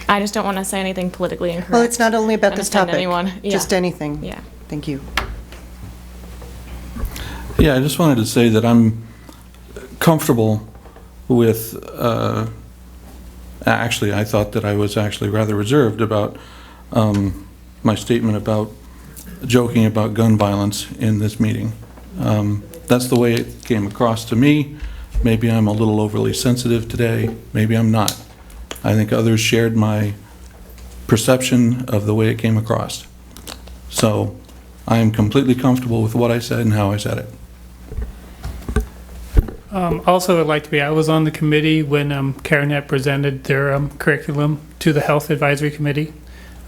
I just don't want to say anything politically incorrect. Well, it's not only about and this offend topic. anyone. Yeah. Just anything. Yeah. Thank you. Yeah, I just wanted to say that I'm comfortable with, actually, I thought that I was actually rather reserved about my statement about joking about gun violence in this meeting. That's the way it came across to me. Maybe I'm a little overly sensitive today. Maybe I'm not. I think others shared my perception of the way it came across. So I am completely comfortable with what I said and how I said it. Also, I'd like to be, I was on the committee when CareNet presented their curriculum to the Health Advisory Committee.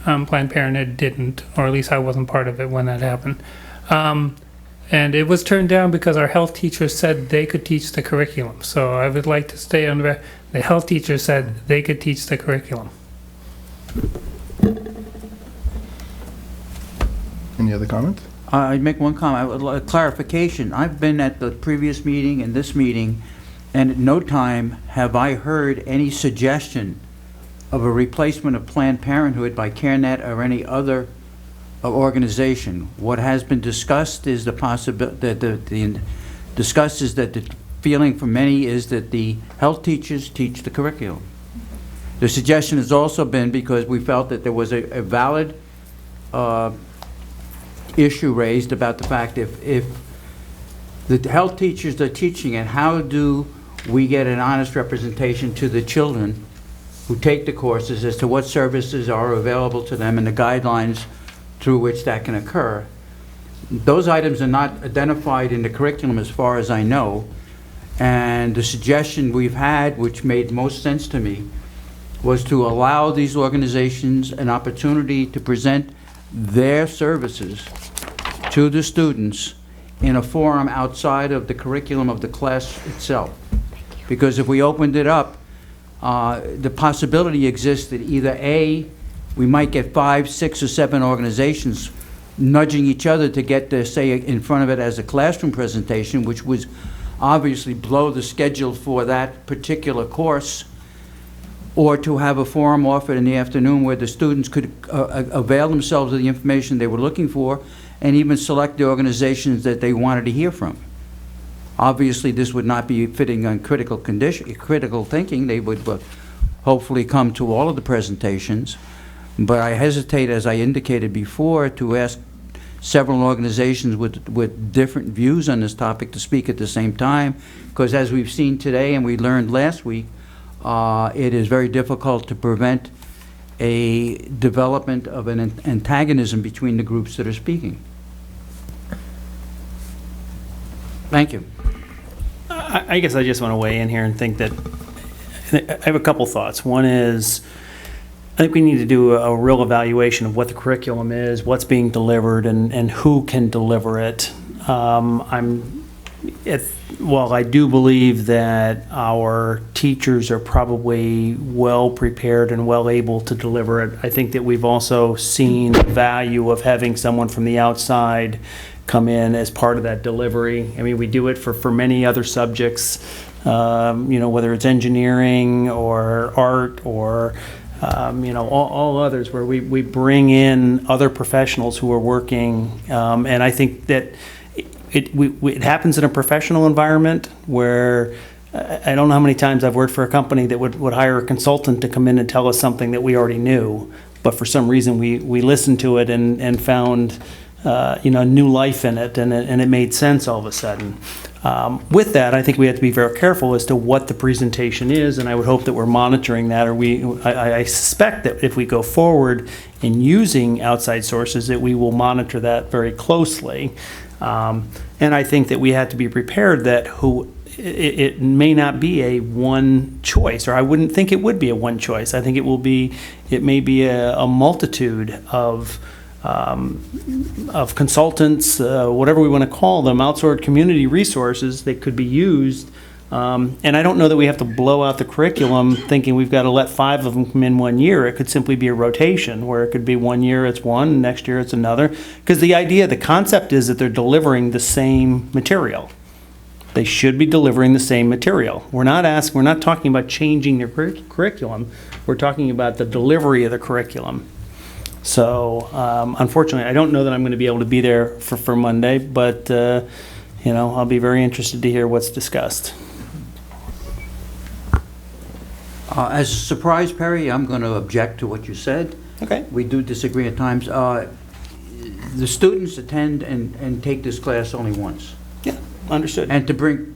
Planned Parenthood didn't, or at least I wasn't part of it when that happened. And it was turned down because our health teachers said they could teach the curriculum. So I would like to stay on the health teachers said they could teach the curriculum. Any other comments? I'd make one comment, a clarification. I've been at the previous meeting and this meeting, and at no time have I heard any suggestion of a replacement of Planned Parenthood by CareNet or any other organization. What has been discussed is the discussed is that the feeling for many is that the health teachers teach the curriculum. The suggestion has also been, because we felt that there was a valid issue raised about the fact if the health teachers are teaching it, how do we get an honest representation to the children who take the courses as to what services are available to them and the guidelines through which that can occur. Those items are not identified in the curriculum as far as I know, and the suggestion we've had, which made most sense to me, was to allow these organizations an opportunity to present their services to the students in a forum outside of the curriculum of the class itself. Because if we opened it up, the possibility exists that either A, we might get 5, 6, or 7 organizations nudging each other to get to say in front of it as a classroom presentation, which would obviously blow the schedule for that particular course, or to have a forum offered in the afternoon where the students could avail themselves of the information they were looking for and even select the organizations that they wanted to hear from. Obviously, this would not be fitting on critical thinking. They would hopefully come to all of the presentations. But I hesitate, as I indicated before, to ask several organizations with different views on this topic to speak at the same time, because as we've seen today and we learned last week, it is very difficult to prevent a development of an antagonism between the groups that are speaking. Thank you. I guess I just want to weigh in here and think that I have a couple thoughts. One is, I think we need to do a real evaluation of what the curriculum is, what's being delivered, and who can deliver it. While I do believe that our teachers are probably well prepared and well able to deliver it, I think that we've also seen the value of having someone from the outside come in as part of that delivery. I mean, we do it for many other subjects, whether it's engineering or art or all others, where we bring in other professionals who are working, and I think that it happens in a professional environment where I don't know how many times I've worked for a company that would hire a consultant to come in and tell us something that we already knew, but for some reason we listened to it and found new life in it, and it made sense all of a sudden. With that, I think we have to be very careful as to what the presentation is, and I would hope that we're monitoring that, I suspect that if we go forward in using outside sources, that we will monitor that very closely. And I think that we have to be prepared that it may not be a one choice, or I wouldn't think it would be a one choice. I think it may be a multitude of consultants, whatever we want to call them, outsourced community resources that could be used. And I don't know that we have to blow out the curriculum thinking we've got to let 5 of them come in 1 year. It could simply be a rotation where it could be 1 year it's one, next year it's another. Because the concept is that they're delivering the same material. They should be delivering the same material. We're not talking about changing their curriculum. We're talking about the delivery of the curriculum. So, unfortunately, I don't know that I'm going to be able to be there for Monday, but, I'll be very interested to hear what's discussed. As a surprise, Perry, I'm going to object to what you said. Okay. We do disagree at times. The students attend and take this class only once. Yeah, understood. And to bring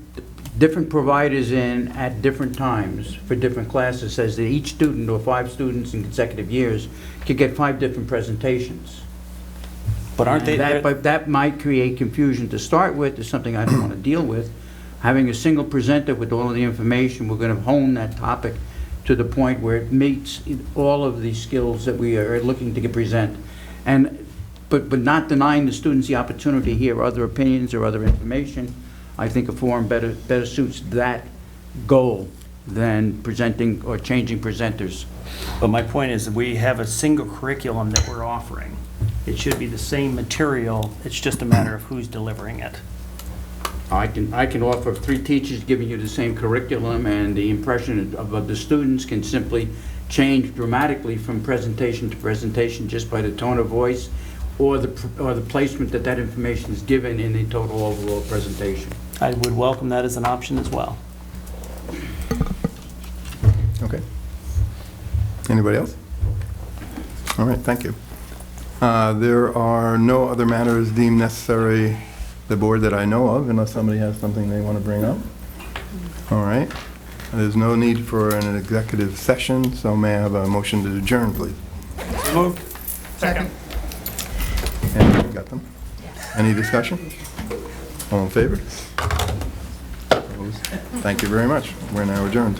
different providers in at different times for different classes says that each student or 5 students in consecutive years could get 5 different presentations. But aren't they? That might create confusion to start with. It's something I don't want to deal with. Having a single presenter with all of the information, we're going to hone that topic to the point where it meets all of the skills that we are looking to present. But not denying the students the opportunity to hear other opinions or other information. I think a forum better suits that goal than presenting or changing presenters. But my point is that we have a single curriculum that we're offering. It should be the same material. It's just a matter of who's delivering it. I can offer 3 teachers giving you the same curriculum, and the impression of the students can simply change dramatically from presentation to presentation just by the tone of voice, or the placement that that information is given in the total overall presentation. I would welcome that as an option as well. Okay. Anybody else? All right, thank you. There are no other matters deemed necessary, the board that I know of, unless somebody has something they want to bring up. All right. There's no need for an executive session, so may I have a motion to adjourn, please? Moved. Second. And you got them? Any discussion? All in favor? Opposed? Thank you very much. We're now adjourned.